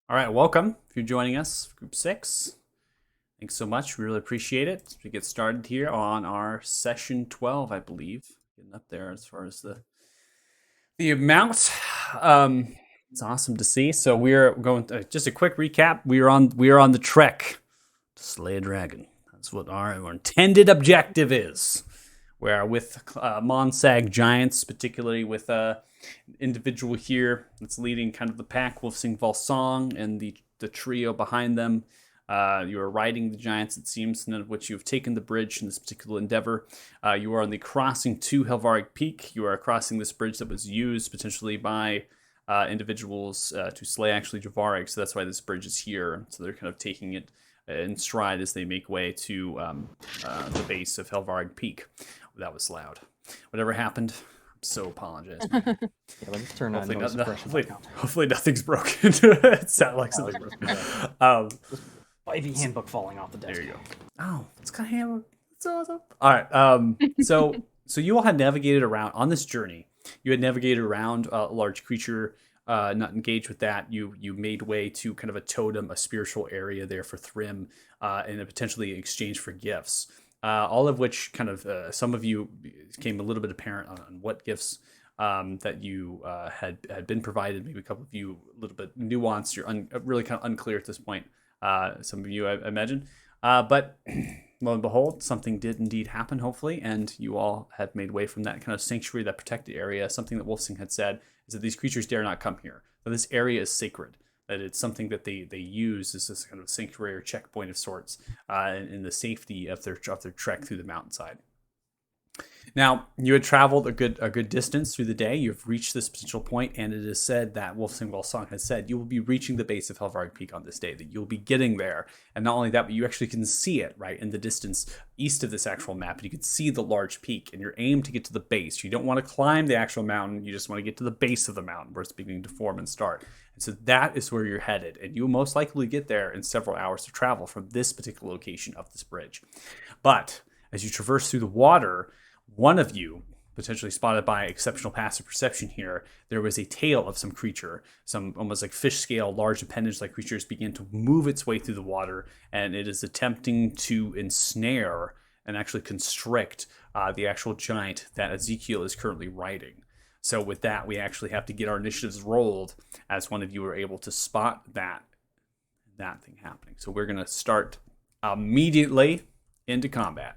All right, welcome. If you're joining us, Group 6, thanks so much. We really appreciate it. As we get started here on our session 12, I believe. Getting up there as far as the amount. It's awesome to see. So we're going just a quick recap. We are on the trek to slay a dragon. That's what our intended objective is. We are with Monsag giants, particularly with individual here that's leading kind of the pack, Wolfsing Volsong, and the trio behind them. You are riding the giants, it seems, none of which you have taken the bridge in this particular endeavor. You are on the crossing to Helvarig Peak. You are crossing this bridge that was used potentially by individuals to slay actually Javarig, so that's why this bridge is here. So they're kind of taking it in stride as they make way to the base of Helvarig Peak. That was loud. Whatever happened, I'm so apologize. Yeah, let me turn on noise suppression. Hopefully nothing's broken. It sounded like something broken. 5e handbook falling off the desk. There you go. Oh, it's got a handbook. It's awesome. All right. So you all had navigated around on this journey. You had navigated around a large creature, not engaged with that. You made way to kind of a totem, a spiritual area there for Thrym, and potentially exchange for gifts. All of which kind of some of you became a little bit apparent on what gifts that you had been provided. Maybe a couple of you a little bit nuanced. You're really kind of unclear at this point. Some of you, I imagine. But lo and behold, something did indeed happen, hopefully, and you all had made way from that kind of sanctuary, that protected area. Something that Wolfsing had said is that these creatures dare not come here. That this area is sacred. That it's something that they use as this kind of sanctuary or checkpoint of sorts in the safety of their trek through the mountainside. Now, you had traveled a good distance through the day. You've reached this potential point, and it is said that Wolfsing Volsong has said you will be reaching the base of Helvarig Peak on this day, that you'll be getting there. And not only that, but you actually can see it, right, in the distance east of this actual map. And you can see the large peak, and you're aimed to get to the base. You don't want to climb the actual mountain. You just want to get to the base of the mountain where it's beginning to form and start. And so that is where you're headed. And you'll most likely get there in several hours of travel from this particular location of this bridge. But as you traverse through the water, one of you, potentially spotted by exceptional passive perception here, there was a tail of some creature, some almost like fish scale, large appendage-like creatures begin to move its way through the water, and it is attempting to ensnare and actually constrict the actual giant that Ezekiel is currently riding. So with that, we actually have to get our initiatives rolled as one of you are able to spot that thing happening. So we're going to start immediately into combat.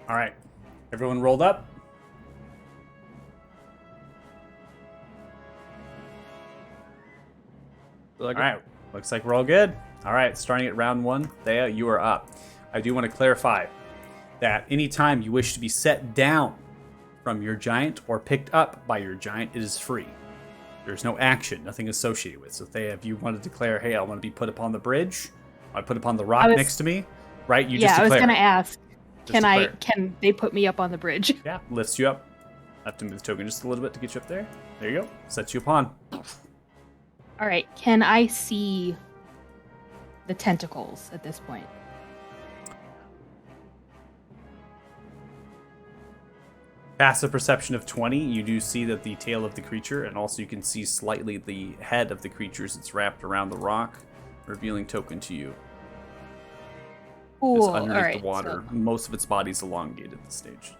All right, everyone rolled up? All right, looks like we're all good. All right, starting at round one, Thea, you are up. I do want to clarify that anytime you wish to be set down from your giant or picked up by your giant, it is free. There's no action, nothing associated with it. So Thea, if you want to declare, hey, I want to be put upon the bridge, I put upon the rock next to me, right? You just declare. I was going to ask. Can they put me up on the bridge? Yeah, lifts you up. I have to move the token just a little bit to get you up there. There you go. Sets you upon. All right. Can I see the tentacles at this point? Passive perception of 20. You do see that the tail of the creature, and also you can see slightly the head of the creature as it's wrapped around the rock, revealing token to you. Cool. It's underneath all right, the water. So most of its body's elongated at this stage.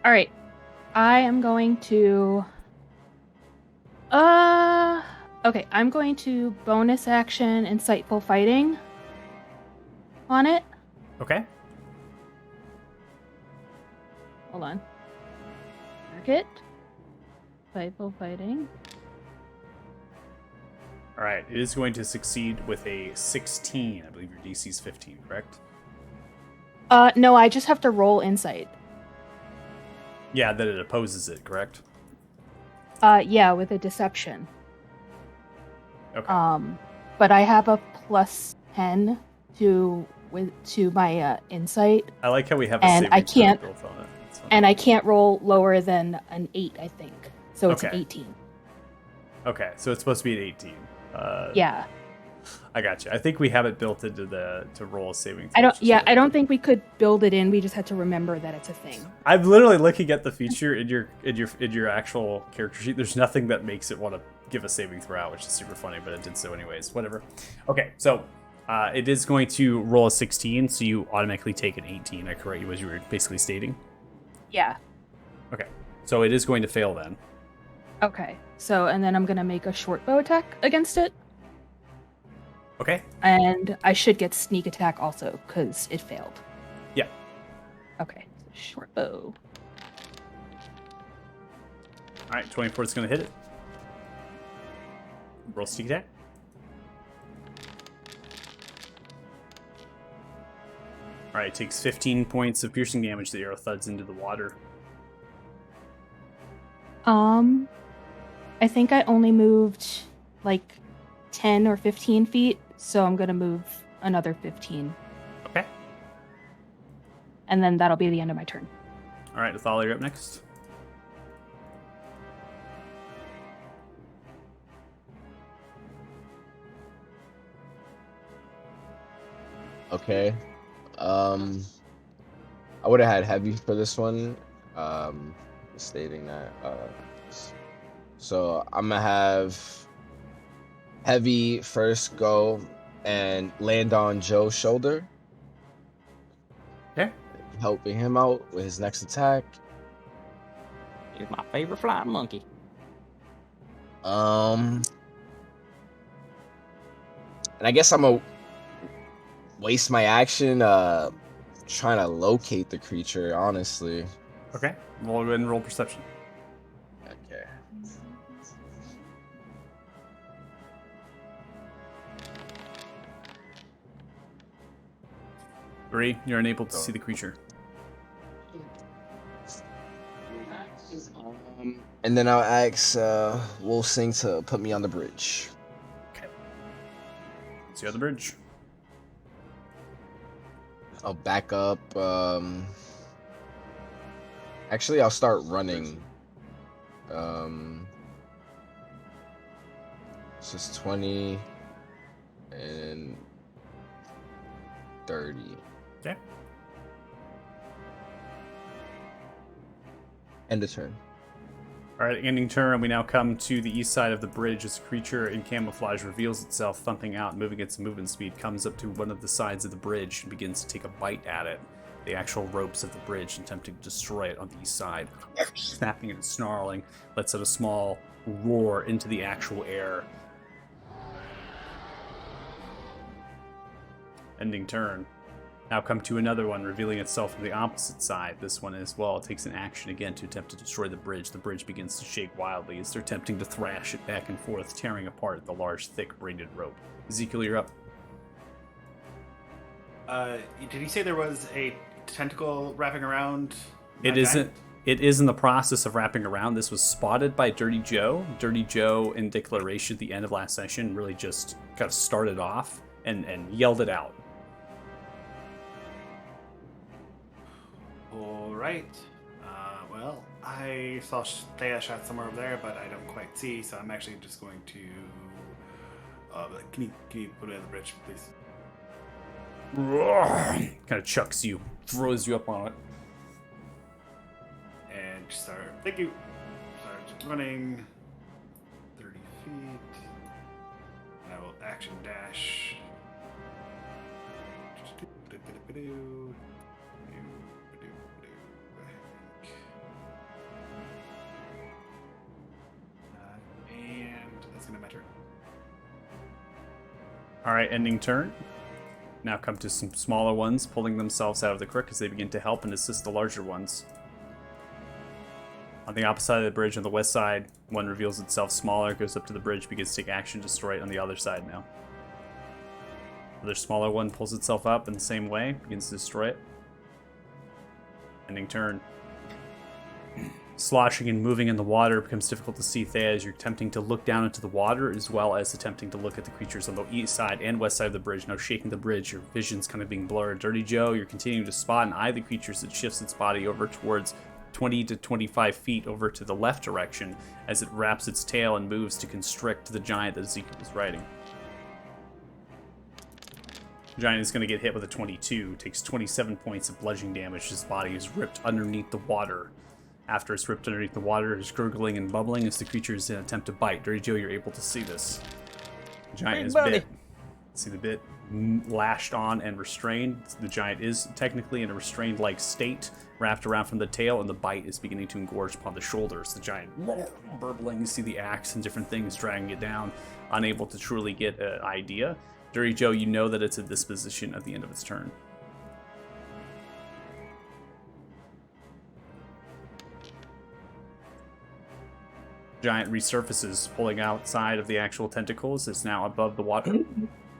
All right. I am going to... Okay, I'm going to bonus action Insightful Fighting on it. Okay. Hold on. Target. Insightful Fighting. All right, it is going to succeed with a 16. I believe your DC is 15, correct? No, I just have to roll insight. Yeah, that it opposes it, correct? Yeah, with a deception. Okay. But I have a plus 10 to to my insight, I like how we have a and saving I can't throw built on it. That's fun. and I can't roll lower than an 8, I think. So it's Okay. an 18. Okay, so it's supposed to be an 18. Yeah. I got you. I think we have it built into to roll a saving throw. I don't think we could build it in. We just had to remember that it's a thing. I'm literally looking at the feature in your actual character sheet. There's nothing that makes it want to give a saving throw out, which is super funny, but it did so anyways. Whatever. Okay, so it is going to roll a 16, so you automatically take an 18. I correct you as you were basically stating. Yeah. Okay, so it is going to fail then. Okay. So, and then I'm gonna make a short bow attack against it. Okay. And I should get sneak attack also, because it failed. Yeah. Okay. So short bow. All right, 24 is going to hit it. Roll sneak attack. All right, it takes 15 points of piercing damage. The arrow thuds into the water. I think I only moved like 10 or 15 feet, so I'm gonna move another 15. Okay. And then that'll be the end of my turn. All right, Athala, you're up next. Okay. I would have had heavy for this one. Stating that. So I'm gonna have heavy first go and land on Joe's shoulder. Okay. Helping him out with his next attack. He's my favorite flying monkey. And I guess I'm gonna waste my action trying to locate the creature, honestly. Okay. We'll go ahead and roll perception. Okay. Three, you're unable to see the creature. And then I'll ask Wolfsing to put me on the bridge. Okay. See you on the bridge. I'll back up. Actually, I'll start running. It's just 20 and 30. Okay. End of turn. All right, ending turn, we now come to the east side of the bridge as a creature in camouflage reveals itself, thumping out, moving its movement speed, comes up to one of the sides of the bridge and begins to take a bite at it. The actual ropes of the bridge, attempting to destroy it on the east side. Snapping and snarling, lets out a small roar into the actual air. Ending turn. Now come to another one, revealing itself from the opposite side. This one as well takes an action again to attempt to destroy the bridge. The bridge begins to shake wildly as they're attempting to thrash it back and forth, tearing apart the large, thick, braided rope. Ezekiel, you're up. Did he say there was a tentacle wrapping around? It isn't. It is in the process of wrapping around. This was spotted by Dirty Joe. Dirty Joe, in declaration at the end of last session, really just kind of started off and yelled it out. All right. Well, I saw Thea shot somewhere over there, but I don't quite see, so I'm actually just going to. Can you put it on the bridge, please? Kind of chucks you, throws you up on it. And start. Thank you. Start running 30 feet. I will action dash. And that's gonna matter. All right, ending turn. Now come to some smaller ones, pulling themselves out of the crook as they begin to help and assist the larger ones. On the opposite side of the bridge, on the west side, one reveals itself smaller, goes up to the bridge, begins to take action to destroy it on the other side now. Another smaller one pulls itself up in the same way, begins to destroy it. Ending turn. sloshing and moving in the water. It becomes difficult to see Thea as you're attempting to look down into the water, as well as attempting to look at the creatures on the east side and west side of the bridge. Now shaking the bridge, your vision's kind of being blurred. Dirty Joe, you're continuing to spot and eye the creatures. It shifts its body over towards 20 to 25 feet over to the left direction as it wraps its tail and moves to constrict the giant that Ezekiel was riding. The giant is going to get hit with a 22, takes 27 points of bludgeoning damage. His body is ripped underneath the water. After it's ripped underneath the water, it's gurgling and bubbling as the creatures attempt to bite. Dirty Joe, you're able to see this. The giant is bit. See the bit lashed on and restrained. The giant is technically in a restrained-like state, wrapped around from the tail, and the bite is beginning to engorge upon the shoulders. The giant burbling. You see the axe and different things dragging it down, unable to truly get an idea. Dirty Joe, you know that it's at this position at the end of its turn. Giant resurfaces, pulling outside of the actual tentacles. It's now above the water.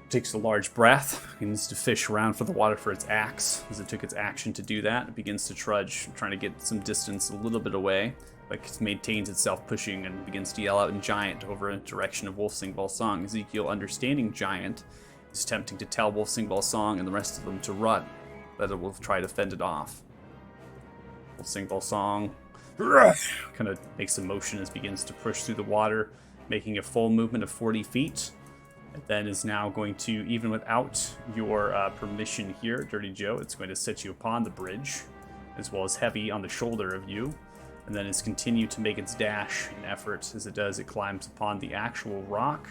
Takes a large breath, begins to fish around for the water for its axe. As it took its action to do that, it begins to trudge, trying to get some distance a little bit away, but it maintains itself pushing and begins to yell out in Giant over in the direction of Wolf Sing Song. Ezekiel, understanding Giant, is attempting to tell Wolf Sing Song and the rest of them to run, but it will try to fend it off. Wolf Sing Song kind of makes a motion as it begins to push through the water, making a full movement of 40 feet. It then is now going to, even without your permission here, Dirty Joe, it's going to set you upon the bridge, as well as heavy on the shoulder of you. And then it's continue to make its dash in effort. As it does, it climbs upon the actual rock,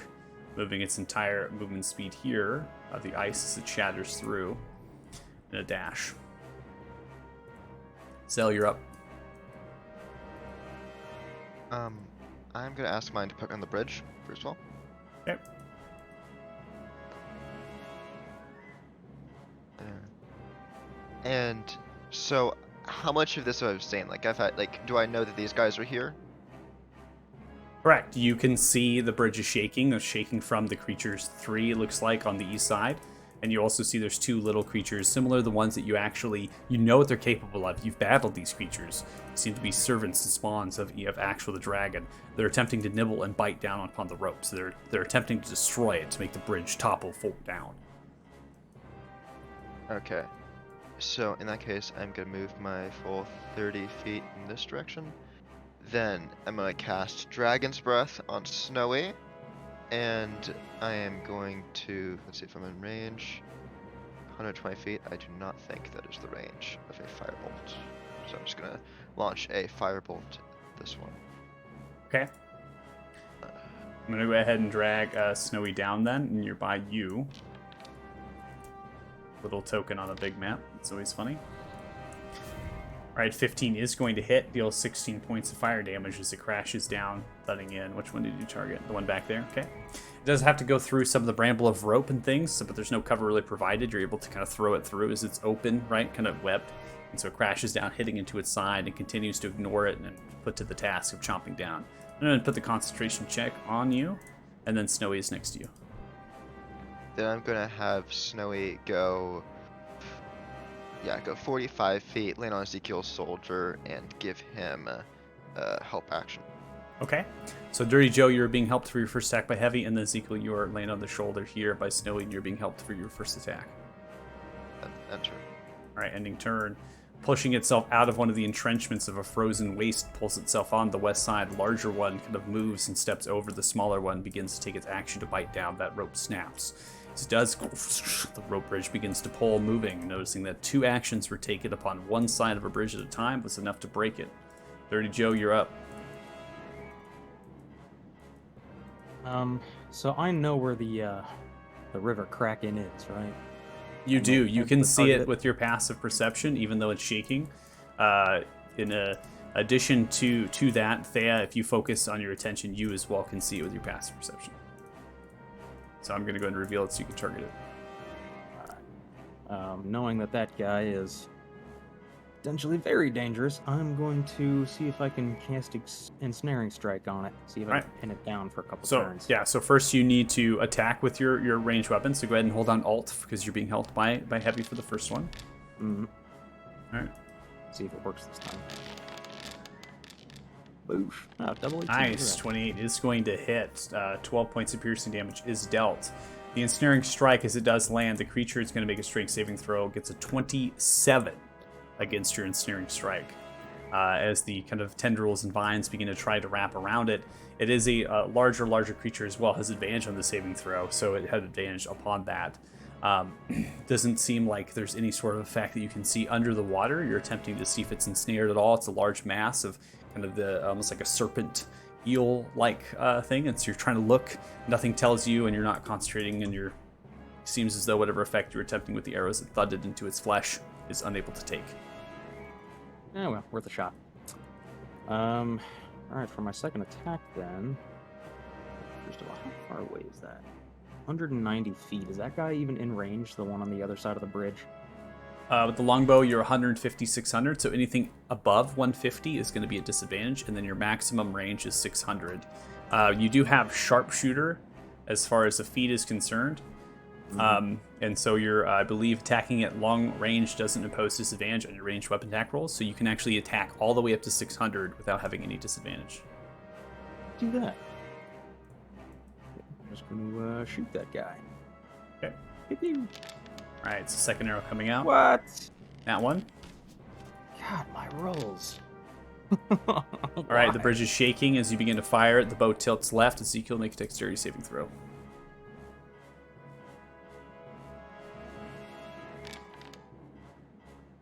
moving its entire movement speed here of the ice as it shatters through in a dash. Zell, you're up. I'm gonna ask mine to put on the bridge first of all. Okay. And so, how much of this I was saying? Like, I've had, like, do I know that these guys are here? Correct. You can see the bridge is shaking. It's shaking from the creatures 3, it looks like, on the east side. And you also see there's 2 little creatures, similar to the ones that you know what they're capable of. You've battled these creatures. They seem to be servants and spawns of actual the dragon. They're attempting to nibble and bite down upon the ropes. They're attempting to destroy it to make the bridge topple full down. Okay. So, in that case, I'm gonna move my full 30 feet in this direction. Then, I'm gonna cast Dragon's Breath on Snowy. And I am going to, let's see if I'm in range. 120 feet, I do not think that is the range of a firebolt. So I'm just gonna launch a firebolt at this one. Okay. I'm gonna go ahead and drag Snowy down then, and you're by you. Little token on a big map. It's always funny. Alright, 15 is going to hit, deals 16 points of fire damage as it crashes down, thudding in. Which one did you target? The one back there? Okay. It does have to go through some of the bramble of rope and things, but there's no cover really provided. You're able to kind of throw it through as it's open, right? Kind of webbed. And so it crashes down, hitting into its side, and continues to ignore it and put to the task of chomping down. I'm going to put the concentration check on you, and then Snowy is next to you. Then I'm gonna have Snowy go 45 feet, land on Ezekiel's soldier, and give him a help action. Okay. So Dirty Joe, you're being helped for your first attack by Heavy, and then Ezekiel, you are laying on the shoulder here by Snowy, and you're being helped for your first attack. Enter. Alright, ending turn. Pushing itself out of one of the entrenchments of a frozen waste, pulls itself on the west side. Larger one kind of moves and steps over the smaller one, begins to take its action to bite down. That rope snaps. As it does, the rope bridge begins to pull, moving, noticing that 2 actions were taken upon one side of a bridge at a time was enough to break it. Dirty Joe, you're up. So I know where the river Kraken is, right? You do. You can see target it with your passive perception, even though it's shaking. In addition to that, Thea, if you focus on your attention, you as well can see it with your passive perception. So I'm going to go ahead and reveal it so you can target it. Knowing that guy is potentially very dangerous, I'm going to see if I can cast Ensnaring Strike on it. See if I can pin it down for a couple turns. Yeah, so first you need to attack with your ranged weapon. So go ahead and hold on Alt because you're being helped by Heavy for the first one. Mm-hmm. All right. See if it works this time. Boof. Oh, double 18. Nice, 28 is going to hit. 12 points of piercing damage is dealt. The ensnaring strike, as it does land, the creature is going to make a strength saving throw. Gets a 27 against your ensnaring strike. As the kind of tendrils and vines begin to try to wrap around it, it is a larger creature as well. Has advantage on the saving throw, so it had advantage upon that. Doesn't seem like there's any sort of effect that you can see under the water. You're attempting to see if it's ensnared at all. It's a large mass of kind of the almost like a serpent eel-like thing, and so you're trying to look. Nothing tells you, and you're not concentrating, and it seems as though whatever effect you're attempting with the arrows that thudded into its flesh is unable to take. Oh well, worth a shot. All right, for my second attack then. First of all, how far away is that? 190 feet. Is that guy even in range? The one on the other side of the bridge? With the longbow, you're 150, 600, so anything above 150 is going to be a disadvantage, and then your maximum range is 600. You do have sharpshooter as far as the feat is concerned, and so you're, I believe, attacking at long range doesn't impose disadvantage on your ranged weapon attack rolls, so you can actually attack all the way up to 600 without having any disadvantage. Do that. I'm just going to shoot that guy. Okay. Pew-pew. All right, it's the second arrow coming out. What? That one. God, my rolls. All right, the bridge is shaking as you begin to fire it. The bow tilts left. Ezekiel, make a dexterity saving throw.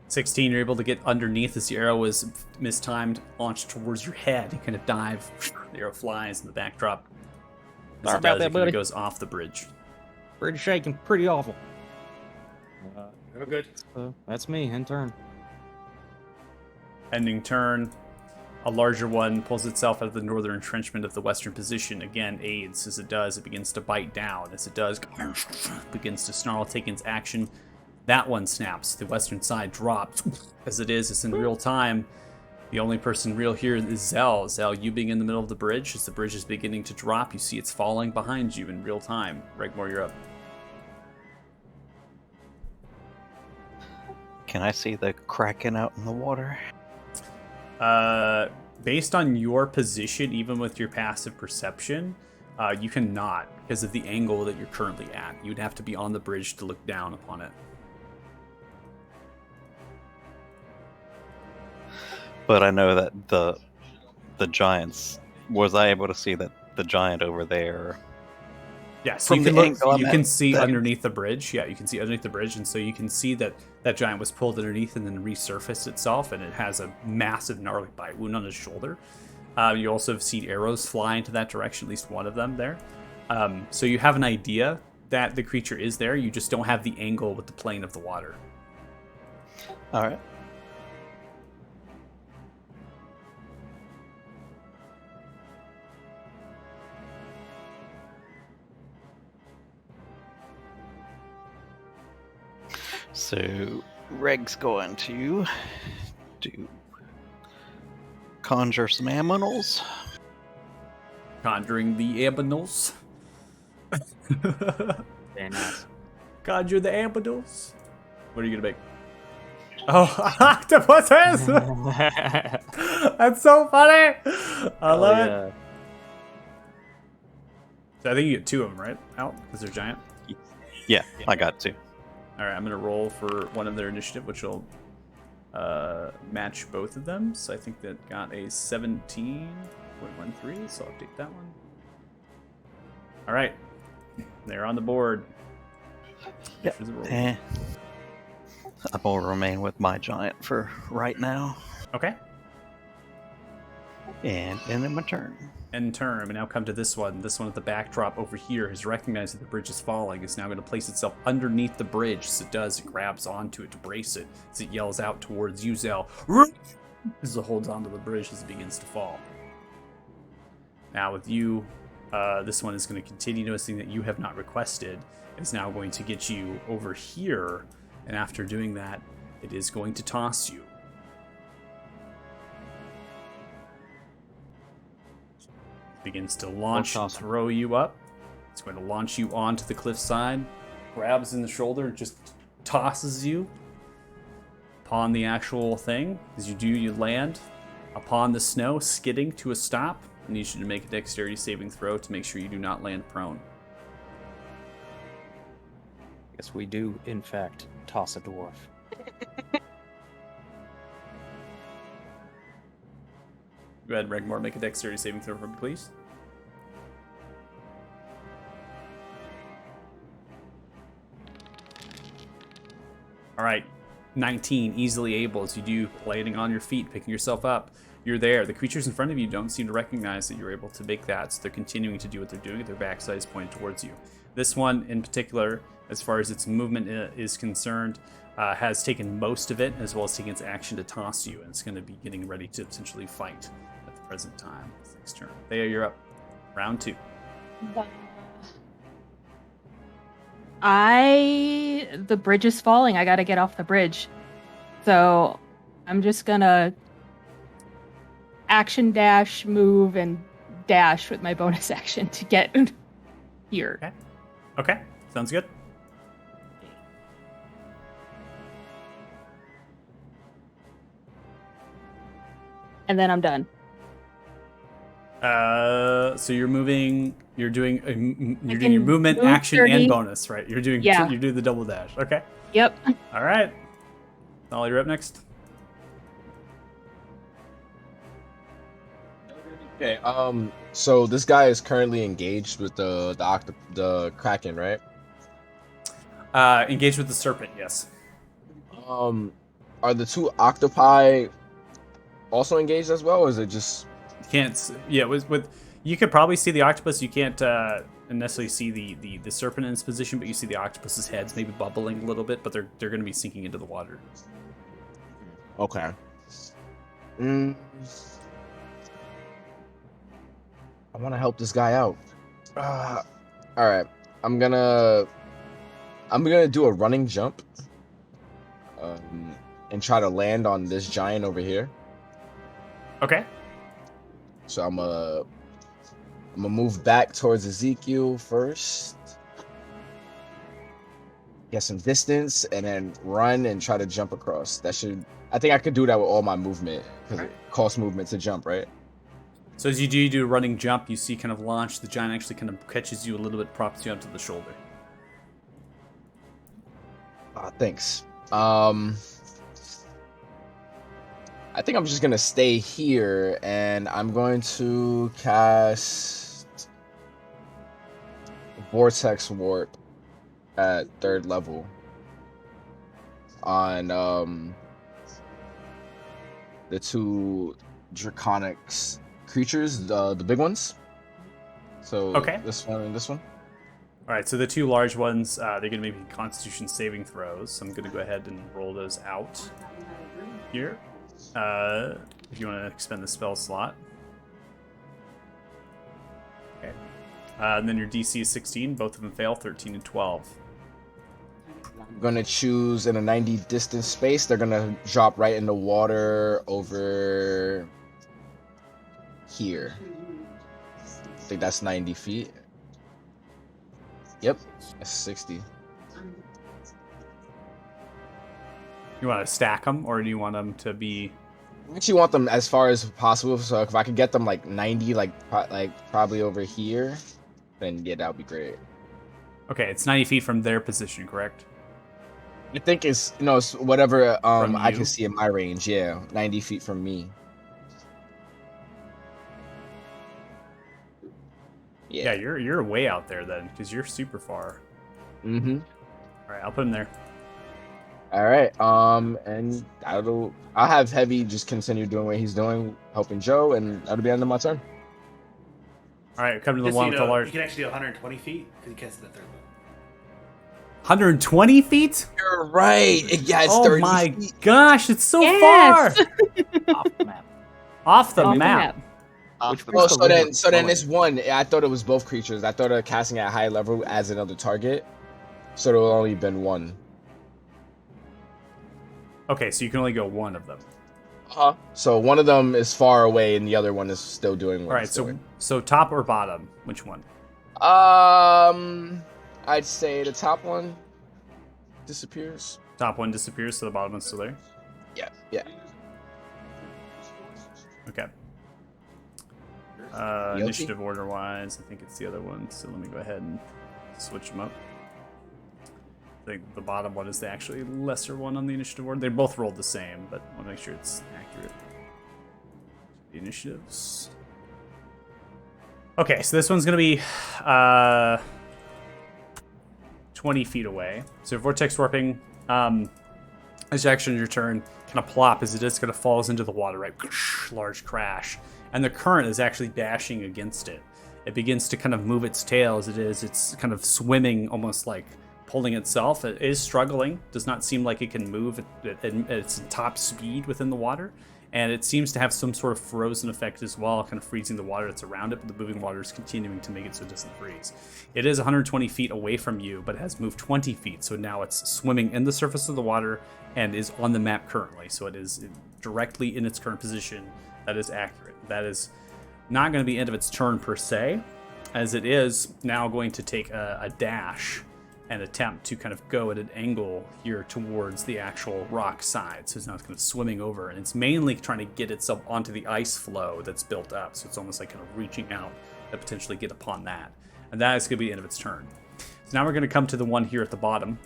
(16), you're able to get underneath as the arrow was mistimed, launched towards your head. You kind of dive. The arrow flies in the backdrop. Sorry about that, buddy. It goes off the bridge. Bridge shaking, pretty awful. Real good. That's me, end turn. Ending turn. A larger one pulls itself out of the northern entrenchment of the western position. Again, aids. As it does, it begins to bite down. As it does, begins to snarl, taking its action. That one snaps. The western side drops. As it is, it's in real time. The only person real here is Zell. Zell, you being in the middle of the bridge, as the bridge is beginning to drop, you see it's falling behind you in real time. Regmore, you're up. Can I see the kraken out in the water? Based on your position, even with your passive perception, you cannot, because of the angle that you're currently at. You'd have to be on the bridge to look down upon it. But I know that the giants. Was I able to see that the giant over there? Yes, From you can the look, angle I'm you at, can see that- underneath the bridge. Yeah, you can see underneath the bridge, and so you can see that that giant was pulled underneath and then resurfaced itself, and it has a massive gnarly bite wound on his shoulder. You also have seen arrows fly into that direction, at least one of them there. So you have an idea that the creature is there. You just don't have the angle with the plane of the water. All right. So, Reg's going to conjure some aminals. Conjuring the aminals. Very nice. Conjure the aminals. What are you gonna make? Oh, octopuses! That's so funny. I love it. So I think you get two of them, right? Out because they're giant. Yeah, I got two. All right, I'm gonna roll for one of their initiative, which will match both of them. So I think that got a 17.13. So I'll update that one. All right, they're on the board. Yep. I will remain with my giant for right now. Okay. And end my turn. End turn. We now come to this one. This one at the backdrop over here has recognized that the bridge is falling. It's now going to place itself underneath the bridge. As it does, it grabs onto it to brace it. As it yells out towards you, Zell. As it holds onto the bridge as it begins to fall. Now with you, this one is going to continue noticing that you have not requested. It's now going to get you over here. And after doing that, it is going to toss you. Begins to launch and throw you up. It's going to launch you onto the cliffside, grabs in the shoulder, and just tosses you upon the actual thing. As you do, you land. Upon the snow skidding to a stop, I need you to make a dexterity saving throw to make sure you do not land prone. Yes, we do, in fact, toss a dwarf. Go ahead, Regmore, make a dexterity saving throw for me, please. All right, 19, easily able as you do, landing on your feet, picking yourself up. You're there. The creatures in front of you don't seem to recognize that you're able to make that, so they're continuing to do what they're doing with their backsides pointed towards you. This one in particular, as far as its movement is concerned, has taken most of it, as well as taking its action to toss you, and it's going to be getting ready to essentially fight at the present time. Next turn. Thea, you're up. Round 2. The bridge is falling. I gotta get off the bridge. So I'm just gonna action dash, move, and dash with my bonus action to get here. Okay, sounds good. And then I'm done. So you're moving. You're doing I your can movement, move action, 30. and bonus, right? You're doing Yeah. you're doing the double dash. Okay. Yep. All right. Ollie, you're up next. Okay. So this guy is currently engaged with the Kraken, right? Engage with the serpent. Yes. Are the 2 octopi also engaged as well, or is it just? You can't. Yeah. With you could probably see the octopus. You can't necessarily see the serpent in its position, but you see the octopus's heads maybe bubbling a little bit, but they're going to be sinking into the water. Okay. I want to help this guy out. All right. I'm gonna do a running jump. And try to land on this giant over here. Okay. So I'm gonna move back towards Ezekiel first. Get some distance and then run and try to jump across. I think I could do that with all my movement because it costs movement to jump, right? So as you do a running jump, you see kind of launch. The giant actually kind of catches you a little bit, props you onto the shoulder. Thanks. I think I'm just gonna stay here and I'm going to cast Vortex Warp at 3rd level on the 2 Draconics creatures, the big ones. So Okay. this one and this one. All right, so the 2 large ones, they're going to make Constitution saving throws. So I'm going to go ahead and roll those out here. If you want to expend the spell slot. Okay. And then your DC is 16. Both of them fail, 13 and 12. I'm gonna choose in a 90 distance space. They're gonna drop right in the water over here. I think that's 90 feet. Yep, that's 60. You want to stack them, or do you want them to be... I actually want them as far as possible, so if I could get them like 90, like probably over here, then yeah, that would be great. Okay, it's 90 feet from their position, correct? I think it's it's whatever From I you? can see in my range. Yeah, 90 feet from me. Yeah, you're way out there then, because you're super far. Mm-hmm. All right, I'll put him there. All right. And I'll have Heavy just continue doing what he's doing, helping Joe, and that'll be the end of my turn. All right, come to the Just so one you with know, the large... you can actually do 120 feet because you cast it at 3rd level. 120 feet? You're right. Yeah, it's Oh 30 my feet. gosh, it's so Yes! far! Off the map. Off the Off the map. Which Oh, brings the river so then flowing. it's one. I thought it was both creatures. I thought casting at high level as another target. So there will only been one. Okay, so you can only go one of them. So one of them is far away and the other one is still doing what All right, it's doing. so top or bottom? Which one? I'd say the top one disappears. Top one disappears, so the bottom one's still there. Yeah, yeah. Okay. Guilty? Initiative order wise, I think it's the other one. So let me go ahead and switch them up. I think the bottom one is the actually lesser one on the initiative order. They both rolled the same, but I want to make sure it's accurate. The initiatives. Okay, so this one's going to be 20 feet away. So vortex warping, as you action your turn, kind of plop as it is going to falls into the water, right? Large crash. And the current is actually dashing against it. It begins to kind of move its tail as it is. It's kind of swimming, almost like pulling itself. It is struggling. Does not seem like it can move at its top speed within the water. And it seems to have some sort of frozen effect as well, kind of freezing the water that's around it, but the moving water is continuing to make it so it doesn't freeze. It is 120 feet away from you, but it has moved 20 feet, so now it's swimming in the surface of the water and is on the map currently. So it is directly in its current position. That is accurate. That is not going to be end of its turn per se, as it is now going to take a dash and attempt to kind of go at an angle here towards the actual rock side. So it's now kind of swimming over, and it's mainly trying to get itself onto the ice flow that's built up. So it's almost like kind of reaching out to potentially get upon that. And that is going to be the end of its turn. So now we're going to come to the one here at the bottom.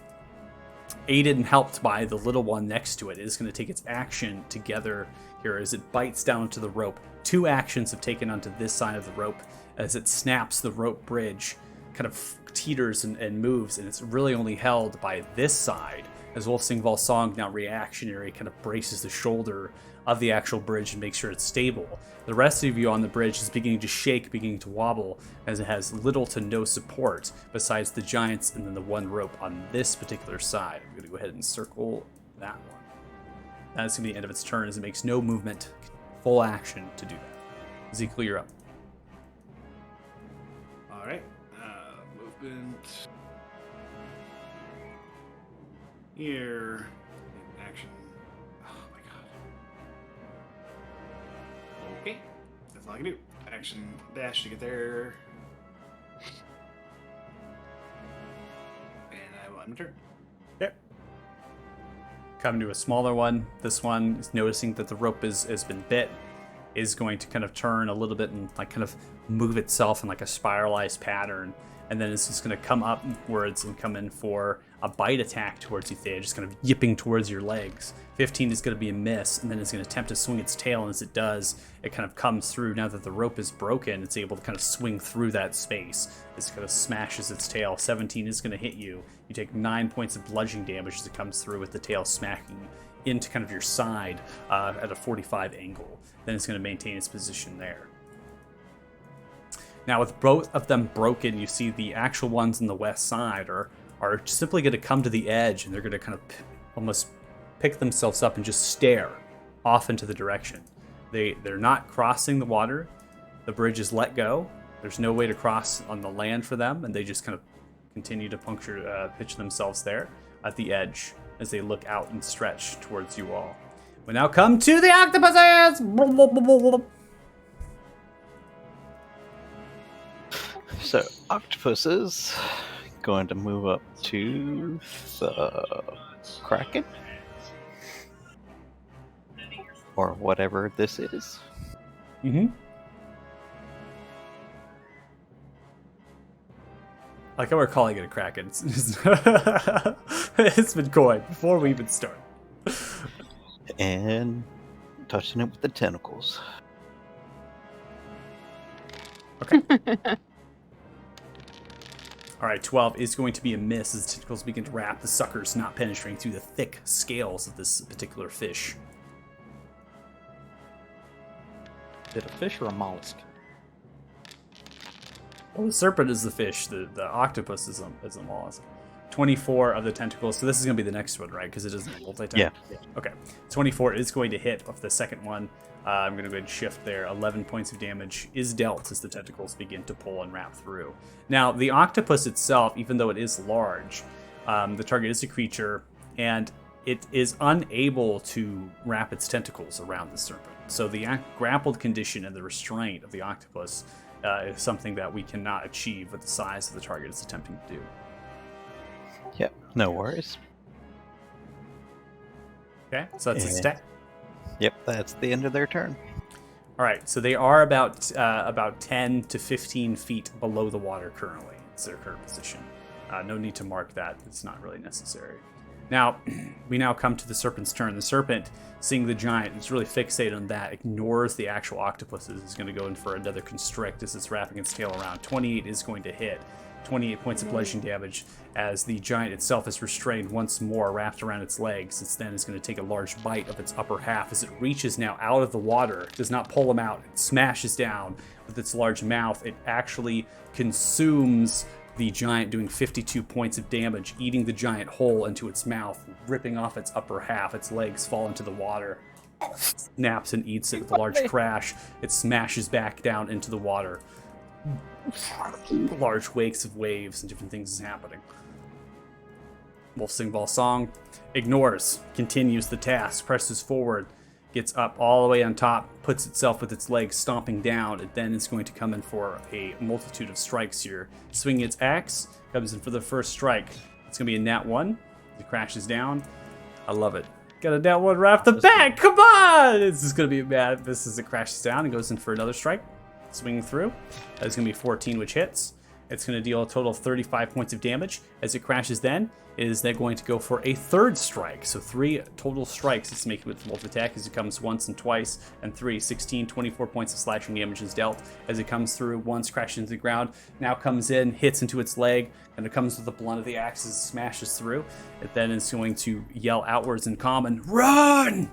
Aided and helped by the little one next to it. It is going to take its action together here as it bites down into the rope. 2 actions have taken onto this side of the rope as it snaps the rope bridge, kind of teeters and moves, and it's really only held by this side as Wolfsingval's song, now reactionary, kind of braces the shoulder of the actual bridge and makes sure it's stable. The rest of you on the bridge is beginning to shake, beginning to wobble, as it has little to no support besides the giants and then the one rope on this particular side. I'm going to go ahead and circle that one. That's going to be the end of its turn as it makes no movement, full action to do that. Ezekiel, you're up. All right. Movement. Here. Action. Oh my god. Okay. That's all I can do. Action dash to get there. And I will end my turn. Okay. Come to a smaller one. This one is noticing that the rope has been bit, is going to kind of turn a little bit and like kind of move itself in like a spiralized pattern. And then it's just going to come upwards and come in for a bite attack towards you, Thea, just kind of yipping towards your legs. 15 is going to be a miss, and then it's going to attempt to swing its tail, and as it does, it kind of comes through. Now that the rope is broken, it's able to kind of swing through that space. It kind of smashes its tail. 17 is going to hit you. You take 9 points of bludgeoning damage as it comes through with the tail smacking into kind of your side at a 45 angle. Then it's going to maintain its position there. Now, with both of them broken, you see the actual ones on the west side are simply going to come to the edge, and they're going to kind of almost pick themselves up and just stare off into the direction. They're not crossing the water. The bridge is let go. There's no way to cross on the land for them, and they just kind of continue to pitch themselves there at the edge as they look out and stretch towards you all. We now come to the octopuses! So, Octopus is going to move up to the Kraken. Or whatever this is. Mm-hmm. Like how we're calling it a Kraken. It's been coined before we even start. And touching it with the tentacles. Okay. All right, 12 is going to be a miss as the tentacles begin to wrap the suckers, not penetrating through the thick scales of this particular fish. Is it a fish or a mollusk? Well, the serpent is the fish. The octopus is a mollusk. 24 of the tentacles. So this is going to be the next one, right? Because it isn't multi-type. Yeah. Okay. 24 is going to hit off the second one. I'm going to go ahead and shift there. 11 points of damage is dealt as the tentacles begin to pull and wrap through. Now, the octopus itself, even though it is large, the target is a creature, and it is unable to wrap its tentacles around the serpent. So the grappled condition and the restraint of the octopus is something that we cannot achieve with the size of the target it's attempting to do. Yep, no worries. Okay, so that's a stat. Yep, that's the end of their turn. All right, so they are about 10 to 15 feet below the water currently. It's their current position. No need to mark that. It's not really necessary. Now, we now come to the serpent's turn. The serpent, seeing the giant, is really fixated on that, ignores the actual octopuses. Is going to go in for another constrict as it's wrapping its tail around. 28 is going to hit. 28 points of bludgeoning damage as the giant itself is restrained once more, wrapped around its legs. It then is going to take a large bite of its upper half as it reaches now out of the water. Does not pull him out. It smashes down with its large mouth. It actually consumes the giant, doing 52 points of damage, eating the giant whole into its mouth, ripping off its upper half. Its legs fall into the water. Snaps and eats it with a large crash. It smashes back down into the water. Large wakes of waves and different things is happening. Wolf Sing Ball Song ignores, continues the task, presses forward, gets up all the way on top, puts itself with its legs stomping down. It then is going to come in for a multitude of strikes here. Swinging its axe, comes in for the first strike. It's going to be a nat 1. It crashes down. I love it. Got a nat 1 right off the bat. Come on! This is going to be bad. This is it crashes down and goes in for another strike. Swinging through. That's going to be 14, which hits. It's going to deal a total of 35 points of damage. As it crashes then, is then going to go for a third strike. So 3 total strikes it's making with wolf attack as it comes once and twice, and 3, 16, 24 points of slashing damage is dealt. As it comes through, once crashes into the ground, now comes in, hits into its leg, and it comes with the blunt of the axe as it smashes through. It then is going to yell outwards in common, "Run!"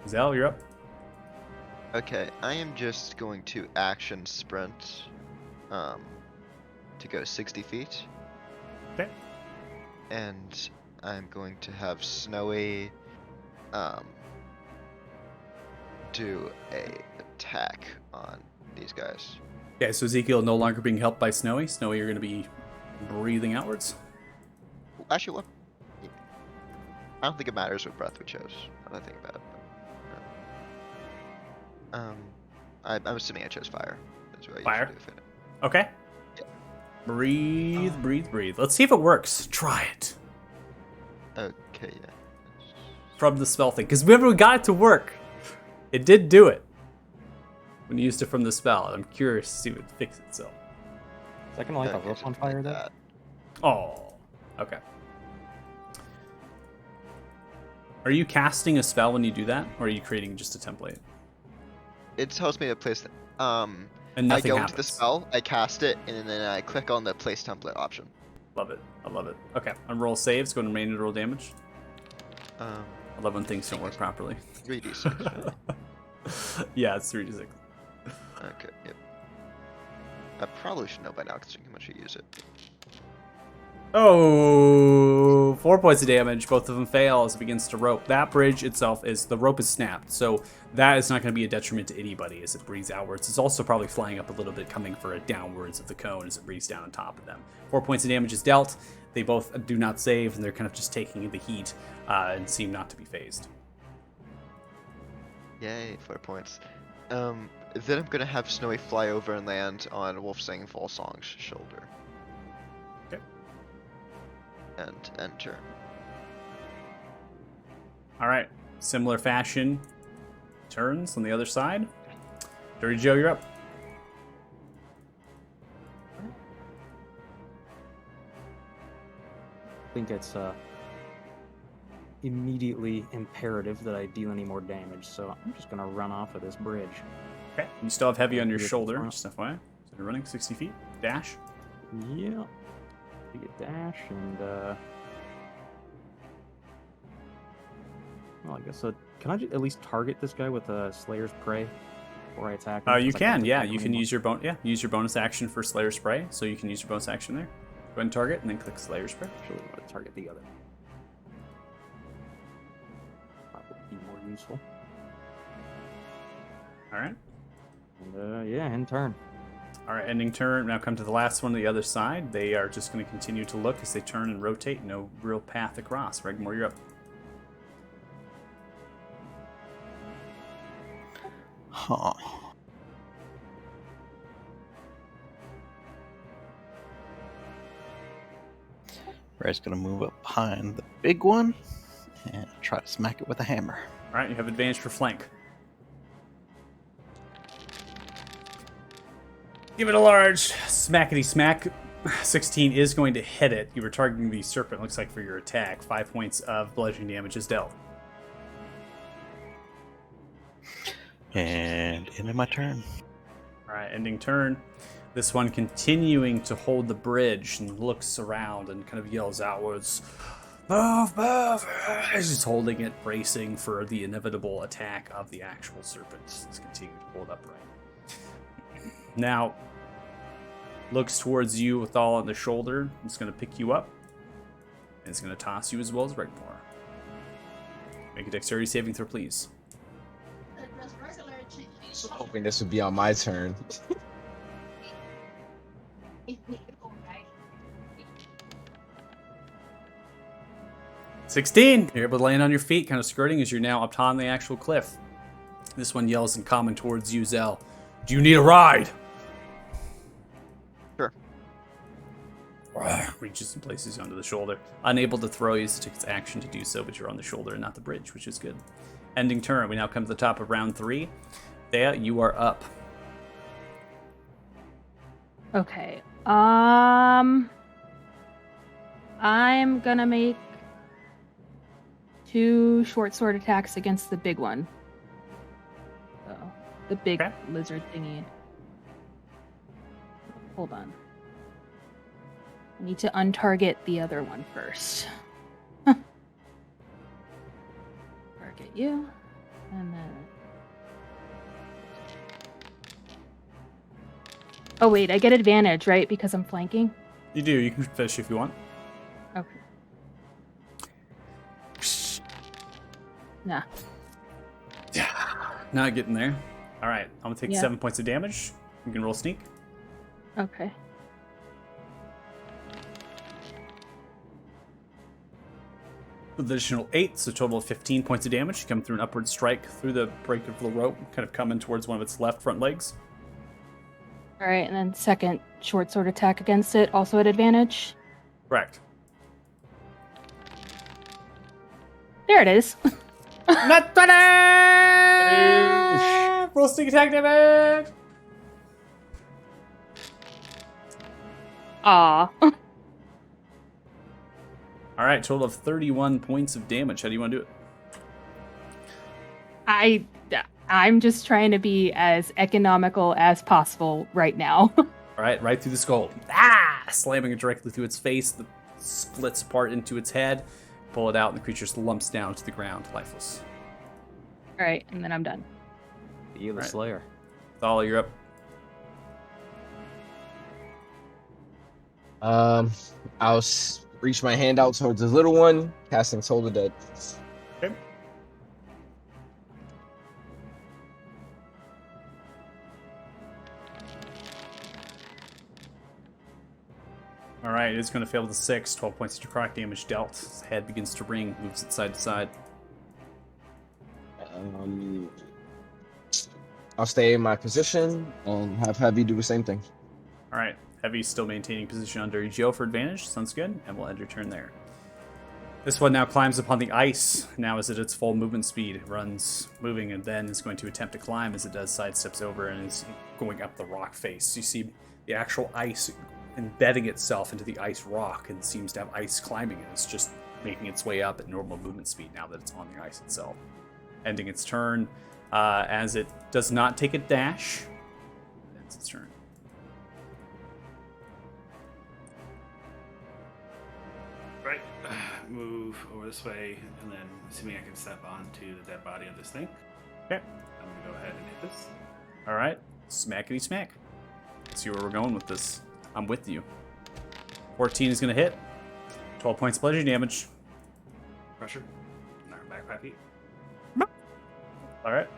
Zell, you're up. Okay, I am just going to action sprint to go 60 feet. Okay. And I'm going to have Snowy do a attack on these guys. Okay, so Ezekiel no longer being helped by Snowy. Snowy, you're going to be breathing outwards. Actually, what? I don't think it matters what breath we chose. Now that I think about it. I'm assuming I chose fire. That's what I Fire? usually do with it. Okay. Yeah. Breathe, breathe, breathe. Let's see if it works. Try it. Okay, yeah. From the spell thing. Because remember, we got it to work. It did do it. When you used it from the spell. I'm curious to see if it fixes itself. Is that gonna light the Okay, rope just on fire like then? that. Oh. Okay. Are you casting a spell when you do that? Or are you creating just a template? It tells me to place. And I nothing go happens. into the spell, I cast it, and then I click on the place template option. Love it. I love it. Okay. On roll saves, go and remain to roll damage. Um, I love when things don't work properly. 3d6. Right? Yeah, it's 3d6. Okay, yep. I probably should know by now considering how much you use it. Oh, 4 points of damage. Both of them fail as it begins to rope. That bridge itself is, the rope is snapped, so that is not going to be a detriment to anybody as it breathes outwards. It's also probably flying up a little bit, coming for a downwards of the cone as it breathes down on top of them. 4 points of damage is dealt. They both do not save, and they're kind of just taking the heat and seem not to be phased. Yay, 4 points. Then I'm gonna have Snowy fly over and land on Wolf Singing Fall Song's shoulder. Okay. And enter. All right. Similar fashion. Turns on the other side. Dirty Joe, you're up. I think it's immediately imperative that I deal any more damage, so I'm just gonna run off of this bridge. Okay. You still have heavy on your Here at the shoulder, front. just FYI. So you're running 60 feet. Dash. Yeah. Take a dash and well, I guess can I at least target this guy with a Slayer's Prey before I attack him? You 'Cause I can, can't yeah. attack You him can anymore. use your use your bonus action for Slayer Spray. So you can use your bonus action there. Go ahead and target, and then click Slayer Spray. Actually, I'm gonna target the other. That would be more useful. All right. And yeah, end turn. All right. Ending turn. Now come to the last one on the other side. They are just going to continue to look as they turn and rotate. No real path across. Regmore, you're up. Huh. Ray's gonna move up behind the big one and try to smack it with a hammer. All right. You have advantage for flank. Give it a large smackety smack. 16 is going to hit it. You were targeting the serpent, looks like, for your attack. 5 points of bludgeoning damage is dealt. And ended my turn. All right, ending turn. This one continuing to hold the bridge and looks around and kind of yells outwards, "Move, move!" As he's holding it, bracing for the inevitable attack of the actual serpent. It's continuing to hold upright. Now, looks towards you with all on the shoulder. It's going to pick you up. And it's going to toss you as well as Regmore. Make a dexterity saving throw, please. Hoping this would be on my turn. 16! You're able to land on your feet, kind of skirting as you're now up on the actual cliff. This one yells in common towards you, Zell. Do you need a ride? Sure. Reaches and places you onto the shoulder. Unable to throw you, so it took its action to do so, but you're on the shoulder and not the bridge, which is good. Ending turn. We now come to the top of round 3. Thea, you are up. Okay. I'm gonna make 2 short sword attacks against the big one. So, the big Okay. lizard thingy. Hold on. I need to untarget the other one first. Target you, and then. Oh wait, I get advantage, right? Because I'm flanking? You do. You can fish if you want. Okay. Nah. Not getting there. All right. I'm going to take Yeah. 7 points of damage. You can roll sneak. Okay. With additional 8, so a total of 15 points of damage. You come through an upward strike through the break of the rope, kind of coming towards one of its left front legs. Alright, and then second short sword attack against it, also at advantage. Correct. There it is. Not 20! Roll sneak attack damage! Aw. All right, total of 31 points of damage. How do you want to do it? I'm just trying to be as economical as possible right now. All right through the skull. Slamming it directly through its face. The splits apart into its head. Pull it out, and the creature slumps down to the ground, lifeless. Alright, and then I'm done. You the Right. Slayer. Thal, you're up. I'll reach my hand out towards the little one, casting Toll the Dead. Okay. All right, it's going to fail with a 6. 12 points of necrotic damage dealt. Its head begins to ring, moves it side to side. I'll stay in my position and have Heavy do the same thing. All right, Heavy's still maintaining position under EGO for advantage. Sounds good, and we'll end your turn there. This one now climbs upon the ice. Now is at its full movement speed. It runs, moving, and then is going to attempt to climb. As it does, sidesteps over and is going up the rock face. You see the actual ice embedding itself into the ice rock and seems to have ice climbing it. It's just making its way up at normal movement speed now that it's on the ice itself. Ending its turn as it does not take a dash. It ends its turn. Right. Move over this way, and then assuming I can step onto the dead body of this thing. Okay. I'm gonna go ahead and hit this. All right. Smackety smack. Let's see where we're going with this. I'm with you. 14 is going to hit. 12 points of bludgeoning damage. Pressure. Knock it back 5 feet. All right.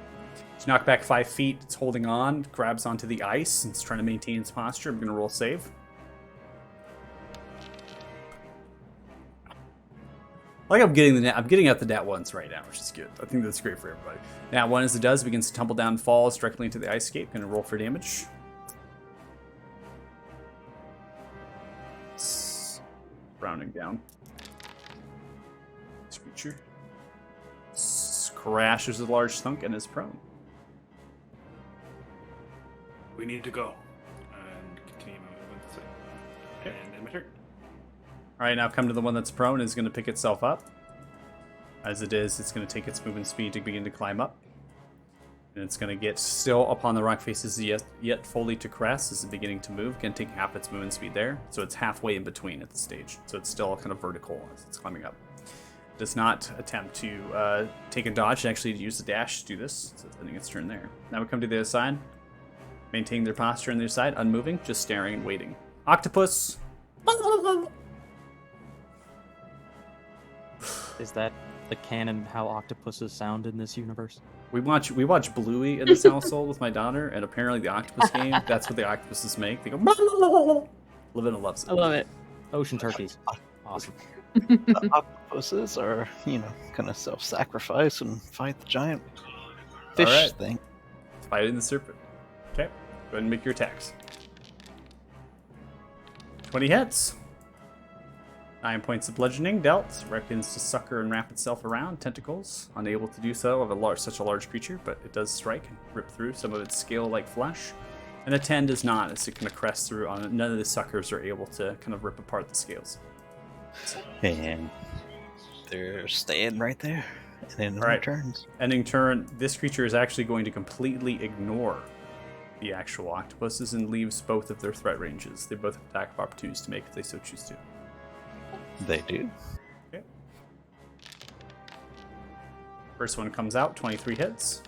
It's knocked back 5 feet. It's holding on. Grabs onto the ice. And it's trying to maintain its posture. I'm going to roll save. Like I'm getting out the nat ones right now, which is good. I think that's great for everybody. Nat 1 as it does begins to tumble down and falls directly into the ice scape. Going to roll for damage. Rounding down. This creature crashes a large thunk and is prone. We need to go. end my turn. All right, now come to the one that's prone. Is going to pick itself up. As it is, it's going to take its movement speed to begin to climb up. And it's going to get still upon the rock faces yet fully to crest as it's beginning to move. Can take half its movement speed there. So it's halfway in between at the stage. So it's still kind of vertical as it's climbing up. Does not attempt to take a dodge. Actually, use the dash to do this. So it's ending its turn there. Now we come to the other side. Maintaining their posture on their side, unmoving, just staring and waiting. Octopus. Is that the canon how octopuses sound in this universe? We watch Bluey in this household with my daughter, and apparently the octopus game, that's what the octopuses make. They go. Lavinna loves it. I love it. Ocean turkeys. Awesome. The octopuses are, gonna self-sacrifice and fight the giant fish Alright. thing. Fighting the serpent. Okay, go ahead and make your attacks. 20 hits. 9 points of bludgeoning dealt. Reckons to sucker and wrap itself around. Tentacles. Unable to do so of such a large creature, but it does strike and rip through some of its scale-like flesh. And a 10 does not, as it kind of crests through on it. None of the suckers are able to kind of rip apart the scales. And they're staying right there. And then All right. returns. Ending turn, this creature is actually going to completely ignore the actual octopuses and leaves both of their threat ranges. They both have attack of opportunities to make if they so choose to. They do. Okay. First one comes out, 23 hits.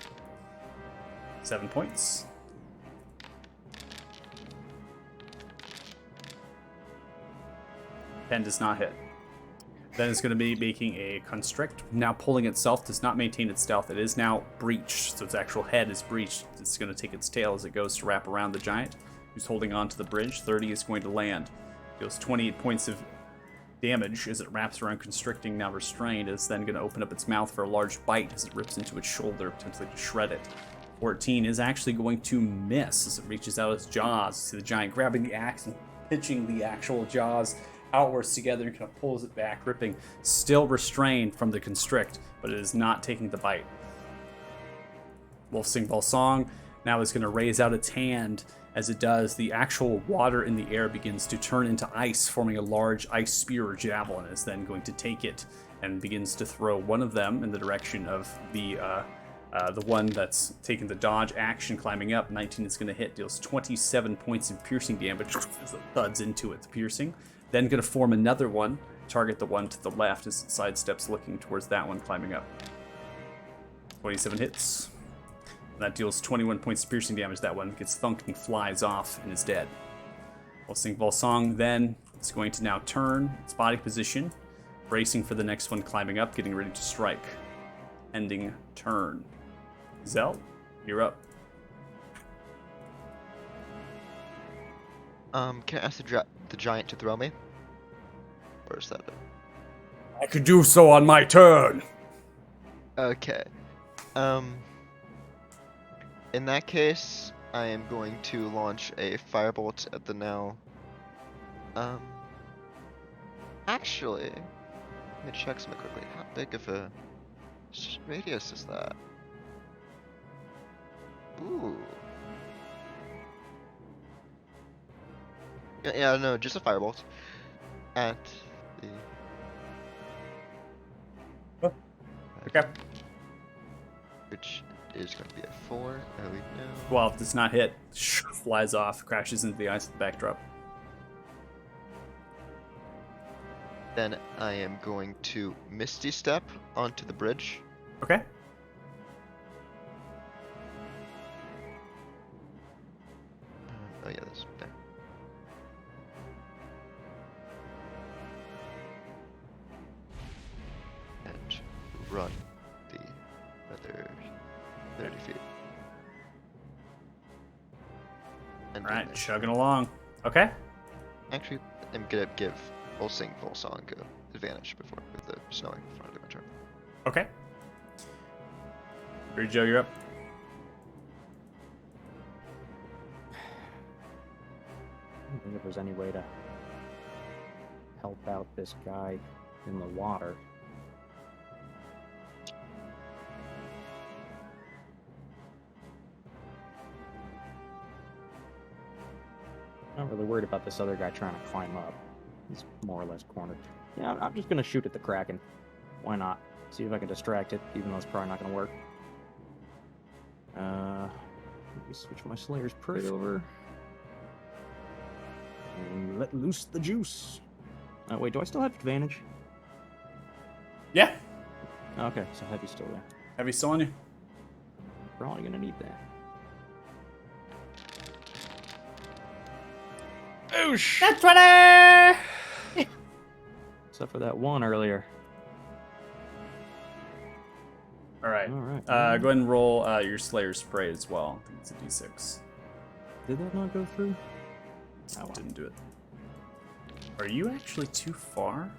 7 points. Pen does not hit. Then it's going to be making a constrict. Now pulling itself, does not maintain its stealth. It is now breached, so its actual head is breached. It's going to take its tail as it goes to wrap around the giant, who's holding on to the bridge. 30 is going to land. Deals 28 points of damage as it wraps around constricting, now restrained. It's then going to open up its mouth for a large bite as it rips into its shoulder, potentially to shred it. 14 is actually going to miss as it reaches out its jaws. See the giant grabbing the axe and pitching the actual jaws outwards together and kind of pulls it back, ripping, still restrained from the constrict, but it is not taking the bite. Wolf Sing Ball Song now is going to raise out its hand. As it does, the actual water in the air begins to turn into ice, forming a large ice spear or javelin. It's then going to take it and begins to throw one of them in the direction of the one that's taking the dodge action, climbing up. 19 is going to hit, deals 27 points of piercing damage as it thuds into it, the piercing. Then going to form another one, target the one to the left as it sidesteps, looking towards that one climbing up. 27 hits. That deals 21 points of piercing damage. That one gets thunked and flies off and is dead. We'll sing Vol Song. Then it's going to now turn its body position, bracing for the next one climbing up, getting ready to strike. Ending turn. Zell, you're up. Can I ask the giant to throw me? Or is that it? I could do so on my turn. Okay. In that case, I am going to launch a firebolt at the now. Actually, let me check something quickly. How big of a radius is that? Ooh. Yeah, no, just a firebolt at the. Okay. Which is going to be a 4. Oh, we know. 12 does not hit. Flies off, crashes into the ice at the backdrop. Then I am going to Misty Step onto the bridge. Okay. Oh yeah, that's there. And run the other 30 feet. And then Alright, chugging along. Okay. actually, I'm gonna give Full Sing Full Song advantage before with the snowing before I do my turn. Okay. Great, Joe, you're up. I don't think if there's any way to help out this guy in the water. I'm not really worried about this other guy trying to climb up. He's more or less cornered. Yeah, I'm just gonna shoot at the Kraken. Why not? See if I can distract it, even though it's probably not gonna work. Let me switch my Slayer's Prey over. And let loose the juice. Wait, do I still have advantage? Yeah. Okay, so Heavy's still there. Heavy still on you? Probably gonna need that. Oosh! That's 20! Except for that one earlier. All right. All right. Go ahead and roll your Slayer's Spray as well. I think it's a d6. Did that not go through? Oh, well. Didn't do it. Are you actually too far?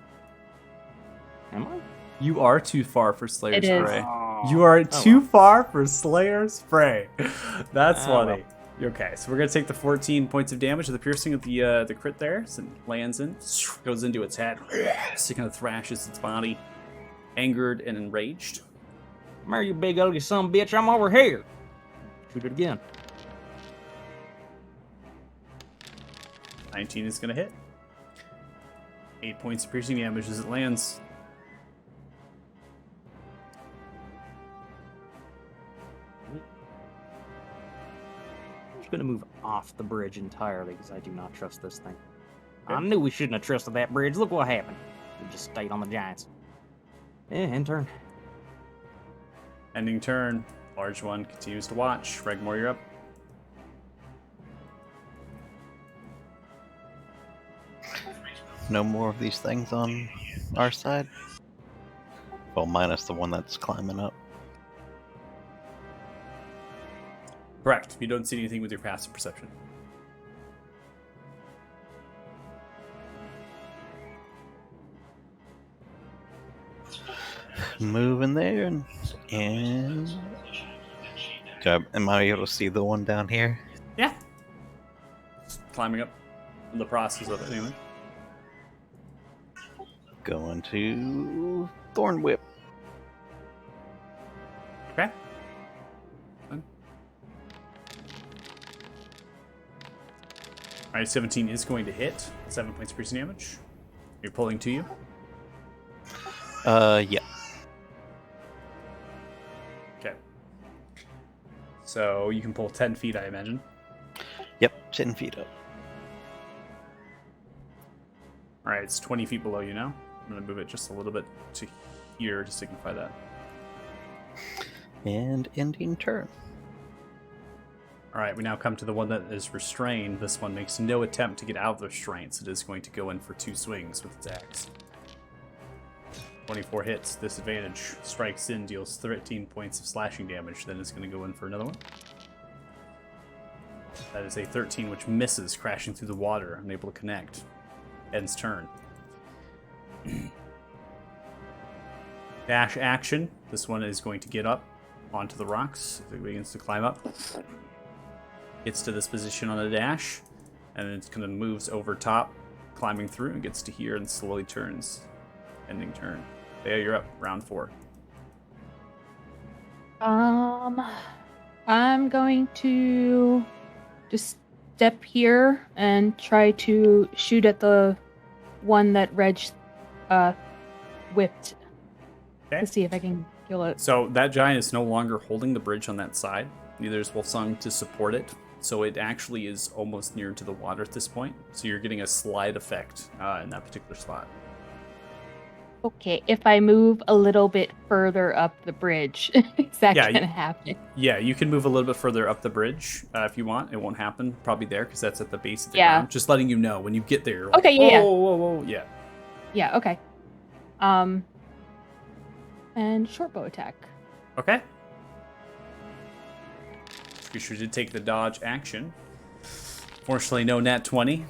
Am I? You are too far for Slayer's It is. Spray. Oh. You are Oh, too well. far for Slayer's Spray. That's Oh, funny. Okay, so we're gonna take the 14 points of damage of the piercing of the crit there. So it lands in, goes into its head, sticking the thrashes its body, angered and enraged. Come here, you big ugly son of a bitch, I'm over here. Shoot it again. 19 is gonna hit. 8 points of piercing damage as it lands. I'm just gonna move off the bridge entirely because I do not trust this thing. Okay. I knew we shouldn't have trusted that bridge. Look what happened. We just stayed on the Giants. Yeah, end turn. Ending turn. Large one continues to watch. Regmore, you're up. No more of these things on our side. Well, minus the one that's climbing up. Correct. You don't see anything with your passive perception. Move in there and am I able to see the one down here? Yeah. Just climbing up. In the process of it, anyway. Going to Thorn Whip. Okay. Fine. Alright, 17 is going to hit. 7 points of piercing damage. You're pulling to you. Yeah. Okay. So you can pull 10 feet, I imagine. Yep, 10 feet up. Alright, it's 20 feet below you now. I'm going to move it just a little bit to here to signify that. And ending turn. Alright, we now come to the one that is restrained. This one makes no attempt to get out of the restraints. It is going to go in for 2 swings with its axe. 24 hits, disadvantage. Strikes in, deals 13 points of slashing damage. Then it's going to go in for another one. That is a 13, which misses, crashing through the water, unable to connect. Ends turn. Dash action. This one is going to get up onto the rocks. It begins to climb up. Gets to this position on a dash. And then it's kind of moves over top, climbing through, and gets to here and slowly turns. Ending turn. Yeah, you're up. Round 4. I'm going to just step here and try to shoot at the one that Reg whipped Okay. to see if I can kill it. So that giant is no longer holding the bridge on that side. Neither is Wolfsong to support it. So it actually is almost near to the water at this point. So you're getting a slide effect in that particular spot. Okay, if I move a little bit further up the bridge, is that Yeah, gonna happen? Yeah, you can move a little bit further up the bridge if you want. It won't happen probably there because that's at the base of the Yeah. ground. Just letting you know when you get there. You're like, Okay, yeah, yeah. Whoa, yeah. Yeah, okay. And short bow attack. Okay. Creature did take the dodge action. Fortunately, no nat 20.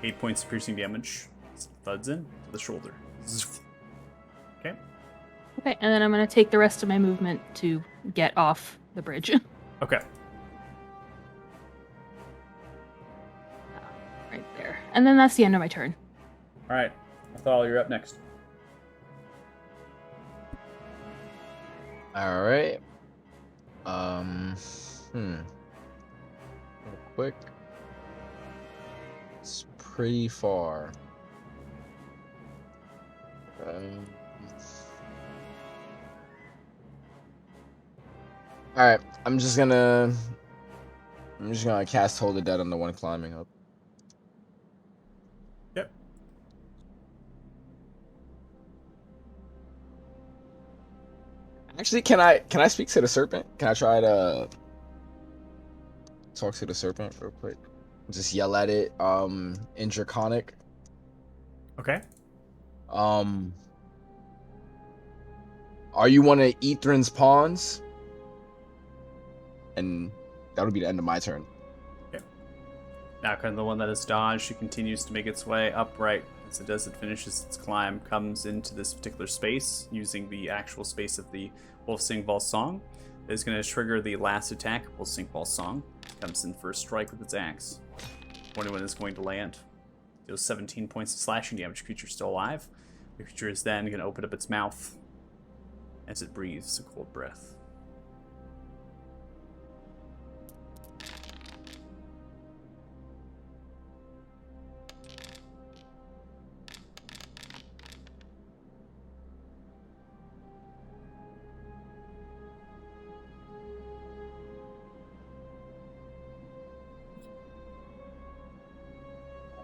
8 points of piercing damage. Thuds in to the shoulder. Okay. Okay, and then I'm gonna take the rest of my movement to get off the bridge. Okay. Right there. And then that's the end of my turn. All right. Athal, you're up next. All right. Real quick. Let's pretty far. All right, I'm just gonna cast Hold the Dead on the one climbing up. Yep. Actually, can I speak to the serpent? Can I try to talk to the serpent real quick? Just yell at it, in Draconic. Okay. Are you one of Ethrin's pawns? And that'll be the end of my turn. Now, kind of the one that is dodged, she continues to make its way upright. As it does, it finishes its climb, comes into this particular space using the actual space of the Wolf Singval song. It is going to trigger the last attack of Wolf Singval song. Comes in first strike with its axe. 21 is going to land. Deals 17 points of slashing damage. Creature still alive. The creature is then going to open up its mouth as it breathes a cold breath.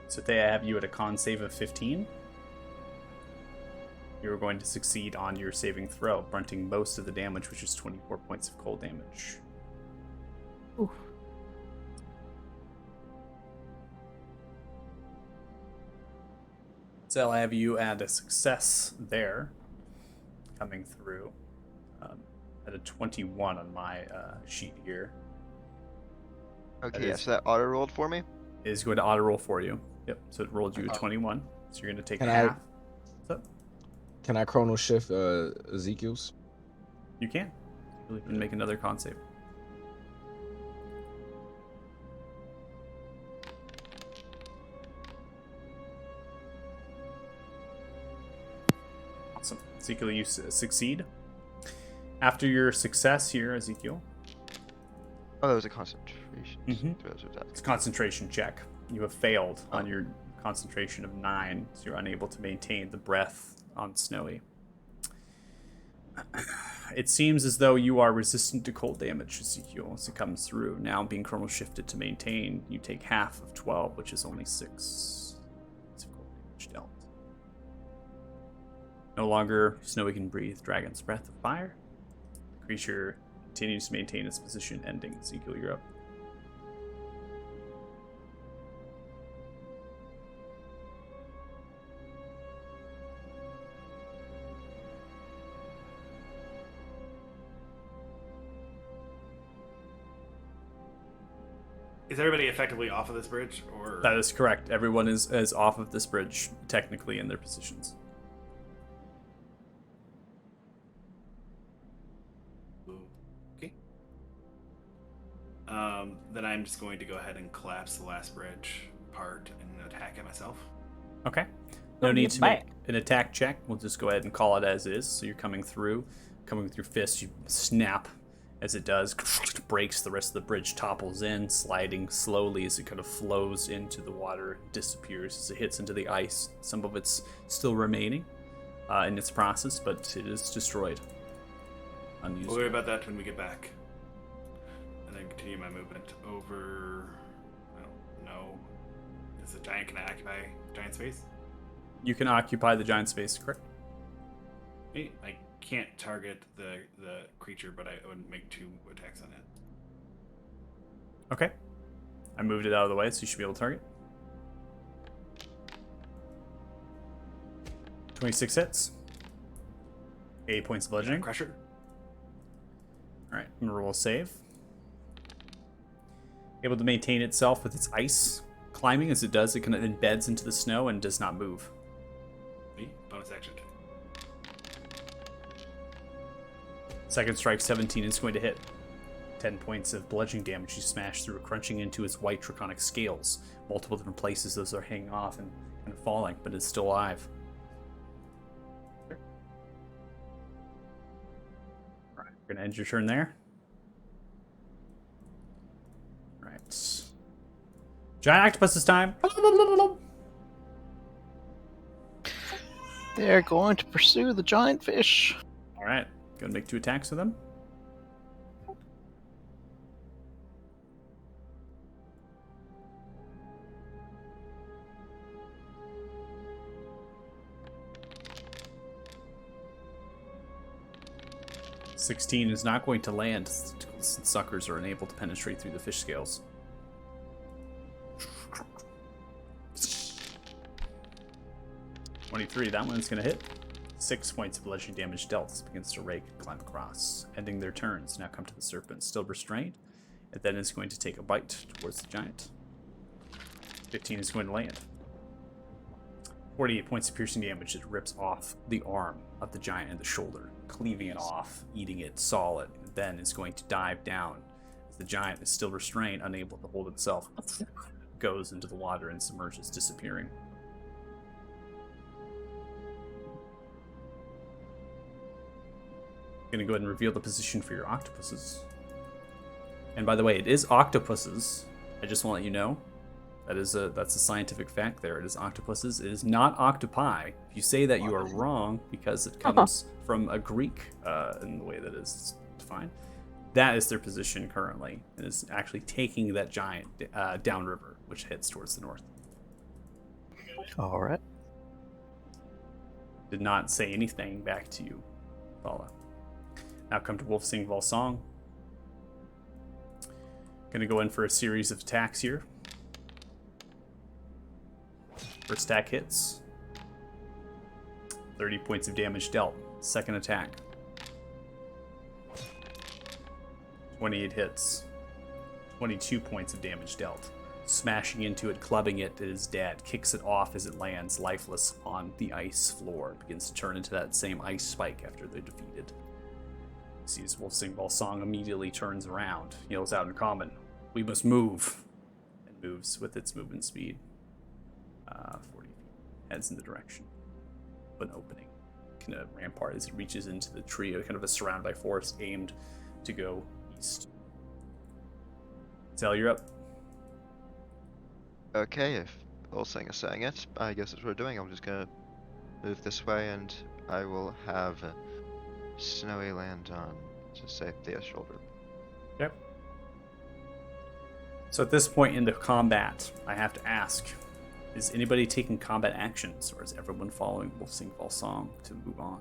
So today I have you at a con save of 15. You're going to succeed on your saving throw, fronting most of the damage, which is 24 points of cold damage. Oof. So I'll have you add a success there, coming through at a 21 on my sheet here. Okay, yeah, so that auto rolled for me. It is going to auto roll for you. Yep. So it rolled you a 21. So you're going to take Can half. So Can I chrono shift Ezekiel's? you can. You can make another con save. Awesome. Ezekiel, you succeed. After your success here, Ezekiel, Oh, that was a concentration. Mhm. Throws with that. it's a concentration check. You have failed on your concentration of 9, so you're unable to maintain the breath on Snowy. It seems as though you are resistant to cold damage, Ezekiel, as it comes through. Now being chrono shifted to maintain, you take half of 12, which is only 6 of cold damage dealt. No longer Snowy can breathe Dragon's Breath of Fire. The creature continues to maintain its position, ending. Ezekiel, you're up. Is everybody effectively off of this bridge, or That is correct. Everyone is off of this bridge, technically in their positions. okay? Then I'm just going to go ahead and collapse the last bridge part and attack it myself. Okay. No Oh, need you're to make back. an attack check. We'll just go ahead and call it as is. So you're coming with your fist. You snap as it does, breaks. The rest of the bridge topples in, sliding slowly as it kind of flows into the water, disappears as it hits into the ice. Some of it's still remaining in its process, but it is destroyed. We'll Unusable. worry about that when we get back. And then continue my movement over. I don't know. Is a giant? Can I occupy giant space? You can occupy the giant space, correct? I can't target the creature, but I would make 2 attacks on it. Okay. I moved it out of the way, so you should be able to target. 26 hits. 8 points of bludgeoning. Crusher. Alright, I'm gonna roll a save. Able to maintain itself with its ice climbing. As it does, it kind of embeds into the snow and does not move. Bonus action. Second strike, 17 is going to hit. 10 points of bludgeoning damage you smash through, crunching into its white draconic scales. Multiple different places those are hanging off and kind of falling, but it's still alive. Alright, we're gonna end your turn there. Right. Giant octopus this time. They're going to pursue the giant fish. All right, go and make 2 attacks with them. $16 is not going to land. Suckers are unable to penetrate through the fish scales. $23, that one's going to hit. 6 points of bludgeoning damage dealt. This begins to rake and climb across, ending their turns. Now come to the serpent, still restrained. It then is going to take a bite towards the giant. 15 is going to land. 48 points of piercing damage. It rips off the arm of the giant and the shoulder, cleaving it off, eating it solid. It then is going to dive down. As the giant is still restrained, unable to hold itself, goes into the water and submerges, disappearing. Going to go ahead and reveal the position for your octopuses. And by the way, it is octopuses. I just want to let you know. That's a scientific fact there. It is octopuses. It is not octopi. If you say that, you are wrong because it comes from a Greek in the way that is defined. That is their position currently. It is actually taking that giant downriver, which heads towards the north. All right. Did not say anything back to you, Paula. Now come to Wolf Sing Volsong. Gonna go in for a series of attacks here. First attack hits. 30 points of damage dealt. Second attack. 28 hits. 22 points of damage dealt. Smashing into it, clubbing it, it is dead. Kicks it off as it lands lifeless on the ice floor. Begins to turn into that same ice spike after they're defeated. Sees Wolf Sing Volsong immediately turns around, yells out in common, "We must move," and moves with its movement speed. 40 feet. Heads in the direction of an opening. Kind of rampart as it reaches into the tree, kind of a surrounded by forest, aimed to go east. Sal, you're up. Okay, if Volsing is saying it, I guess that's what we're doing. I'm just gonna move this way, and I will have Snowy land on, to say, Thea's shoulder. Yep. So at this point in the combat, I have to ask, is anybody taking combat actions, or is everyone following Wolf Sing Volsong to move on?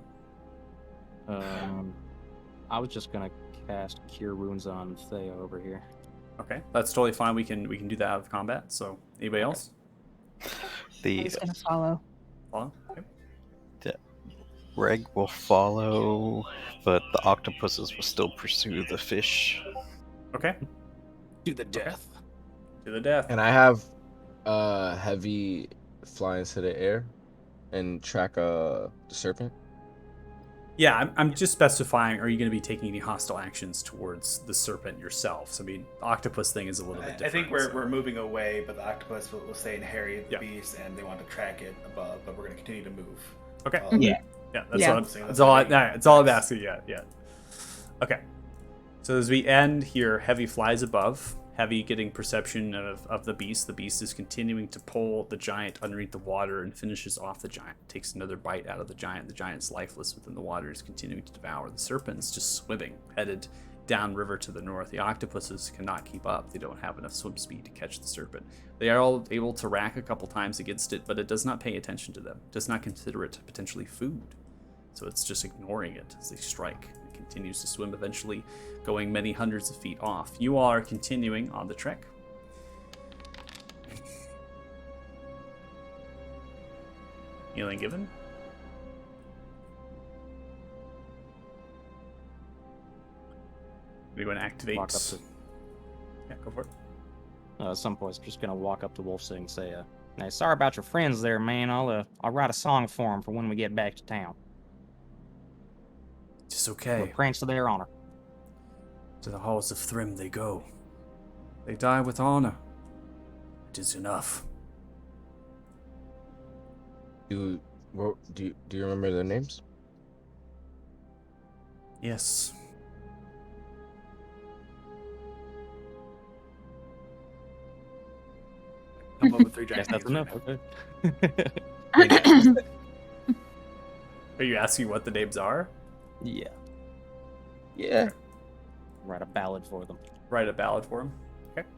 I was just gonna cast Cure Wounds on Thea over here. Okay, that's totally fine. We can do that out of combat. So anybody else? I The was gonna follow. Follow? Okay. Reg will follow, but the octopuses will still pursue the fish. Okay. To the death. To the death. And I have heavy fly into the air and track the serpent. Yeah, I'm just specifying, are you going to be taking any hostile actions towards the serpent yourself? So, I mean, the octopus thing is a little bit different. I think we're moving away, but the octopus will stay and harry the beast, and they want to track it above, but we're going to continue to move. Okay. Yeah. Yeah, that's Yeah. that's all I'm asking. Yeah. Okay. So as we end here, Heavy flies above. Heavy getting perception of the beast. The beast is continuing to pull the giant underneath the water and finishes off the giant. Takes another bite out of the giant. The giant's lifeless within the water, is continuing to devour. The serpent's just swimming, headed downriver to the north. The octopuses cannot keep up. They don't have enough swim speed to catch the serpent. They are all able to rack a couple times against it, but it does not pay attention to them. It does not consider it potentially food. So it's just ignoring it as they strike. It continues to swim, eventually going many hundreds of feet off. You all are continuing on the trek. Healing given. Anyone activates? Walk up to, Yeah, go for it. at some point, I'm just gonna walk up to Wolfsing and say, "Hey, sorry about your friends there, man. I'll write a song for them for when we get back to town. It's We'll okay. prance to their honor." To the halls of Thrym they go. They die with honor. It is enough. Do you remember their names? Yes. Come up with 3 Guess giant that's hands enough. right Okay. Are you asking what the names are? Yeah. Yeah. Write a ballad for them. Write a ballad for him. Okay.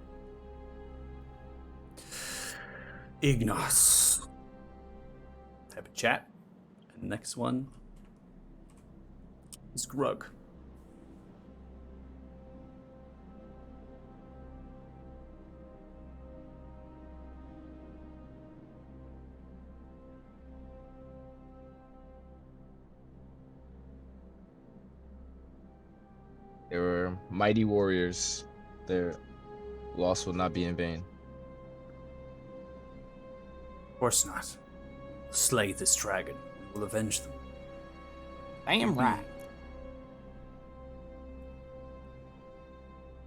Ignos. Have a chat. And the next one is Grug. They were mighty warriors. Their loss will not be in vain. Of course not. Slay this dragon. We'll avenge them. Damn right.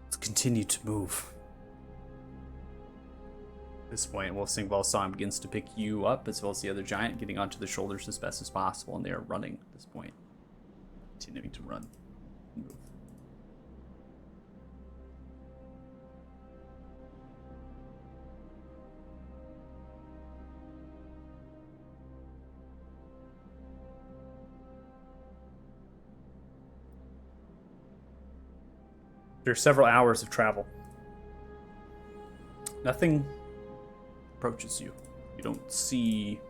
Let's continue to move. At this point, Wolfsing Volsong begins to pick you up, as well as the other giant, getting onto the shoulders as best as possible, and they are running at this point. Continuing to run and move. There are several hours of travel. Nothing approaches you. You don't see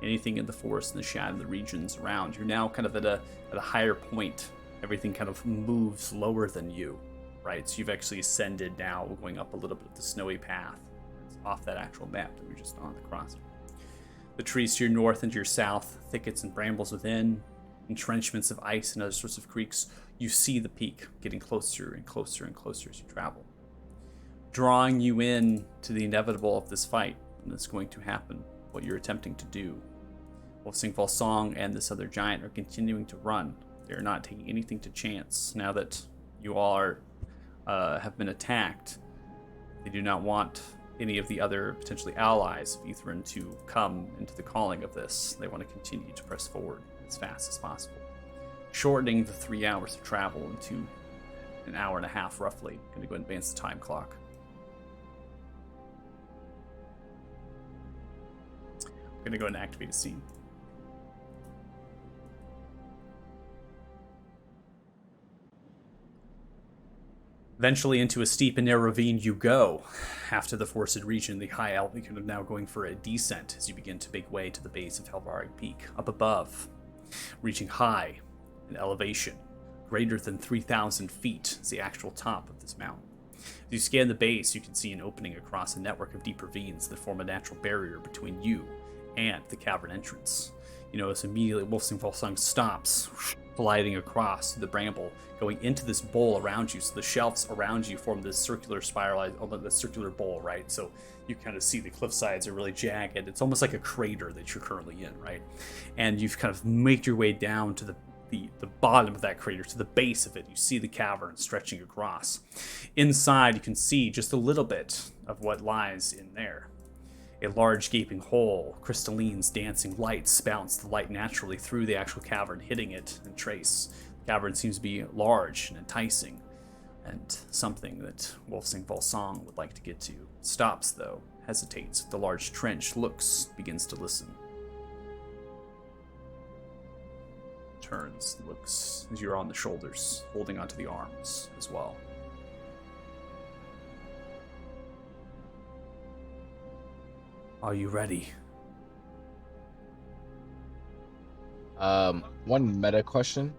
anything in the forest, in the shadow, the regions around. You're now kind of at a higher point. Everything kind of moves lower than you, right? So you've actually ascended now, going up a little bit of the snowy path. It's off that actual map that we were just on the cross. The trees to your north and to your south, thickets and brambles within, entrenchments of ice and other sorts of creeks. You see the peak getting closer and closer and closer as you travel, drawing you in to the inevitable of this fight that's going to happen, what you're attempting to do. Wolfsing Volsong and this other giant are continuing to run. They're not taking anything to chance. Now that you all are, have been attacked, they do not want any of the other potentially allies of Ithrin to come into the calling of this. They want to continue to press forward as fast as possible, shortening the 3 hours of travel into an hour and a half roughly. I'm going to go and advance the time clock. I'm going to go and activate a scene. Eventually into a steep and narrow ravine you go. After the forested region, the high altitude is now going for a descent as you begin to make way to the base of Helvarig Peak. Up above, reaching high in elevation, greater than 3,000 feet is the actual top of this mountain. As you scan the base, you can see an opening across a network of deep ravines that form a natural barrier between you and the cavern entrance. You notice immediately Wolfsing Volsung stops, gliding across the bramble, going into this bowl around you. So the shelves around you form this circular spiral, this circular bowl, right? So you kind of see the cliff sides are really jagged. It's almost like a crater that you're currently in, right? And you've kind of made your way down to the bottom of that crater, to the base of it. You see the cavern stretching across. Inside, you can see just a little bit of what lies in there. A large gaping hole, crystallines, dancing lights bounce the light naturally through the actual cavern, hitting it and trace. The cavern seems to be large and enticing, and something that Wolfsing Volsong would like to get to. Stops, though, hesitates. The large trench looks, begins to listen. Turns, looks as you're on the shoulders, holding onto the arms as well. Are you ready? One meta question.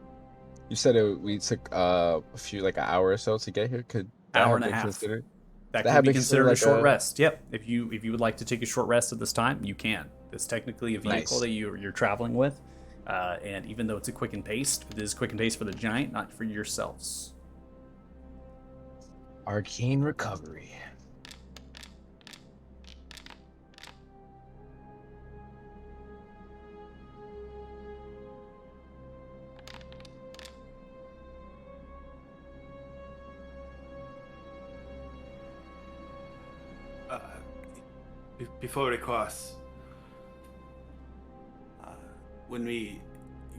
You said we took a few, like an hour or so to get here. Could that Hour have and a been half. considered? That That could have be been considered considered a like short a- rest. Yep. If you would like to take a short rest at this time, you can. It's technically a vehicle Nice. that you're traveling with, and even though it's a quick and paced, it is quick and paced for the giant, not for yourselves. Arcane recovery. Before we cross, when we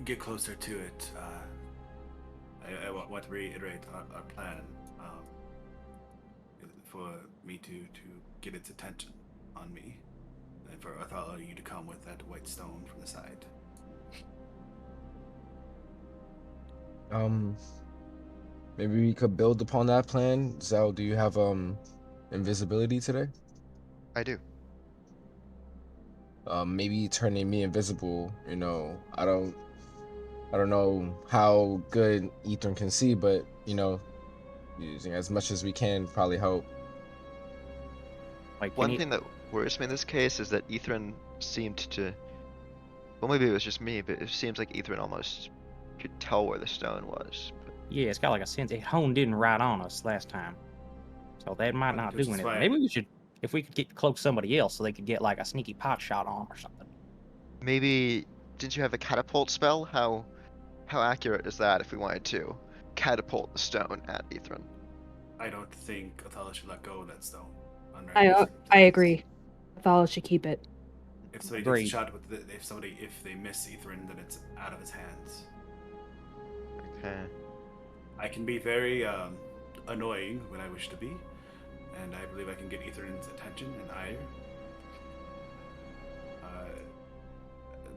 get closer to it, I want to reiterate our plan for me to get its attention on me, and for Othello you to come with that white stone from the side. Maybe we could build upon that plan. Zell, do you have invisibility today? I do. Maybe turning me invisible. I don't know how good Ethan can see, but using as much as we can probably help. Like, One thing that worries me in this case is that Ethrin seemed to. Well, maybe it was just me, but it seems like Ethrin almost could tell where the stone was. yeah, it's got like a sense. It honed in right on us last time, so that might not do Which is anything. why- Maybe we should, if we could get close to somebody else, so they could get like a sneaky pot shot on 'em or something. Maybe didn't you have a catapult spell? How accurate is that if we wanted to catapult the stone at Ethrin? I don't think Othala should let go of that stone. I agree. Othala should keep it. If somebody Agreed. takes a shot with if they miss Ethrin, then it's out of his hands. Okay. I can be very annoying when I wish to be, and I believe I can get Etherin's attention and ire.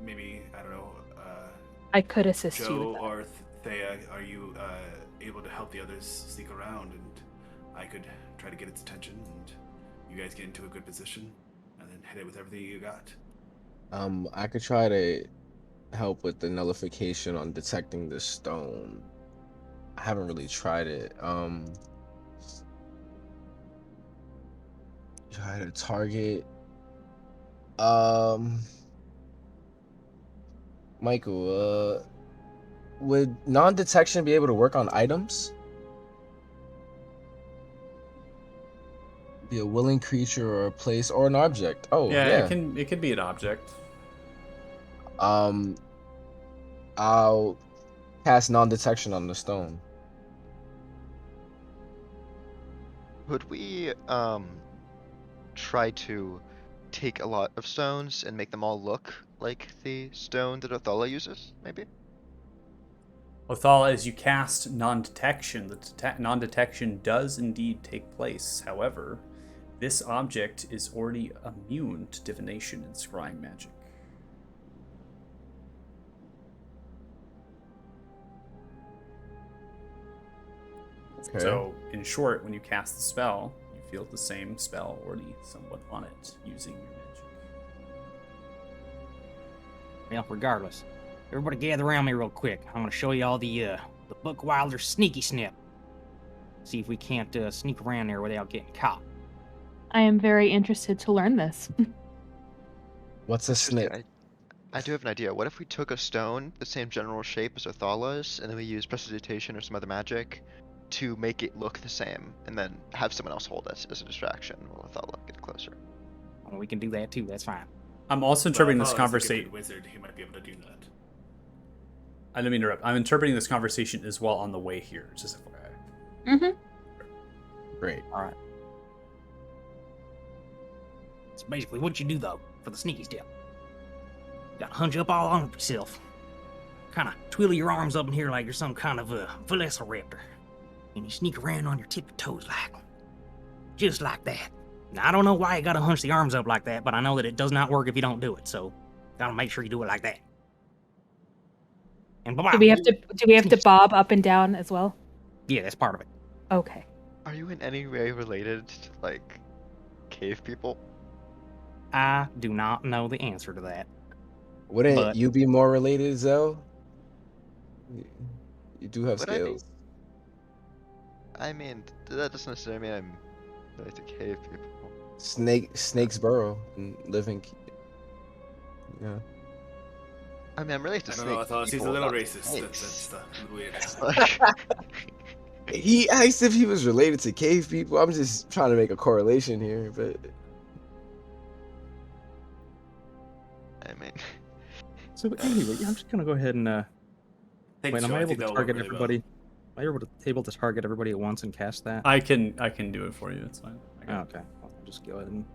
Maybe, I don't know, I could assist you Joe with that. or Thea, are you able to help the others sneak around, and I could try to get its attention, and you guys get into a good position, and then hit it with everything you got. I could try to help with the nullification on detecting the stone. I haven't really tried it. Try to target. Michael, would non-detection be able to work on items? Be a willing creature or a place or an object. Oh, yeah. It could be an object. I'll cast non-detection on the stone. Would we try to take a lot of stones and make them all look like the stone that Othala uses, maybe? Othala, as you cast non-detection, the non-detection does indeed take place. However, this object is already immune to divination and scrying magic. Okay. So, in short, when you cast the spell, you feel the same spell already somewhat on it using your magic. Well, regardless, everybody gather around me real quick. I'm gonna show you all the Bookwilder sneaky snip. See if we can't sneak around there without getting caught. I am very interested to learn this. What's a snip? I do have an idea. What if we took a stone, the same general shape as Othala's, and then we use prestidigitation or some other magic to make it look the same, and then have someone else hold it as a distraction while Othala gets closer? Well, we can do that too. That's fine. I'm also interpreting this Othala's a conversation. gifted wizard, he might be able to do that. I didn't mean to interrupt. I'm interpreting this conversation as well on the way here. Just FYI. Mm-hmm. Great. All right. It's basically what you do though for the sneaky step. Got to hunch up all on yourself. Kind of twiddle your arms up in here like you're some kind of a velociraptor. And you sneak around on your tippy toes like. Just like that. Now, I don't know why you gotta hunch the arms up like that, but I know that it does not work if you don't do it, so gotta make sure you do it like that. And bye-bye. Do we have to bob up and down as well? Yeah, that's part of it. Okay. Are you in any way related to, like, cave people? I do not know the answer to that. Wouldn't But- you be more related, Zell? You do have Would I be? skills. I mean, that doesn't necessarily mean I'm related to cave people. Snakes burrow and live in. Yeah. I mean, I'm related I to don't know, snake Othala, he's a people, little not racist. snakes. That's the weird. Like, He asked if he was related to cave people. I'm just trying to make a correlation here, but I mean, So anyway, I'm just gonna go ahead and Thanks, wait. Am Joe. I able think to that'll target work really everybody? Am I able to target everybody at once and cast that? I can do it for you. It's fine. Oh, okay. I'll just go ahead and.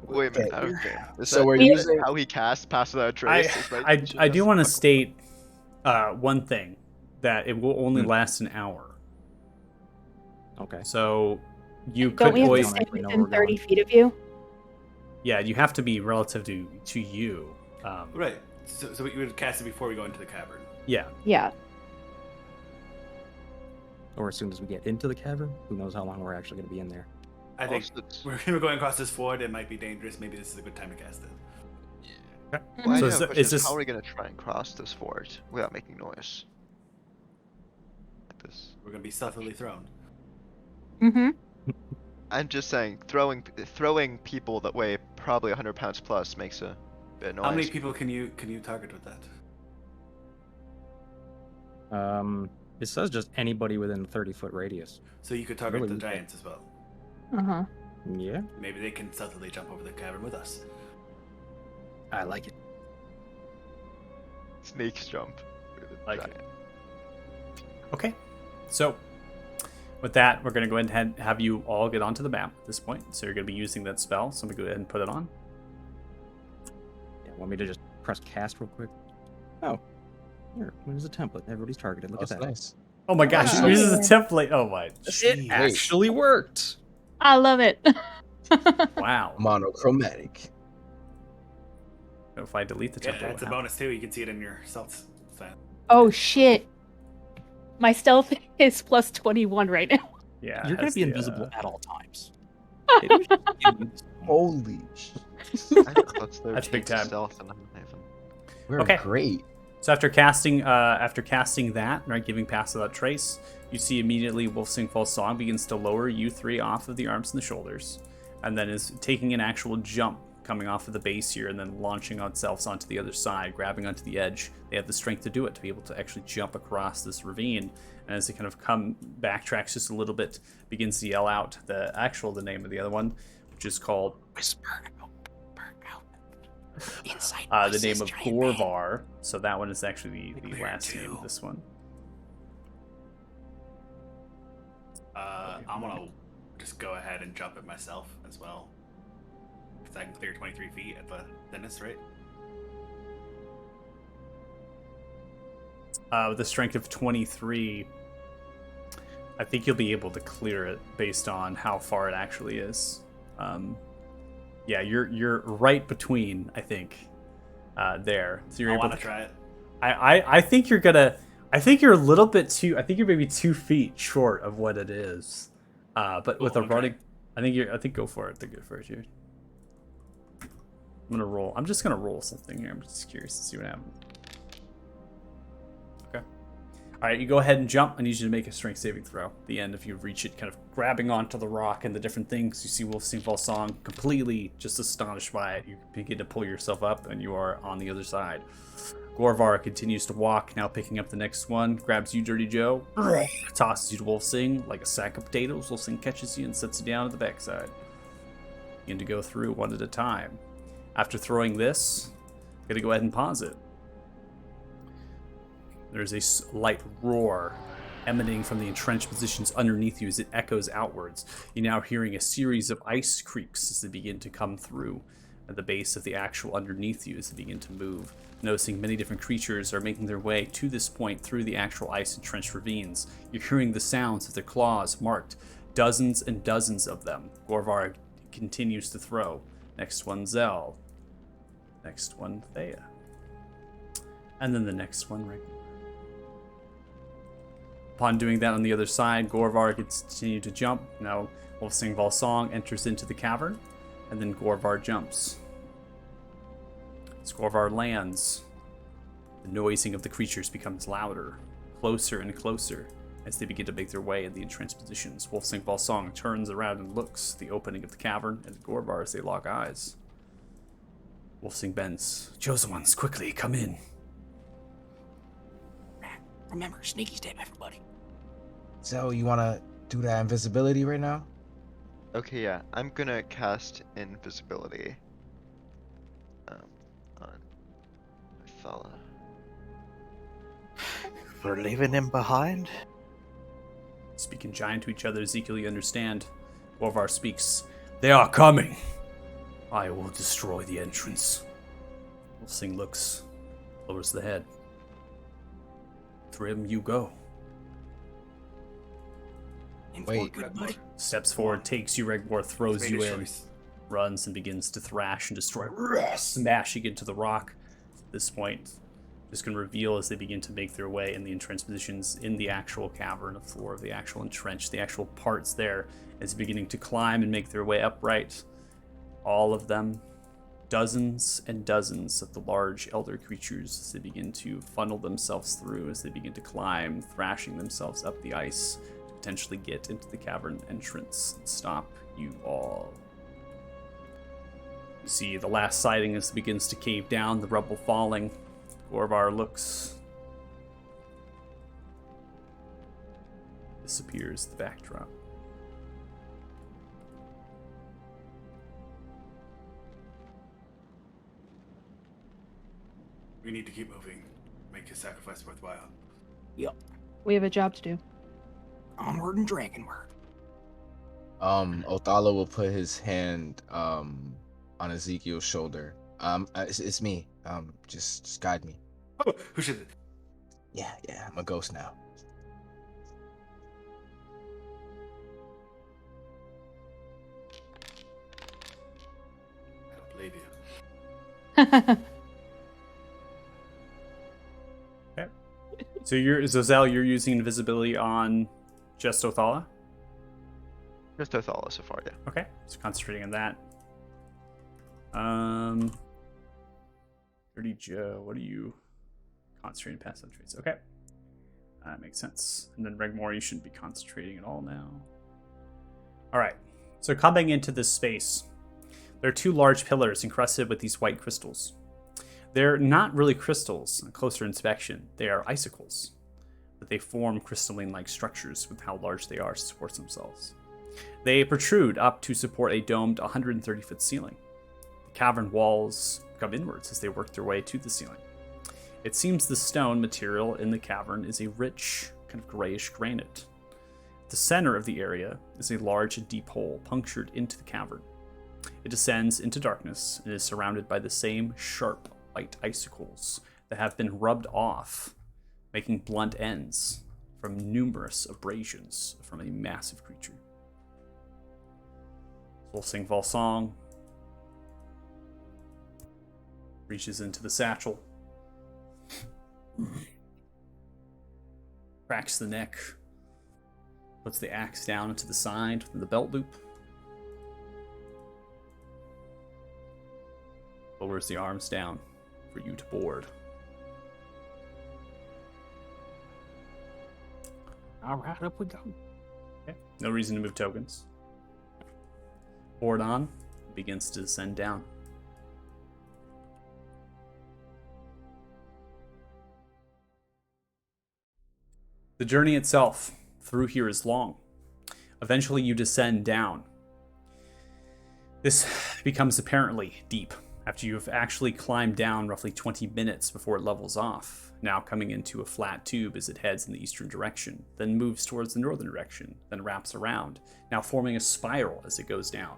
wait a minute. Okay. Okay. Is So that we're is that using- how he casts Pass Without a Trace? Is that I just do want to fuck- state one thing, that it will only Hmm. last an hour. Okay. So you Don't could we have to always, stay- stay know within we're 30 going. feet of you? yeah, you have to be relative to you. Right. So we would cast it before we go into the cavern. Yeah. Yeah. or as soon as we get into the cavern. Who knows how long we're actually going to be in there. I think Also, we're going across this ford. It might be dangerous. Maybe this is a good time to cast it. well, I So have is a it- question. is this- How are we going to try and cross this fort without making noise? Like this. We're gonna be stealthily thrown. Mm-hmm. I'm just saying, throwing people that weigh probably 100 pounds plus makes a bit of noise. How many people can you target with that? It says just anybody within a 30-foot radius. So you could target Really the weak. giants as well. Uh-huh. Yeah, Maybe they can stealthily jump over the cavern with us. I like it. Snakes jump. With a Like it. giant. Okay, so with that, we're going to go ahead and have you all get onto the map at this point. So you're going to be using that spell. So I'm going to go ahead and put it on. Yeah, want me to just press cast real quick? Oh, here, there's a template. Everybody's targeted. Look That's at that. nice. Oh my gosh, Wow. it uses a template. Oh my. It actually worked. I love it. Wow. Monochromatic. If I delete the Yeah, template, that's a what bonus too. You can see it in your stealth stat. Oh shit. My stealth is plus 21 right now. happens? Yeah. You're it gonna has be the, invisible at all times. Maybe we should give you this one. Holy sh- I think that's 13 That's big to time. stealth and I'm not even. We're Okay. great. So after casting that, right, giving pass without trace, you see immediately Wolfsing Falls Song begins to lower you three off of the arms and the shoulders, and then is taking an actual jump coming off of the base here and then launching themselves onto the other side, grabbing onto the edge. They have the strength to do it, to be able to actually jump across this ravine. And as they kind of backtracks just a little bit, begins to yell out the name of the other one, which is called Whisper out. Inside the name of Gorvar. So that one is actually the last name of this one. I'm gonna just go ahead and jump it myself as well. Because I can clear 23 feet at the thinnest, right? With a strength of 23, I think you'll be able to clear it based on how far it actually is. Yeah, you're right between, I think, there. So you're I able want to to try it. I think you're gonna. I think you're a little bit too. I think you're maybe 2 feet short of what it is. But with a okay. running, I think go for it. Go for it, dude. I'm gonna roll. I'm just gonna roll something here. I'm just curious to see what happens. Okay. All right, you go ahead and jump. I need you to make a strength saving throw. At the end, if you reach it, kind of grabbing onto the rock and the different things, you see Wolfsing Fall Song completely just astonished by it. You begin to pull yourself up, and you are on the other side. Gorvar continues to walk, now picking up the next one, grabs you, Dirty Joe, tosses you to Wolfsing like a sack of potatoes. Wolfsing catches you and sets you down at the backside. Begin to go through one at a time. After throwing this, I'm going to go ahead and pause it. There's a slight roar emanating from the entrenched positions underneath you as it echoes outwards. You're now hearing a series of ice creaks as they begin to come through at the base of the actual underneath you as they begin to move. Noticing many different creatures are making their way to this point through the actual ice entrenched ravines. You're hearing the sounds of their claws marked, dozens and dozens of them. Gorvar continues to throw. Next one, Zell. Next one, Thea. And then the next one, right. Upon doing that on the other side, Gorvar continues to jump. Now, Wolfsing Volsong enters into the cavern, and then Gorvar jumps. As Gorvar lands, the noising of the creatures becomes louder, closer and closer, as they begin to make their way in the entrenched positions. Wolfsing Volsong turns around and looks at the opening of the cavern, and Gorvar as they lock eyes. Wolfsing bends. Chosen ones, quickly, come in. Remember, sneaky step, everybody. So you wanna do that invisibility right now? Okay, yeah, I'm gonna cast invisibility. On my fella. We're leaving him behind? Speaking giant to each other, Ezekiel, you understand. Gorvar speaks. They are coming. I will destroy the entrance. Wolfsing looks, lowers the head. Thrym, you go. Wait. Steps forward, takes you, Regmore throws Made you a in, choice. runs and begins to thrash and destroy, smashing into the rock. At this point, Just going to reveal as they begin to make their way in the entrenched positions in the actual cavern, the floor of the actual entrench, the actual parts there, as beginning to climb and make their way upright. All of them, dozens and dozens of the large elder creatures as they begin to funnel themselves through, as they begin to climb, thrashing themselves up the ice to potentially get into the cavern entrance and stop you all. You see the last siding as it begins to cave down, the rubble falling. Orvar looks, disappears the backdrop. We need to keep moving. Make his sacrifice worthwhile. Yep. We have a job to do. Onward and dragonward. Othala will put his hand on Ezekiel's shoulder. It's me. Just guide me. Oh, who should? Yeah, I'm a ghost now. I don't believe you. So Zal, you're using invisibility on just Othala? Just Othala so far, yeah. Okay, so concentrating on that. 30 Joe, what are you concentrating past on traits? Okay, that makes sense. And then Regmore, you shouldn't be concentrating at all now. All right, so coming into this space, there are two large pillars encrusted with these white crystals. They're not really crystals on closer inspection. They are icicles, but they form crystalline-like structures with how large they are to support themselves. They protrude up to support a domed 130-foot ceiling. The cavern walls come inwards as they work their way to the ceiling. It seems the stone material in the cavern is a rich, kind of grayish granite. At the center of the area is a large and deep hole punctured into the cavern. It descends into darkness and is surrounded by the same sharp white icicles that have been rubbed off, making blunt ends from numerous abrasions from a massive creature. We'll sing Vol Song. Reaches into the satchel. Cracks the neck. Puts the axe down into the side with the belt loop. Lowers the arms down for you to board. All right, up we go. Okay. No reason to move tokens. Board on, begins to descend down. The journey itself through here is long. Eventually you descend down. This becomes apparently deep after you've actually climbed down roughly 20 minutes before it levels off, now coming into a flat tube as it heads in the eastern direction, then moves towards the northern direction, then wraps around, now forming a spiral as it goes down,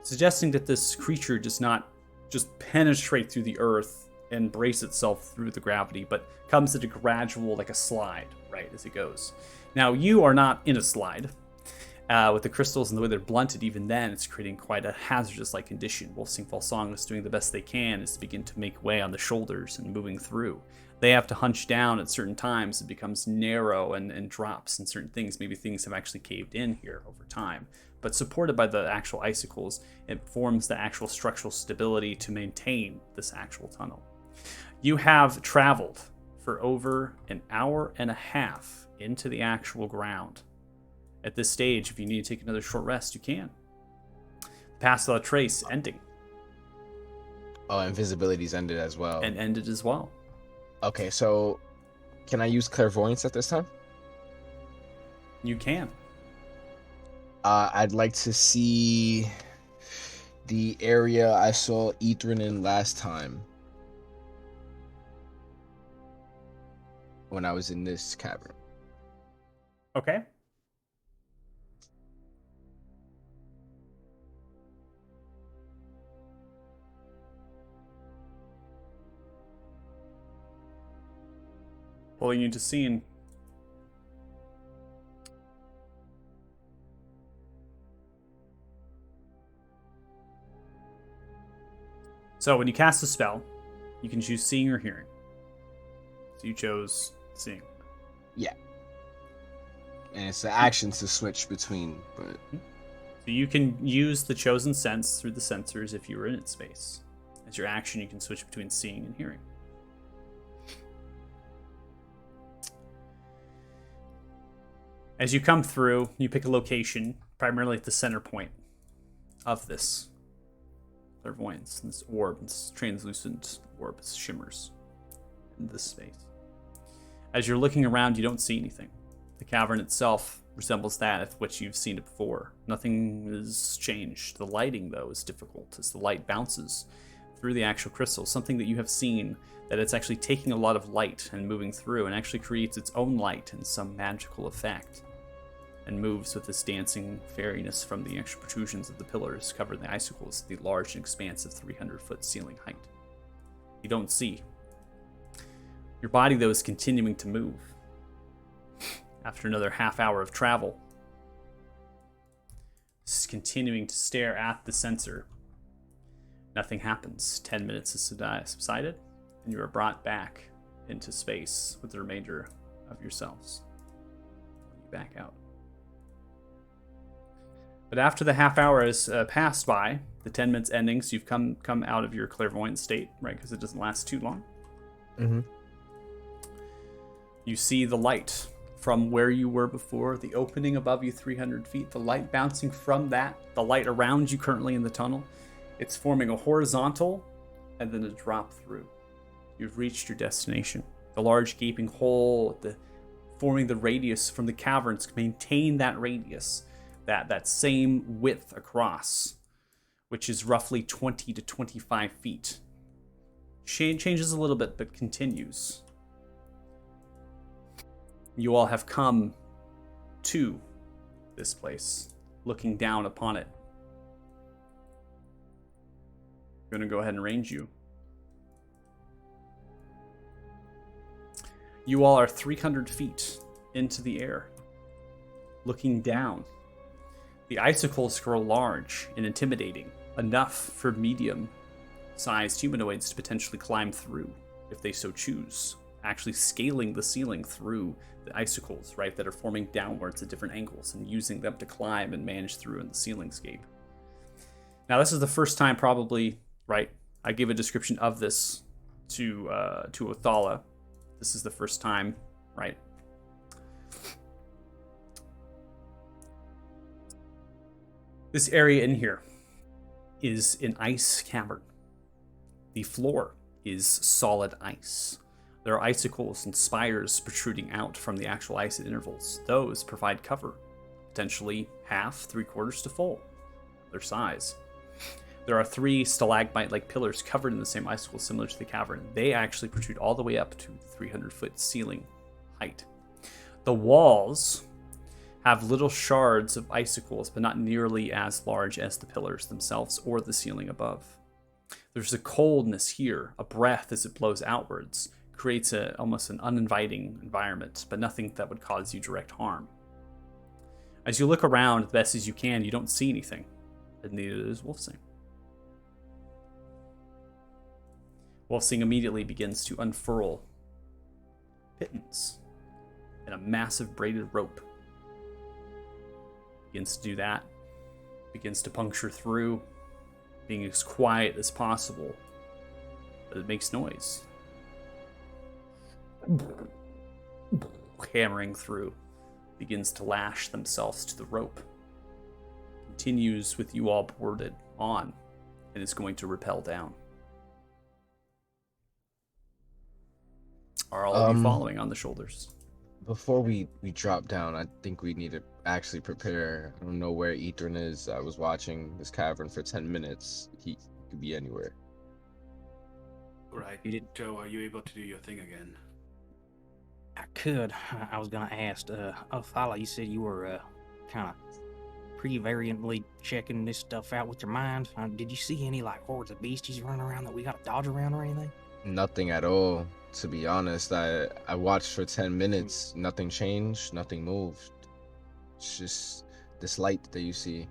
suggesting that this creature does not just penetrate through the earth and brace itself through the gravity, but comes at a gradual, like a slide, right, as it goes. Now, you are not in a slide. With the crystals and the way they're blunted, even then, it's creating quite a hazardous-like condition. Wolfsing Falsong is doing the best they can is to begin to make way on the shoulders and moving through. They have to hunch down at certain times. It becomes narrow and drops in certain things. Maybe things have actually caved in here over time. But supported by the actual icicles, it forms the actual structural stability to maintain this actual tunnel. You have traveled for over an hour and a half into the actual ground. At this stage, if you need to take another short rest, you can. Pass without trace, ending. Oh, invisibility's ended as well. And ended as well. Okay, so can I use clairvoyance at this time? You can. I'd like to see the area I saw Ethrin in last time when I was in this cavern. Okay. Pulling you to scene. So when you cast a spell, you can choose seeing or hearing. So you chose seeing. And it's the action to switch between, but So you can use the chosen sense through the sensors if you were in its space. As your action, you can switch between seeing and hearing. As you come through, you pick a location, primarily at the center point of this clairvoyance, this orb, this translucent orb, this shimmers in this space. As you're looking around, you don't see anything. The cavern itself resembles that of which you've seen it before. Nothing is changed. The lighting, though, is difficult as the light bounces through the actual crystal, something that you have seen that it's actually taking a lot of light and moving through and actually creates its own light in some magical effect and moves with this dancing fairiness from the actual protrusions of the pillars covered in the icicles, the large and expansive 300-foot ceiling height. You don't see. Your body, though, is continuing to move. After another half hour of travel, just continuing to stare at the sensor. Nothing happens. 10 minutes has subsided, and you are brought back into space with the remainder of yourselves. You back out. But after the half hour has passed by, the 10 minutes ending, so you've come out of your clairvoyant state, right? Because it doesn't last too long. mm-hmm. You see the light from where you were before, the opening above you 300 feet, the light bouncing from that, the light around you currently in the tunnel. It's forming a horizontal and then a drop through. You've reached your destination. The large gaping hole, forming the radius from the caverns, maintain that radius, that same width across, which is roughly 20 to 25 feet. Changes a little bit, but continues. You all have come to this place, looking down upon it. I'm going to go ahead and range you. You all are 300 feet into the air, looking down. The icicles grow large and intimidating, enough for medium-sized humanoids to potentially climb through, if they so choose, actually scaling the ceiling through the icicles, right, that are forming downwards at different angles and using them to climb and manage through in the ceiling scape. Now, this is the first time probably, right, I gave a description of this to Othala. This is the first time, right? This area in here is an ice cavern. The floor is solid ice. There are icicles and spires protruding out from the actual ice at intervals. Those provide cover, potentially half, 3/4 to full, their size. There are 3 stalagmite-like pillars covered in the same icicles similar to the cavern. They actually protrude all the way up to 300-foot ceiling height. The walls have little shards of icicles, but not nearly as large as the pillars themselves or the ceiling above. There's a coldness here, a breath as it blows outwards, creates almost an uninviting environment, but nothing that would cause you direct harm. As you look around the best as you can, you don't see anything, and neither does Wolfsing. Wolfsing immediately begins to unfurl pittance and a massive braided rope. Begins to do that, begins to puncture through, being as quiet as possible, but it makes noise. Hammering through, begins to lash themselves to the rope. Continues with you all boarded on, and is going to rappel down. Are all of you following on the shoulders? Before we drop down, I think we need to actually prepare. I don't know where Ethan is. I was watching this cavern for 10 minutes. He could be anywhere. Right. Joe, are you able to do your thing again? I could. I was gonna ask, Othala, you said you were kind of prevariantly checking this stuff out with your mind. Did you see any like hordes of beasties running around that we gotta dodge around or anything? Nothing at all, to be honest. I watched for 10 minutes. Nothing changed. Nothing moved. It's just this light that you see.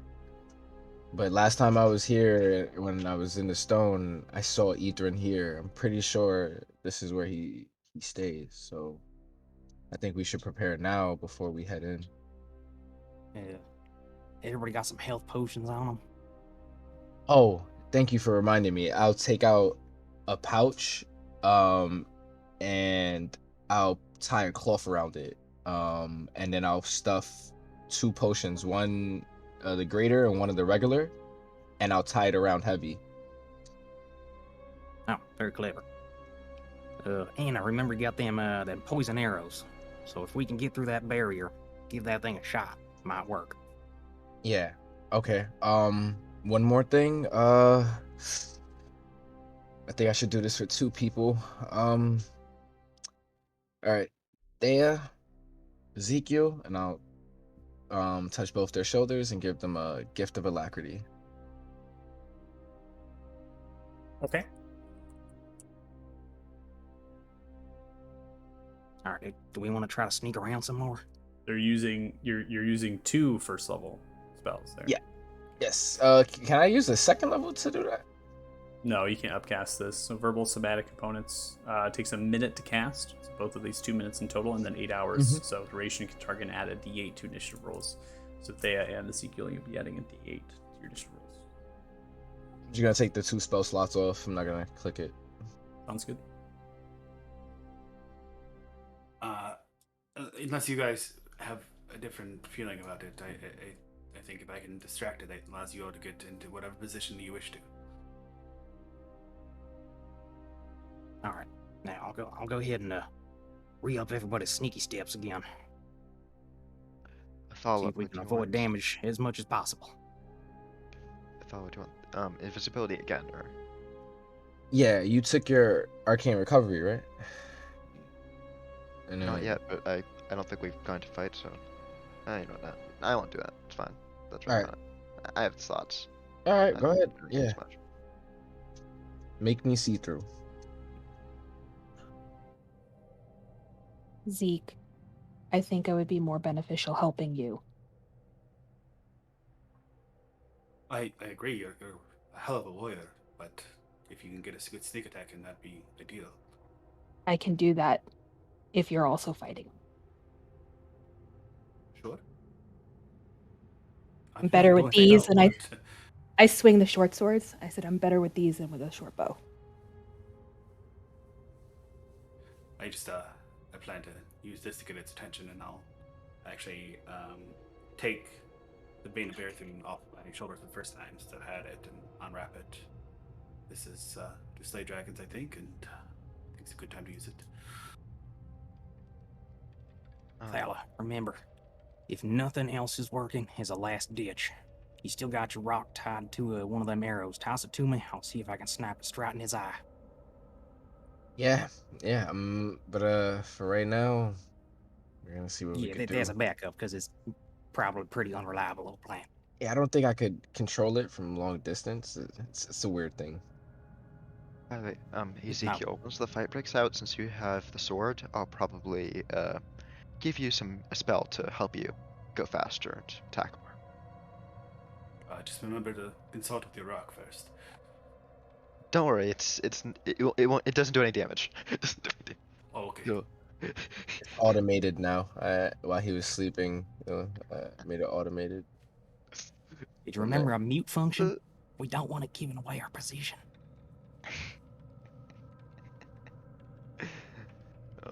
But last time I was here, when I was in the stone, I saw Ethan here. I'm pretty sure this is where he he stays. So I think we should prepare now before we head in. Yeah. Everybody got some health potions on them. Oh, thank you for reminding me. I'll take out a pouch, and I'll tie a cloth around it, and then I'll stuff 2 potions, one the greater and one of the regular, and I'll tie it around heavy. Oh, very clever. And I remember you got them poison arrows. So if we can get through that barrier, give that thing a shot. Might work. Yeah. Okay. One more thing. I think I should do this for 2 people. All right. Thea, Ezekiel, and I'll touch both their shoulders and give them a gift of alacrity. Okay. All right. Do we want to try to sneak around some more? You're using 2 first level spells there. Yeah. Yes. Can I use a second level to do that? No, you can't upcast this. So verbal somatic components takes a minute to cast. So both of these 2 minutes in total, and then 8 hours. Mhm. So duration can target and add a D8 to initiative rolls. So Thea and Ezekiel, you'll be adding a D8 to your initiative rolls. You're gonna take the 2 spell slots off. I'm not gonna click it. Sounds good. Unless you guys have a different feeling about it, I think if I can distract it, it allows you all to get into whatever position you wish to. All right. Now I'll go ahead and re-up everybody's sneaky steps again. A follow See up if we with can you avoid want- damage as much as possible. A follow up. Do you want invisibility again, or Yeah, you took your arcane recovery, right? And not yet? But I don't think we've gone to fight, so I know that. I won't do that. It's fine. That's right. Alright. I have slots. All right, I go don't ahead. really use Yeah, much. make me see through. Zeke, I think I would be more beneficial helping you. I agree, you're a hell of a warrior, but if you can get a good sneak attack in, that'd be ideal. I can do that if you're also fighting. Sure. I'm better with Don't say these, no, and I but- I swing the short swords. I said I'm better with these than with a short bow. I plan to use this to get its attention, and I'll actually take the Bane of Earthing off my shoulders the first time, so I had it, and unwrap it. This is to slay dragons, I think, and I think it's a good time to use it. Fella, remember, if nothing else is working, as a last ditch, you still got your rock tied to one of them arrows. Toss it to me. I'll see if I can snap it straight in his eye. Yeah, yeah. But for right now, we're gonna see what we Yeah, can do. there's a backup because it's probably a pretty unreliable little plan. Yeah, I don't think I could control it from long distance. It's a weird thing. By the way, Ezekiel, once the fight breaks out, since you have the sword, I'll probably give you a spell to help you go faster and attack more. Just remember to consult with your rock first. Don't worry, it doesn't do any damage. Oh, okay. No. Automated now. While he was sleeping, made it automated. Did you remember our mute function? We don't want it giving away our position.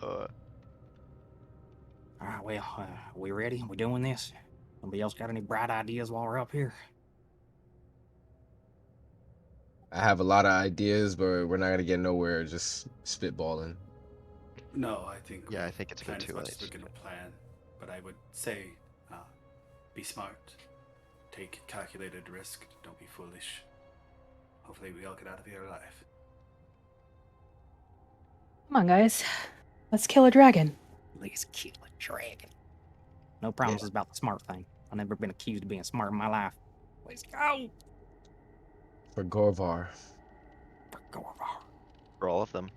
All right, well, we ready? We doing this? Nobody else got any bright ideas while we're up here? I have a lot of ideas, but we're not gonna get nowhere just spitballing. No, I think Yeah, I we've think it's a bit planned too as much as late. we're gonna plan, but I would say, be smart, take calculated risk, don't be foolish. Hopefully, we all get out of here alive. Come on, guys. Let's kill a dragon. Let's kill a dragon. No promises about the smart thing. I've never been accused of being smart in my life. Let's go! For Gorvar. For Gorvar. For all of them.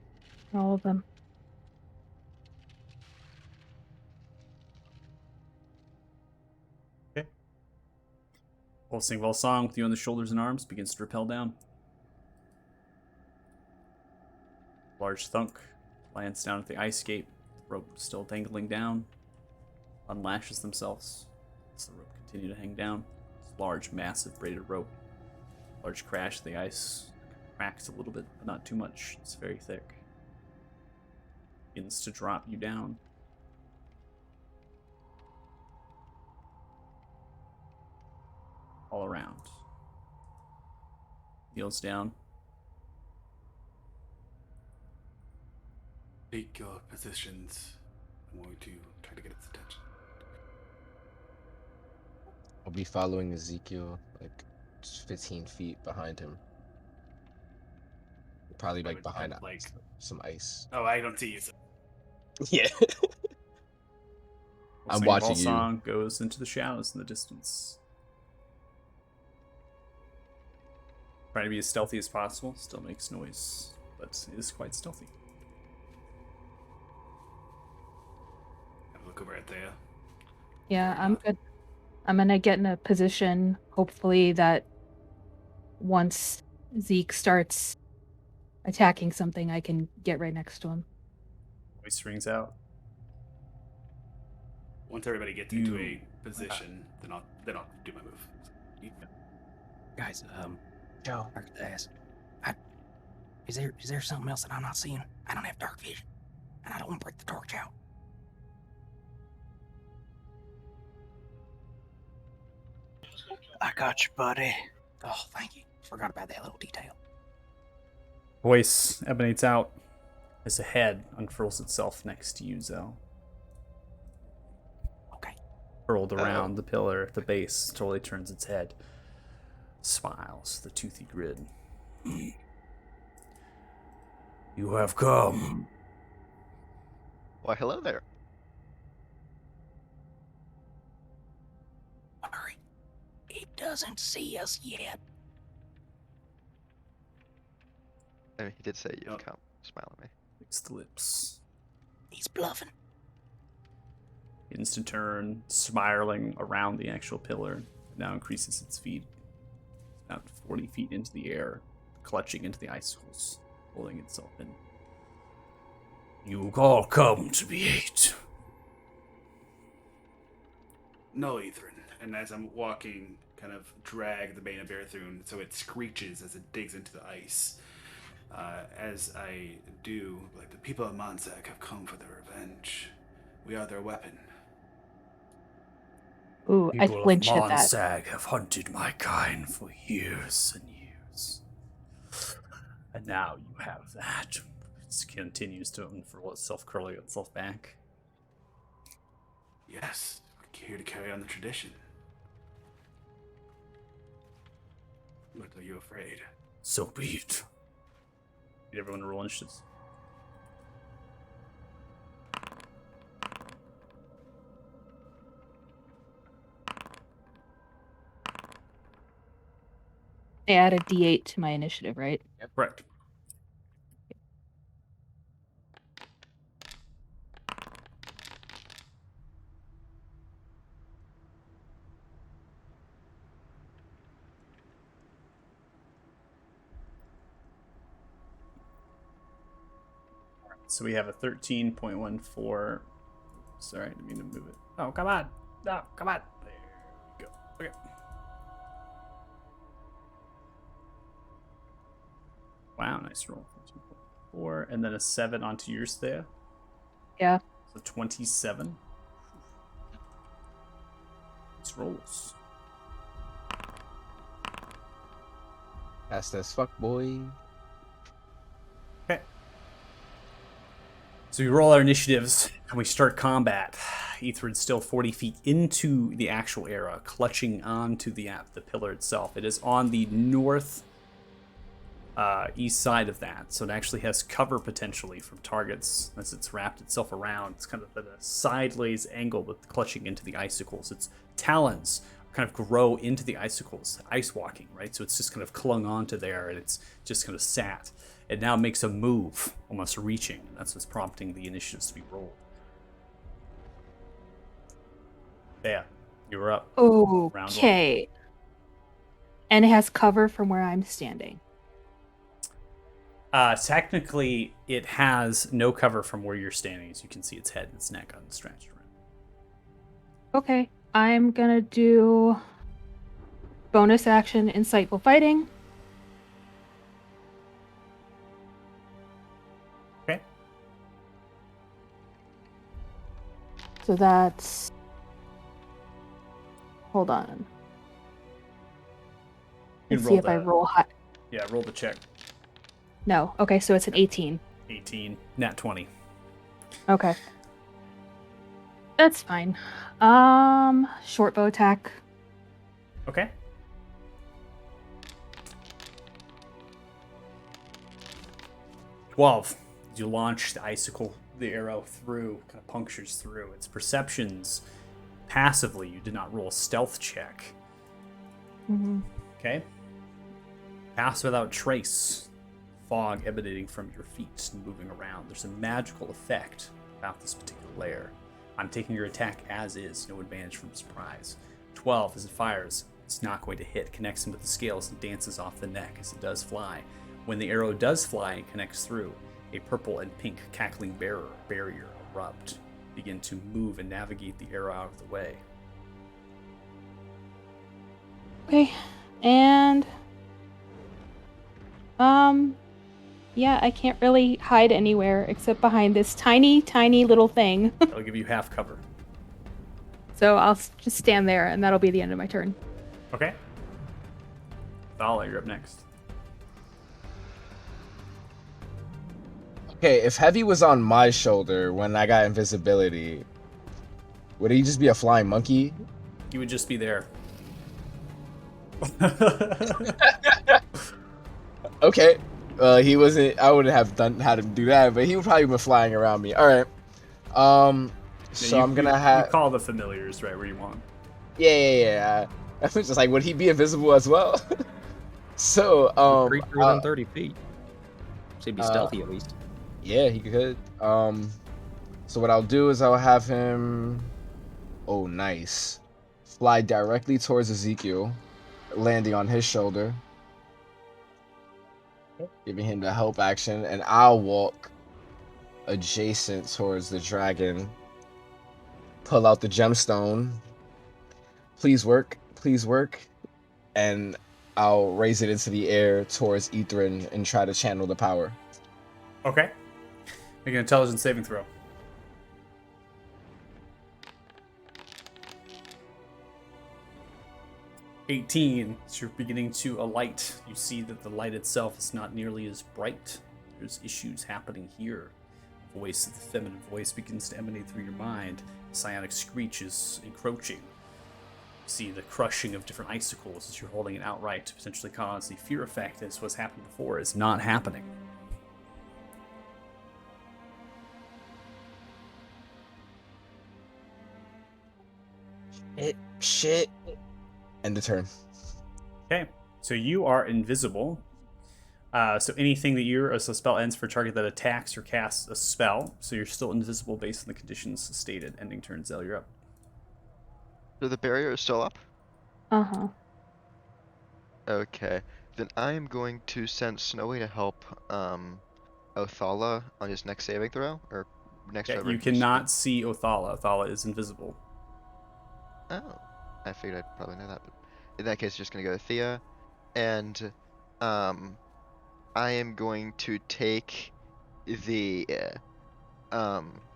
All of them. Okay. Pulsing Vol Song with you on the shoulders and arms begins to rappel down. Large thunk Lands down at the ice gate. Rope still dangling down. Unlashes themselves. As the rope continue to hang down. It's large, massive braided rope. Large crash. The ice cracks a little bit, but not too much. It's very thick. Begins to drop you down. All around. Kneels down. Take your positions. I'm going to try to get its attention. I'll be following Ezekiel like just 15 feet behind him. Probably like would behind have, like- some ice. Oh, I don't see you. So Yeah. I'm Singing watching ball you. song goes into the shadows in the distance. Trying to be as stealthy as possible. Still makes noise, but it is quite stealthy. I look over at Thea. Yeah, I'm good. I'm gonna get in a position, hopefully, that once Zeke starts attacking something, I can get right next to him. Voice rings out. Once everybody gets into You- a position, then I'll do my move. Guys, Joe. I could ask. Is there something else that I'm not seeing? I don't have dark vision, and I don't want to break the torch out. I got you, buddy. Oh, thank you. Forgot about that little detail. Voice emanates out as a head unfurls itself next to you, Zell. Okay. Curled around the pillar at the base, totally turns its head. Smiles, the toothy grin. You have come. Why, hello there. Hurry. He doesn't see us yet. I mean, he did say you'd Oh. come. Smile at me. Licks the lips. He's bluffing. Begins to turn, spiraling around the actual pillar. Now increases its speed. About 40 feet into the air, clutching into the icicles, holding itself in. You all come to be ate. No, Ethrin. And as I'm walking, kind of drag the Bane of Barathun so it screeches as it digs into the ice. As I do, like, the people of Monsac have come for their revenge. We are their weapon. Ooh, I People of flinch at that. Monsag have hunted my kind for years and years. And now you have that. It continues to unfurl itself, curling itself back. Yes, we're here to carry on the tradition. But are you afraid? So be it. Need everyone to roll initiatives. I add a D8 to my initiative, right? Correct. So we have a 13.14. Sorry, I didn't mean to move it. Oh, come on. No, come on. There we go. Okay. Wow, nice roll. 4, and then a 7 onto yours there. Yeah. So 27. Nice rolls. Fast as fuck, boy. Okay. So we roll our initiatives and we start combat. Ethrid's still 40 feet into the actual era, clutching onto the pillar itself. It is on the north east side of that, so it actually has cover potentially from targets as it's wrapped itself around. It's kind of at a sideways angle with clutching into the icicles. Its talons kind of grow into the icicles, ice walking, right? So it's just kind of clung onto there and it's just kind of sat. It now makes a move, almost reaching, and that's what's prompting the initiatives to be rolled. Yeah, you were up. Round one. Okay. And it has cover from where I'm standing. Technically, it has no cover from where you're standing, as you can see its head and its neck unstretched around. Okay, I'm gonna do bonus action insightful fighting. Okay. So that's. Hold on. You Let's can see if I roll high. Yeah, roll the check. No. Okay, so it's an 18. 18, nat 20. Okay. That's fine. Short bow attack. Okay. As you launch the icicle, the arrow through, kind of punctures through. Its perceptions passively. You did not roll a stealth check. Mm-hmm. Okay. Pass without trace. Fog emanating from your feet and moving around. There's a magical effect about this particular layer. I'm taking your attack as is, no advantage from surprise. 12 as it fires. It's not going to hit. Connects him with the scales and dances off the neck as it does fly. When the arrow does fly and connects through, a purple and pink cackling barrier erupt, begin to move and navigate the arrow out of the way. Okay, and yeah, I can't really hide anywhere except behind this tiny, tiny little thing. That'll give you half cover. So I'll just stand there, and that'll be the end of my turn. Okay. Thala, you're up next. Okay, if Heavy was on my shoulder when I got invisibility, would he just be a flying monkey? He would just be there. Okay. He wasn't. I wouldn't have done how to do that, but he would probably be flying around me. All right. So I'm gonna have. You call the familiars right where you want. Yeah. I was just like, would he be invisible as well? So creature within 30 feet. So he'd be stealthy at least. Yeah, he could. So what I'll do is I'll have him. Oh, nice. Fly directly towards Ezekiel, landing on his shoulder, giving him the help action, and I'll walk adjacent towards the dragon. Pull out the gemstone. Please work, and I'll raise it into the air towards Ithrin and try to channel the power. Okay. Make an intelligence saving throw. 18, as you're beginning to alight, you see that the light itself is not nearly as bright. There's issues happening here. The voice of the feminine voice begins to emanate through your mind. The psionic screech is encroaching. You see the crushing of different icicles as you're holding it outright to potentially cause the fear effect, as was happened before, is not happening. Shit. End the turn. Okay, so you are invisible. So anything that as a spell ends for a target that attacks or casts a spell, so you're still invisible based on the conditions stated. Ending turn, Zell, you're up. So the barrier is still up? Uh-huh. Okay. Then I am going to send Snowy to help Othala on his next saving throw, or next Yeah, whatever you he cannot see Othala. Othala is invisible. Oh, I figured I'd probably know that, but in that case, just gonna go to Thea, and I am going to take the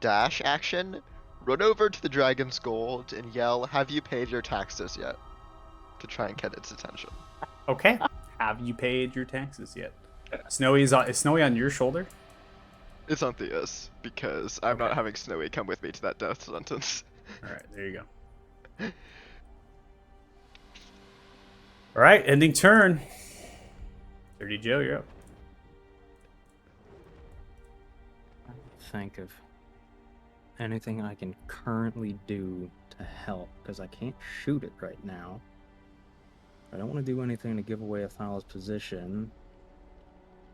dash action, run over to the dragon's gold, and yell, "Have you paid your taxes yet?" to try and get its attention. Okay. Have you paid your taxes yet? Is Snowy on your shoulder? It's on Thea's, because I'm not having Snowy come with me to that death sentence. Alright, there you go. Alright, ending turn. 30 Joe, you're up. Think of anything I can currently do to help, because I can't shoot it right now. I don't want to do anything to give away Athala's position.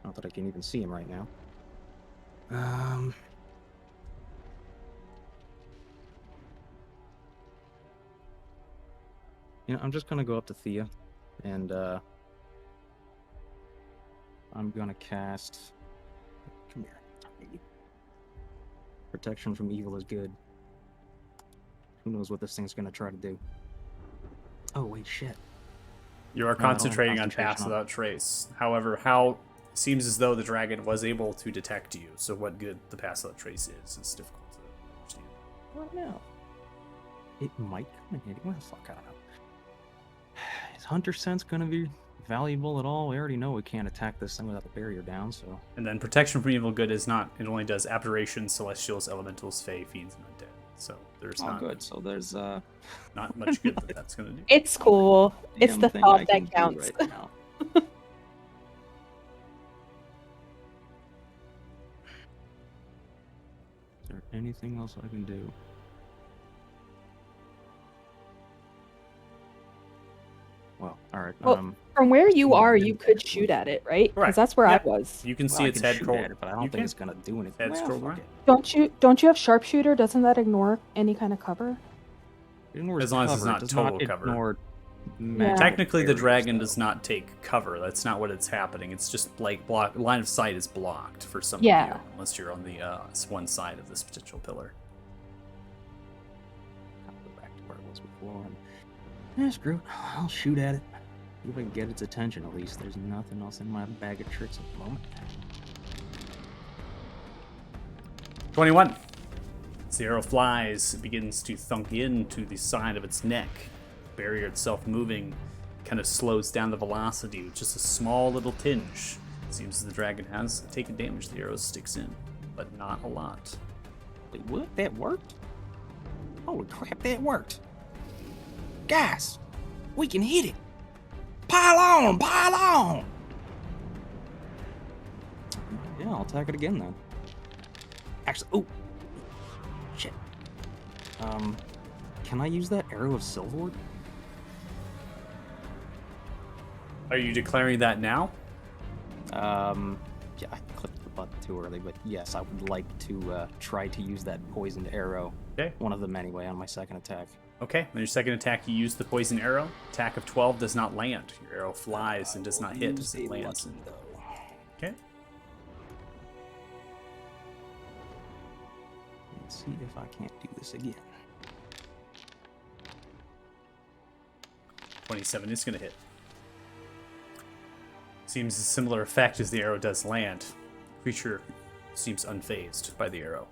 Not that I can even see him right now. I'm just gonna go up to Thea, and I'm gonna cast Protection from evil is good. Who knows what this thing's gonna try to do? Oh wait, shit. You are No, I don't have concentrating on concentration Pass on. Without Trace. However, how seems as though the dragon was able to detect you. So what good the Pass Without Trace is difficult to understand. I don't know. It might come in handy. Well, fuck, I don't know. Is Hunter Sense gonna be valuable at all? We already know we can't attack this thing without the barrier down, so. And then Protection from Evil Good is not. It only does Aberrations, Celestials, Elementals, Fae, Fiends, and Undead. So there's Oh, not good. So there's not much good that that's gonna do. It's cool. It's damn the thing I thought can that do counts. right now. Is there anything else I can do? Well, all right. Well, From where you Yeah, are, then you could back shoot one. at it, right? Right. Because that's where Yeah. I was. You can well, see I its can head shoot crawl. at it, but I don't You think can. it's gonna do anything. Head Well, scroll fuck around. it. Don't you have sharpshooter? Doesn't that ignore any kind of cover? It ignores As long as it's cover, it not does total not cover. ignore Yeah. magical Technically, the barriers, dragon though. does not take cover. That's not what it's happening. It's just like line of sight is blocked for some Yeah. of you, unless you're on the one side of this potential pillar. I'll go back to where it was before. And, screw it. I'll shoot at it. See if I can get its attention at least. There's nothing else in my bag of tricks at the moment. 21. As the arrow flies, it begins to thunk into the side of its neck. The barrier itself moving kind of slows down the velocity with just a small little tinge. It seems the dragon has taken damage. The arrow sticks in, but not a lot. Wait, what? That worked? Holy crap, that worked. Guys, we can hit it. Pile on, pile on. Yeah, I'll attack it again then. Actually, oh, shit. Can I use that arrow of Silverwood? Are you declaring that now? Yeah, I clicked the button too early, but yes, I would like to try to use that poisoned arrow. Okay. One of them anyway, on my second attack. Okay, on your second attack, you use the poison arrow. Attack of 12 does not land. Your arrow flies and does not hit as it lands. Lucky, though. Okay. Let's see if I can't do this again. 27 is going to hit. Seems a similar effect as the arrow does land. Creature seems unfazed by the arrow.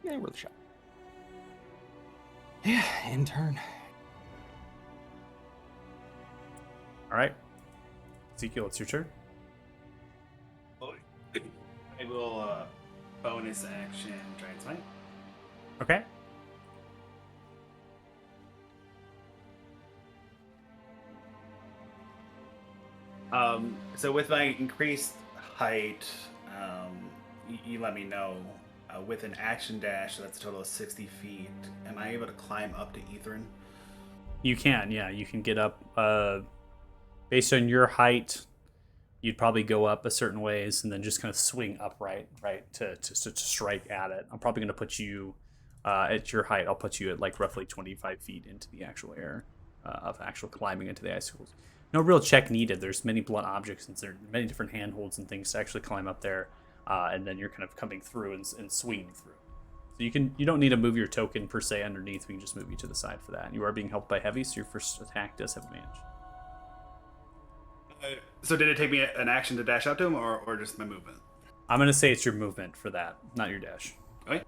Yeah, worth a shot. Yeah, in turn. All right. Ezekiel, it's your turn. I will bonus action Giant Smite. Okay. So with my increased height, you let me know. With an action dash, that's a total of 60 feet. Am I able to climb up to Ethrin? You can, yeah. You can get up. Based on your height, you'd probably go up a certain ways and then just kind of swing upright, right, to strike at it. I'm probably going to put you at your height. I'll put you at like roughly 25 feet into the actual air of actual climbing into the icicles. No real check needed. There's many blunt objects and there are many different handholds and things to actually climb up there. And then you're kind of coming through and swinging through. So you don't need to move your token per se underneath. We can just move you to the side for that. You are being helped by heavy, so your first attack does have advantage. So did it take me an action to dash out to him, or just my movement? I'm gonna say it's your movement for that, not your dash. Okay.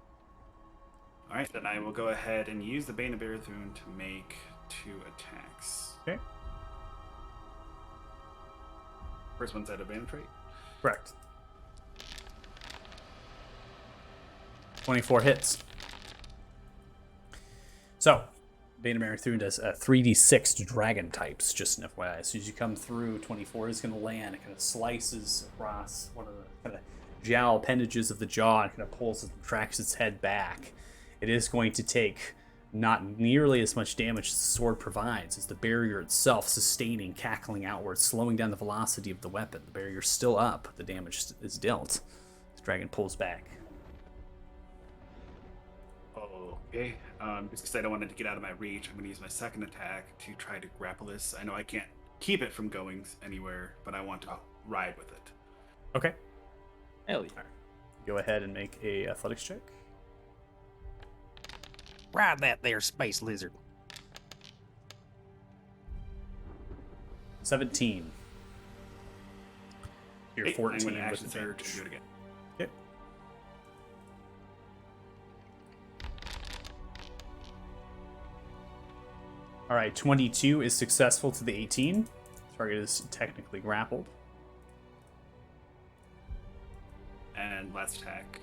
All right, then I will go ahead and use the Bane of Barathun to make 2 attacks. Okay. First one's at advantage, right? Correct. 24 hits. So, Bane of Marathon does 3d6 to dragon types, just an FYI. As soon as you come through, 24 is going to land. It kind of slices across one of the kind of jowl appendages of the jaw and kind of pulls and tracks its head back. It is going to take not nearly as much damage as the sword provides, as the barrier itself sustaining, cackling outwards, slowing down the velocity of the weapon. The barrier's still up. The damage is dealt. This dragon pulls back. Okay. Just because I don't want it to get out of my reach, I'm going to use my second attack to try to grapple this. I know I can't keep it from going anywhere, but I want to ride with it. Okay. Hell yeah. Go ahead and make a athletics check. Ride that there space lizard. 17. You're Hey, I'm 14 going to with action surge and advantage. do it again. Okay. All right, 22 is successful to the 18. Target is technically grappled. And last attack.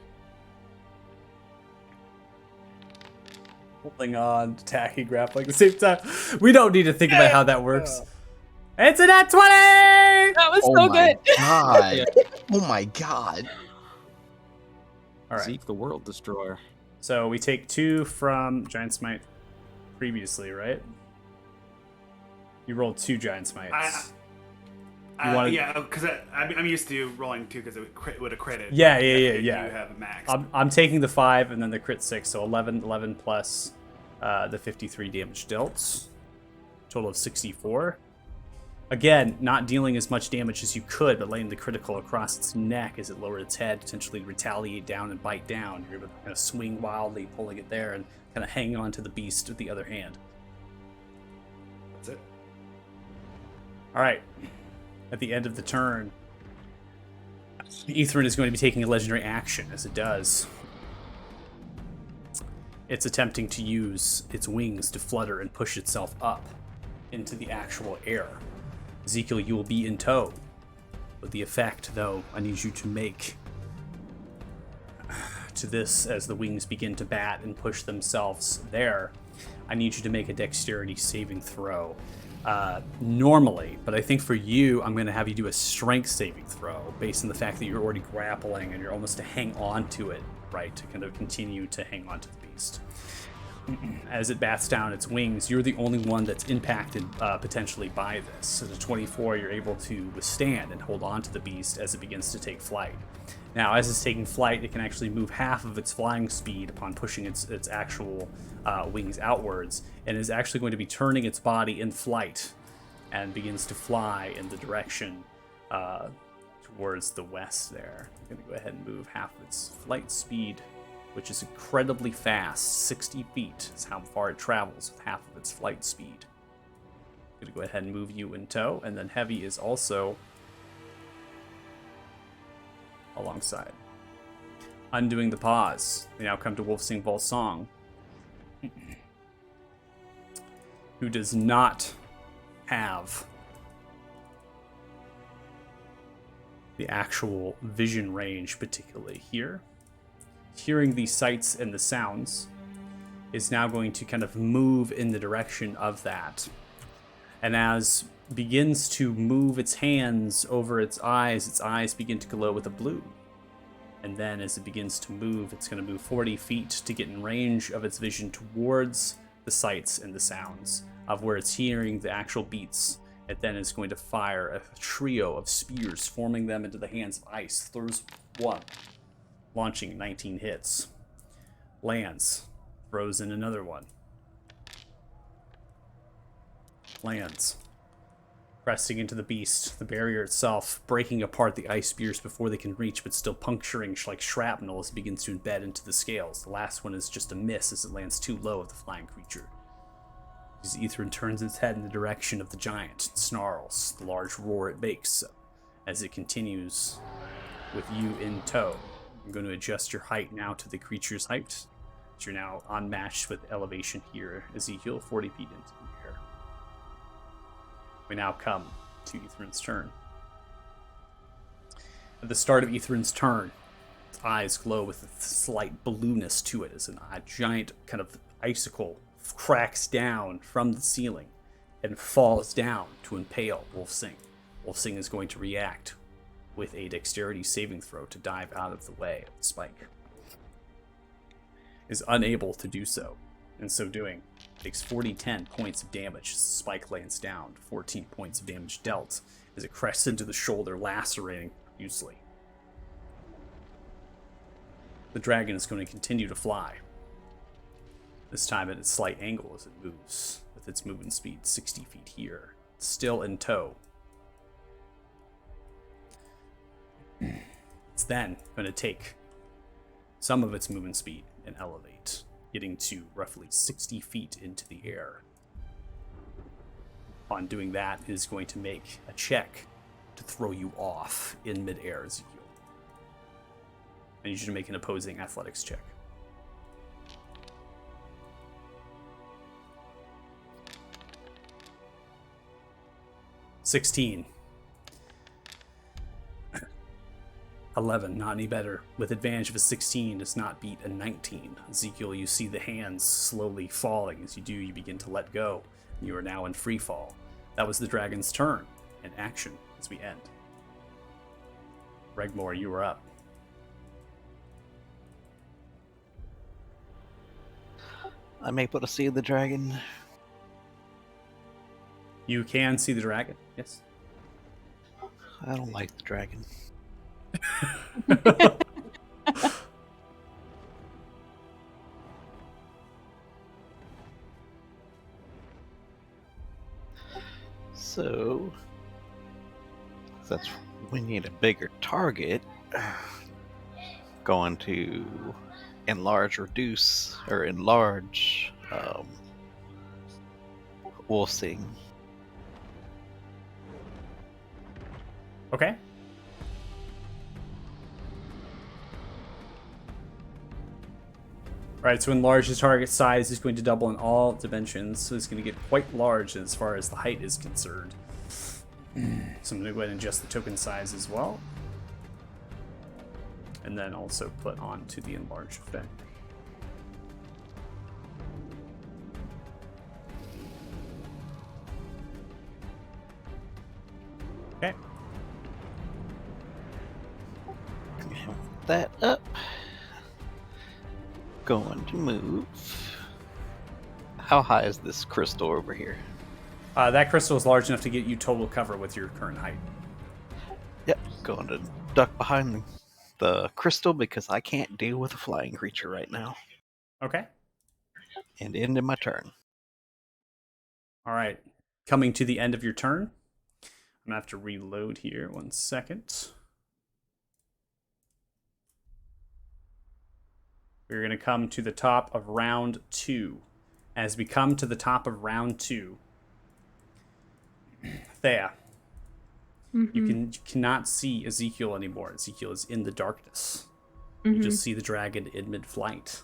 Holding on, attacking, grappling at the same time. We don't need to think about how that works. It's a nat 20! That was Oh so my good. god. Oh my god. All right. Zeke, the world destroyer. So we take 2 from Giant Smite previously, right? You rolled 2 Giant Smites. You wanted- Yeah, because I'm used to rolling 2 because it would have critted. Yeah. You have a max. I'm taking the 5 and then the crit 6, so 11 plus the 53 damage dealt. Total of 64. Again, not dealing as much damage as you could, but laying the critical across its neck as it lowered its head, potentially retaliate down and bite down. You're able to kind of swing wildly, pulling it there, and kind of hang on to the beast with the other hand. That's it. All right. At the end of the turn, Ithrin is going to be taking a legendary action. As it does, it's attempting to use its wings to flutter and push itself up into the actual air. Ezekiel, you will be in tow. With the effect, though, I need you to make to this as the wings begin to bat and push themselves there. I need you to make a dexterity saving throw. Normally, but I think for you, I'm going to have you do a strength saving throw based on the fact that you're already grappling and you're almost to hang on to it, right? To kind of continue to hang on to the beast. As it bats down its wings, you're the only one that's impacted potentially by this. So the 24, you're able to withstand and hold on to the beast as it begins to take flight. Now, as it's taking flight, it can actually move half of its flying speed upon pushing its actual wings outwards, and is actually going to be turning its body in flight and begins to fly in the direction towards the west there. I'm going to go ahead and move half of its flight speed, which is incredibly fast. 60 feet is how far it travels with half of its flight speed. I'm going to go ahead and move you in tow, and then Heavy is also alongside. Undoing the pause, we now come to Wolf Sing Vol Song, who does not have the actual vision range, particularly here. Hearing the sights and the sounds, is now going to kind of move in the direction of that. And as begins to move its hands over its eyes begin to glow with a blue. And then as it begins to move, it's going to move 40 feet to get in range of its vision towards the sights and the sounds of where it's hearing the actual beats. It then is going to fire a trio of spears, forming them into the hands of ice. Throws one, launching 19 hits. Lands, throws in another one. Lands, pressing into the beast, the barrier itself, breaking apart the ice spears before they can reach, but still puncturing like shrapnel as it begins to embed into the scales. The last one is just a miss as it lands too low of the flying creature. As Ithrin turns its head in the direction of the giant, it snarls, the large roar it makes as it continues with you in tow. I'm going to adjust your height now to the creature's height. You're now unmatched with elevation here, Ezekiel, 40 feet into the air. We now come to Ithrin's turn. At the start of Ithrin's turn, its eyes glow with a slight blueness to it as a giant kind of icicle cracks down from the ceiling and falls down to impale Wolf Sing. Wolf Sing is going to react with a dexterity saving throw to dive out of the way of the spike. Is unable to do so. In so doing, takes 10 points of damage as the spike lands down, 14 points of damage dealt as it crests into the shoulder, lacerating profusely. The dragon is going to continue to fly, this time at a slight angle as it moves, with its movement speed 60 feet here, still in tow. It's then going to take some of its movement speed and elevate, getting to roughly 60 feet into the air. Upon doing that, it is going to make a check to throw you off in midair, Ezekiel. I need you to make an opposing athletics check. $16. 11, not any better. With advantage of a 16 does not beat a 19. Ezekiel, you see the hands slowly falling. As you do, you begin to let go. You are now in free fall. That was the dragon's turn and action as we end. Regmore, you are up. I'm able to see the dragon. You can see the dragon, yes. I don't like the dragon. So, since we need a bigger target, going to enlarge we'll see. Okay. Alright, so enlarge the target size is going to double in all dimensions, so it's going to get quite large as far as the height is concerned. So I'm going to go ahead and adjust the token size as well. And then also put onto the enlarge effect. Okay. That up. Going to move. How high is this crystal over here? That crystal is large enough to get you total cover with your current height. Yep, going to duck behind the crystal because I can't deal with a flying creature right now. Okay. And end my turn. All right. Coming to the end of your turn. I'm going to have to reload here. 1 second. We're going to come to the top of round 2. As we come to the top of round 2, Thea, you cannot see Ezekiel anymore. Ezekiel is in the darkness. You just see the dragon in mid-flight.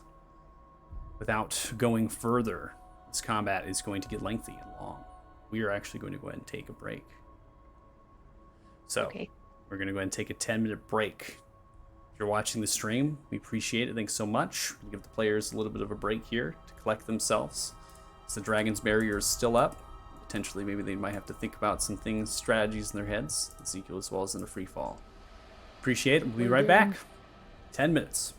Without going further, this combat is going to get lengthy and long. We are actually going to go ahead and take a break. So, we're going to go ahead and take a 10-minute break. If you're watching the stream, we appreciate it. Thanks so much. We'll give the players a little bit of a break here to collect themselves. So the dragon's barrier is still up. Potentially, maybe they might have to think about some things, strategies in their heads. Ezekiel as well as in a free fall. Appreciate it. We'll be right back. 10 minutes.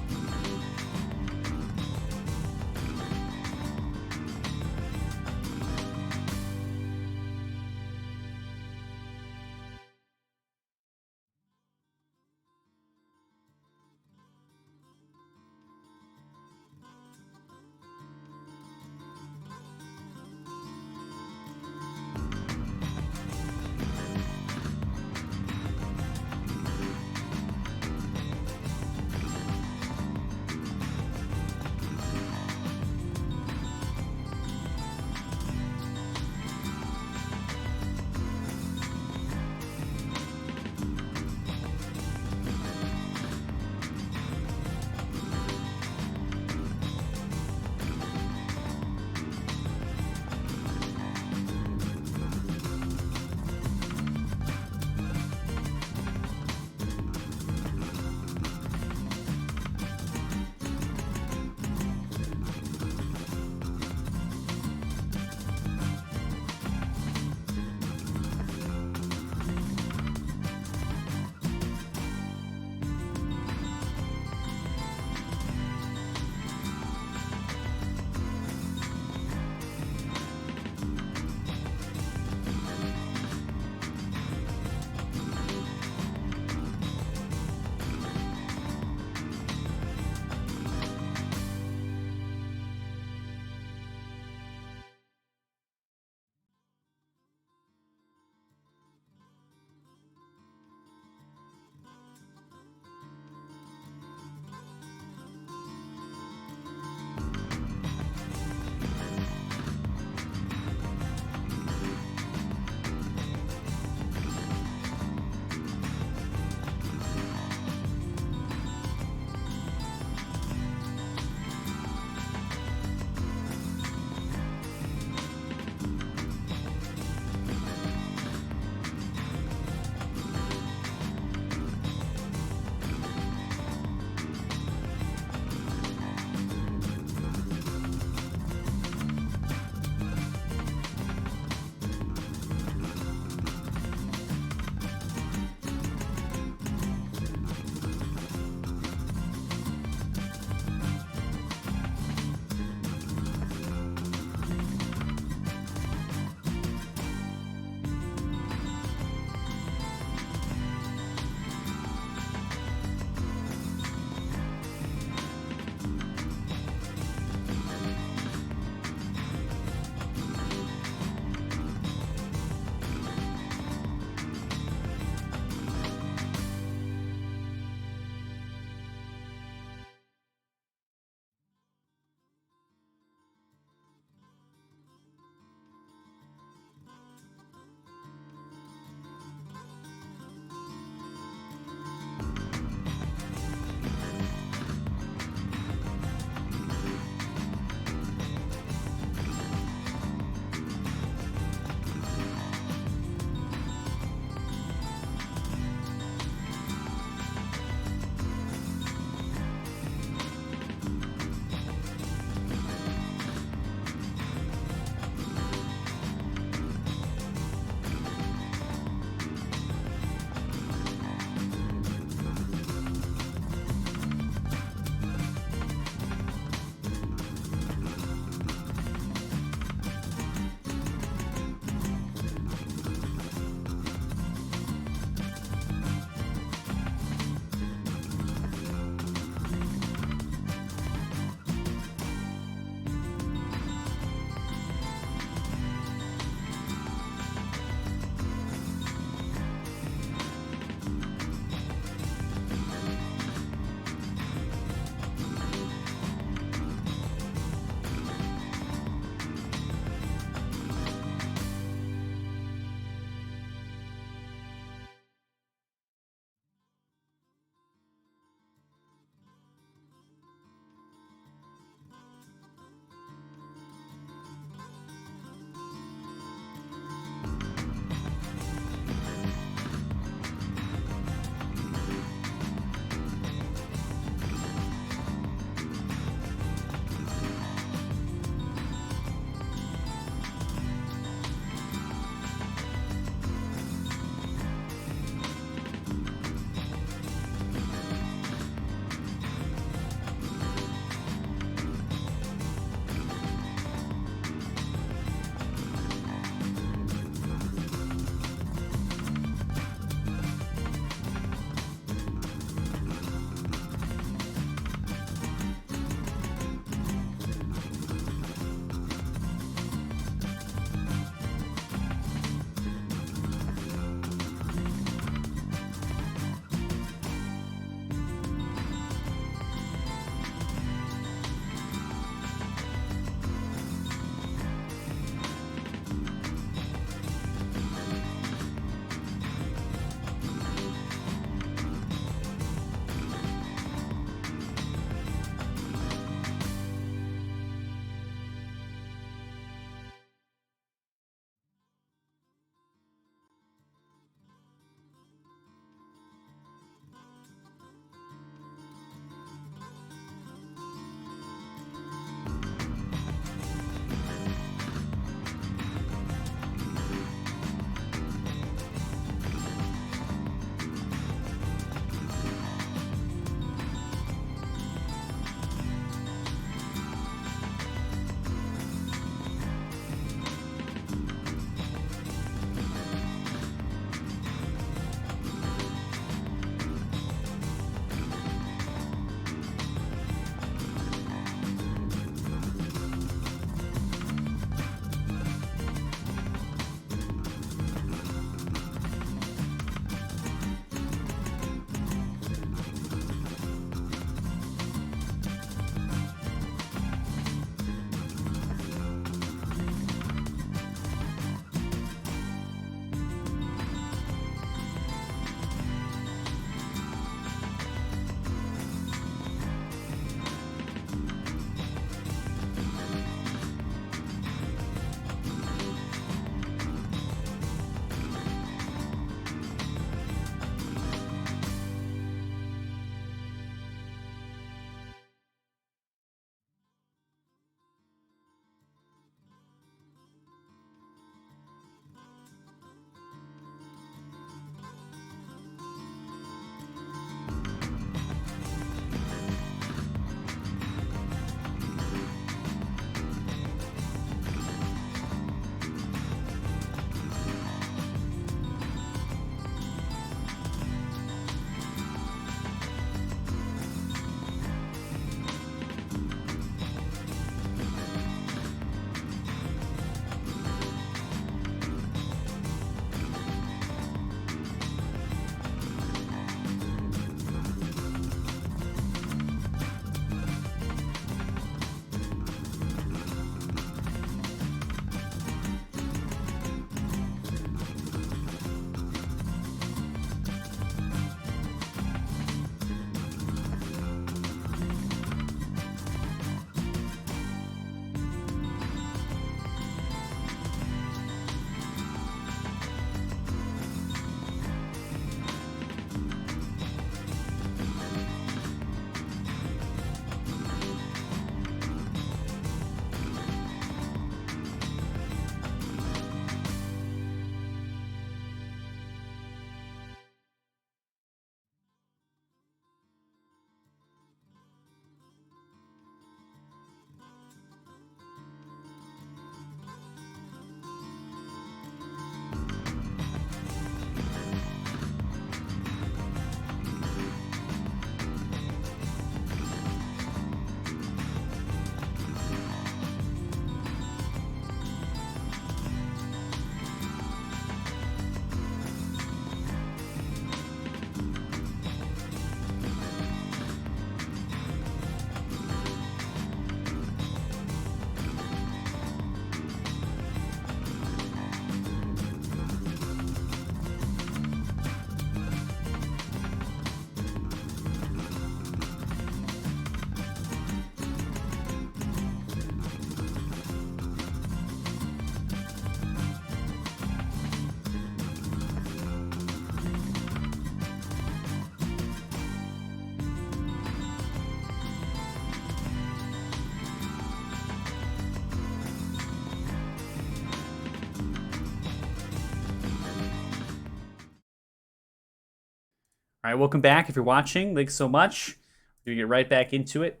All right, welcome back. If you're watching, thanks so much. We're gonna get right back into it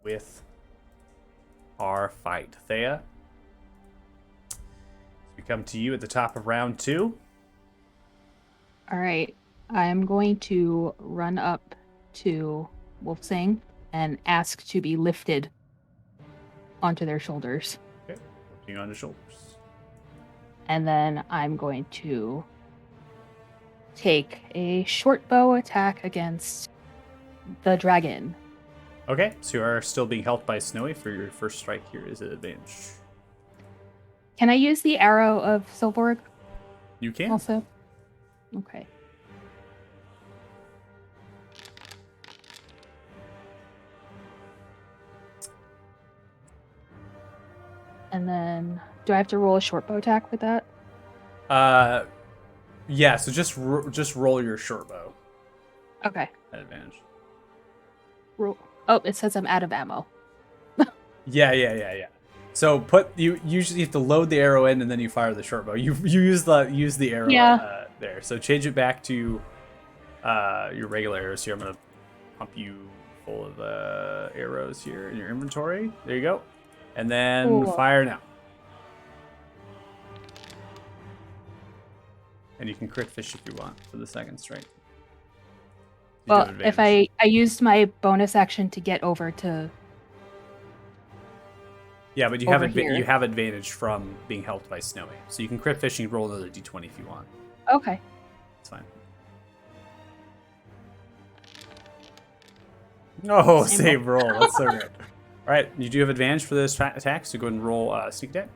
with our fight. Thea, we come to you at the top of round 2. All right. I am going to run up to Wolfsang and ask to be lifted onto their shoulders. Okay, lifting on the shoulders. And then I'm going to take a short bow attack against the dragon. Okay, so you are still being helped by Snowy for your first strike here. Is it advantage? Can I use the arrow of Silborg You can. also? Okay. And then, do I have to roll a short bow attack with that? Yeah. So just roll your short bow Okay. at advantage. Roll. Oh, it says I'm out of ammo. Yeah. So you usually have to load the arrow in and then you fire the short bow. You use the arrow there. So change it back to your regular arrows here. I'm gonna pump you full of arrows here in your inventory. There you go. And then Cool. fire now. And you can crit fish if you want for the second strike. You do Well, have if advantage. I used my bonus action to get over to... Yeah, but you over have here. you have advantage from being helped by Snowy. So you can crit fish and roll another d20 if you want. Okay. It's fine. Oh, Same save roll. That's so good. All right, you do have advantage for this attack, so go ahead and roll sneak attack.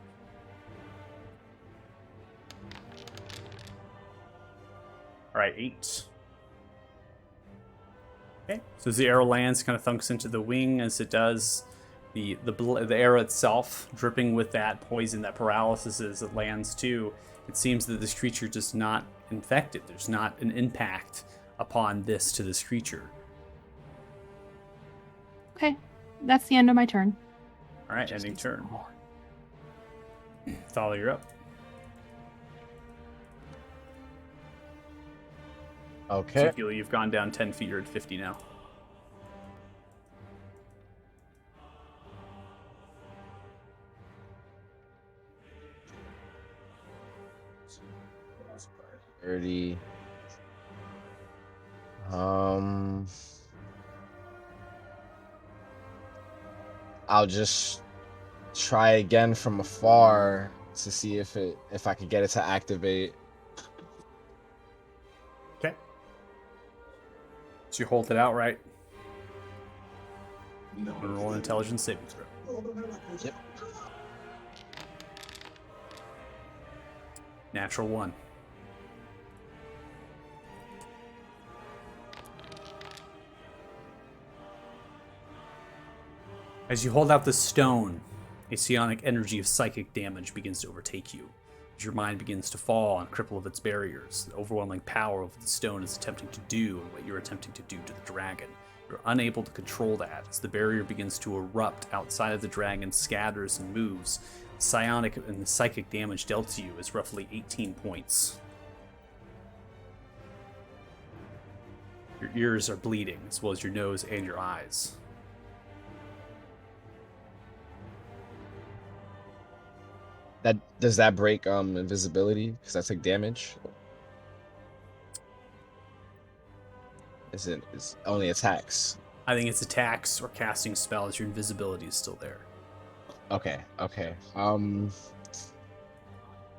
All right, 8. Okay, so as the arrow lands, kind of thunks into the wing. As it does, the arrow itself dripping with that poison, that paralysis as it lands too. It seems that this creature does not infect it. There's not an impact upon this to this creature. Okay. That's the end of my turn. All right, ending turn. Thalia, you're up. So Okay. you feel you've gone down 10 feet. You're at 50 now. $30. I'll just try again from afar to see if I could get it to activate. Okay. So you hold it out, right? And roll an intelligence saving throw. Yep. Natural 1. As you hold out the stone, a psionic energy of psychic damage begins to overtake you. As your mind begins to fall and cripple of its barriers, the overwhelming power of the stone is attempting to do and what you're attempting to do to the dragon. You're unable to control that as the barrier begins to erupt outside of the dragon, scatters and moves. The psionic and the psychic damage dealt to you is roughly 18 points. Your ears are bleeding, as well as your nose and your eyes. Does that break invisibility? Because I took damage. It's only attacks. I think it's attacks or casting spells. Your invisibility is still there. Okay.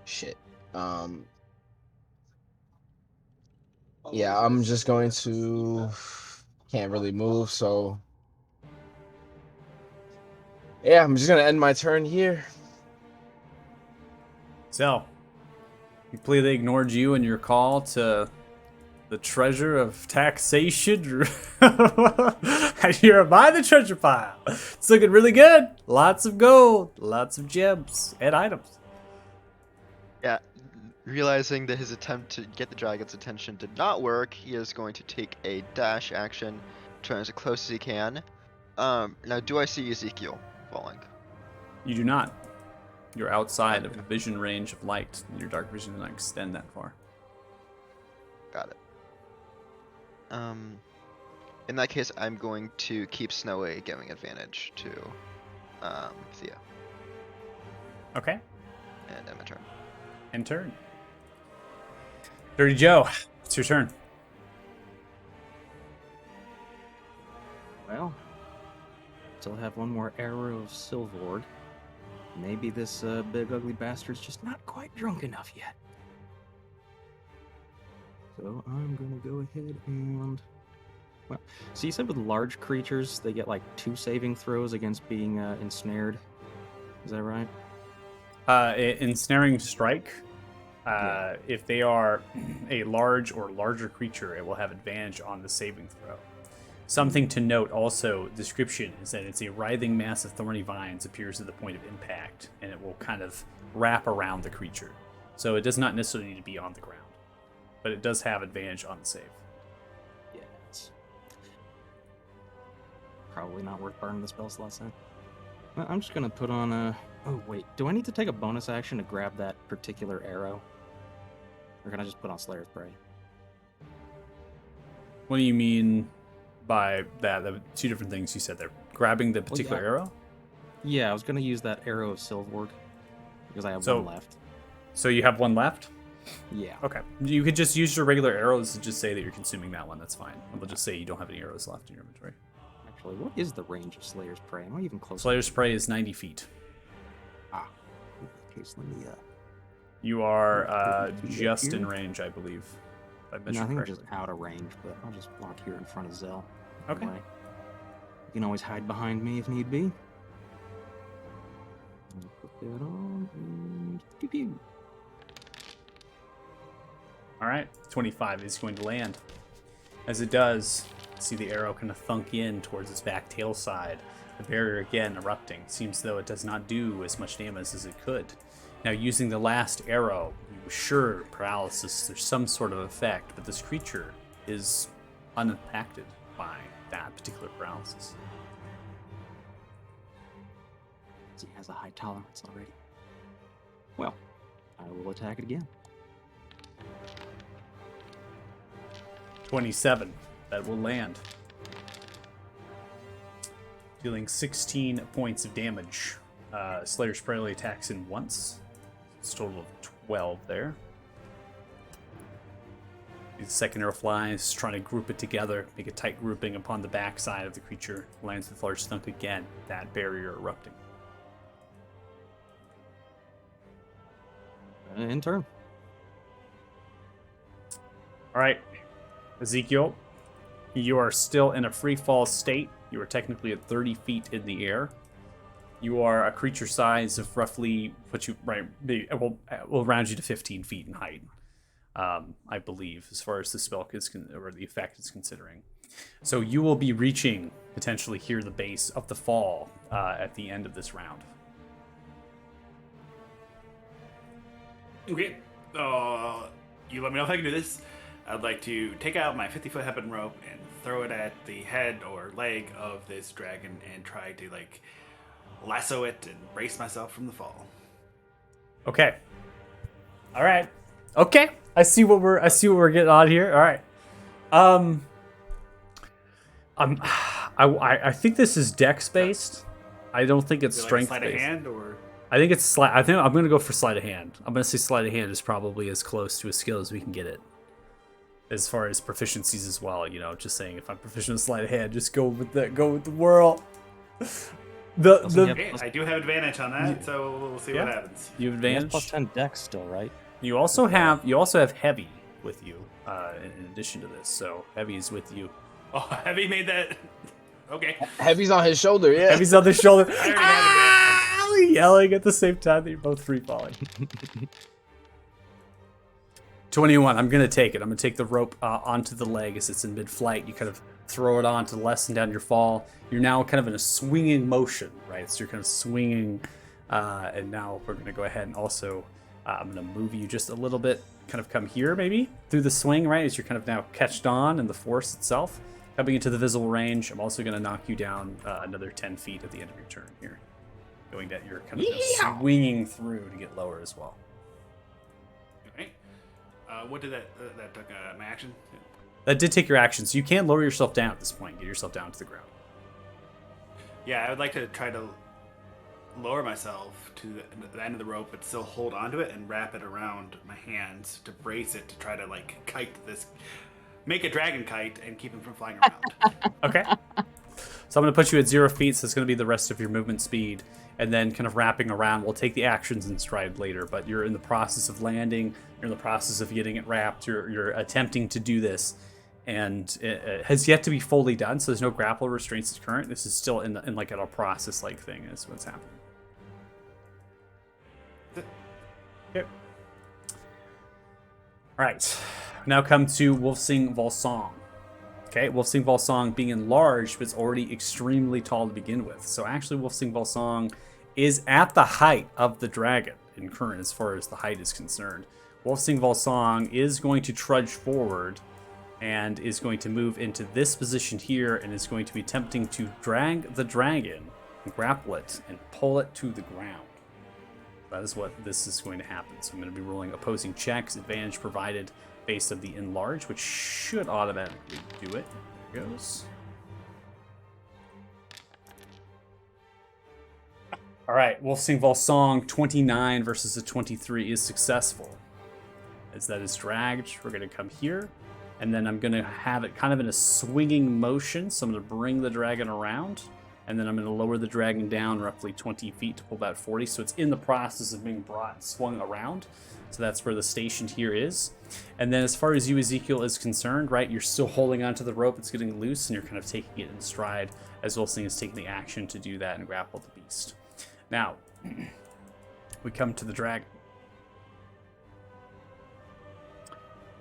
Shit. Yeah, I'm just going to. Can't really move, so. Yeah, I'm just gonna end my turn here. So, completely ignored you and your call to the treasure of taxation. You're by the treasure pile. It's looking really good. Lots of gold, lots of gems, and items. Yeah, realizing that his attempt to get the dragon's attention did not work, he is going to take a dash action, trying as close as he can. Now, do I see Ezekiel falling? You do not. You're outside of the vision range of light, and your dark vision does not extend that far. Got it. In that case, I'm going to keep Snowy giving advantage to Thea. Okay. And end my turn. End turn. Dirty Joe, it's your turn. Well, still have one more arrow of Silvord. Maybe this big ugly bastard's just not quite drunk enough yet. So I'm gonna go ahead and... Well, so you said with large creatures, they get like 2 saving throws against being ensnared. Is that right? Ensnaring strike. Yeah. If they are a large or larger creature, it will have advantage on the saving throw. Something to note also, description, is that it's a writhing mass of thorny vines appears at the point of impact, and it will kind of wrap around the creature. So it does not necessarily need to be on the ground, but it does have advantage on the save. Yeah, it's probably not worth burning the spell slots then. Well, I'm just gonna put on a... Oh, wait. Do I need to take a bonus action to grab that particular arrow? Or can I just put on Slayer's Prey? What do you mean by that? The 2 different things you said there. Grabbing the particular yeah. arrow? Yeah, I was gonna use that arrow of Silvord because I have one left. So you have 1 left? Yeah. Okay. You could just use your regular arrows and just say that you're consuming that one. That's fine. We'll just say you don't have any arrows left in your inventory. Actually, what is the range of Slayer's Prey? Am I even close? Slayer's Prey is 90 feet. Ah. In that case, let me... You are Here? just in range, I believe. If I No, I measured think I'm correctly. just out of range, but I'll just walk here in front of Zell. Okay. Anyway, you can always hide behind me if need be. I'll put that on and pew pew. All right. 25 is going to land. As it does, see the arrow kind of thunk in towards its back tail side. The barrier again erupting. Seems though it does not do as much damage as it could. Now, using the last arrow, you were sure paralysis, there's some sort of effect, but this creature is unimpacted by that particular paralysis. He has a high tolerance already. Well, I will attack it again. 27. That will land. Dealing 16 points of damage. Slayer's Prey attacks in once. It's a total of 12 there. The second arrow flies, trying to group it together, make a tight grouping upon the backside of the creature. Lands with large thunk again, that barrier erupting. In turn. All right, Ezekiel, you are still in a free fall state. You are technically at 30 feet in the air. You are a creature size of roughly, will round you to 15 feet in height, I believe, as far as the spell is or the effect is considering. So you will be reaching potentially here the base of the fall at the end of this round. Okay. You let me know if I can do this. I'd like to take out my 50-foot headband rope and throw it at the head or leg of this dragon and try to lasso it and brace myself from the fall. Okay. All right. Okay. I see what we're getting on here. All right. I think this is dex based. I don't think it's strength sleight based. of hand or I think it's sleight. I think I'm gonna go for sleight of hand. I'm gonna say sleight of hand is probably as close to a skill as we can get it. As far as proficiencies as well, just saying if I'm proficient in sleight of hand, just go with the whirl. Okay, I do have advantage on that, so we'll see what happens. You have He has advantage. plus 10 dex still, right? You also have heavy with you in addition to this, so heavy is with you. Oh, Heavy made that. Okay. Heavy's on his shoulder, yeah. Heavy's on the shoulder. I already had advantage. Yelling at the same time that you're both free falling. 21. I'm gonna take it. I'm gonna take the rope onto the leg as it's in mid-flight. You kind of throw it on to lessen down your fall. You're now kind of in a swinging motion, right? So you're kind of swinging, and now we're gonna go ahead and also I'm gonna move you just a little bit, kind of come here maybe through the swing, right? As you're kind of now catched on in the force itself, coming into the visible range. I'm also gonna knock you down another 10 feet at the end of your turn here, going that you're kind of swinging through to get lower as well. Okay. What did that took my action? That did take your action, so you can lower yourself down at this point. Get yourself down to the ground. Yeah, I would like to try to lower myself to the end of the rope, but still hold onto it and wrap it around my hands to brace it to try to like kite this, make a dragon kite and keep him from flying around. Okay. So I'm going to put you at 0 feet, so it's going to be the rest of your movement speed. And then kind of wrapping around, we'll take the actions in stride later, but you're in the process of landing, you're in the process of getting it wrapped, you're attempting to do this, and it has yet to be fully done, so there's no grapple restraints at current. This is still in like a process-like thing is what's happening. Okay. All right. Now come to Wolfsing Volsong. Okay, Wolfsing Volsong being enlarged, but it's already extremely tall to begin with. So actually, Wolfsing Volsong is at the height of the dragon in current as far as the height is concerned. Wolfsing Volsong is going to trudge forward and is going to move into this position here and is going to be attempting to drag the dragon, grapple it, and pull it to the ground. That is what this is going to happen. So I'm going to be rolling opposing checks, advantage provided based on the enlarge, which should automatically do it. There it goes. All right, Wolfsing Volsong 29 versus a 23 is successful. As that is dragged, we're going to come here, and then I'm going to have it kind of in a swinging motion. So I'm going to bring the dragon around, and then I'm going to lower the dragon down roughly 20 feet to pull about 40. So it's in the process of being brought, swung around. So that's where the station here is. And then as far as you, Ezekiel, is concerned, right, you're still holding onto the rope. It's getting loose, and you're kind of taking it in stride as Wolfsing is taking the action to do that and grapple the beast. Now, we come to the dragon.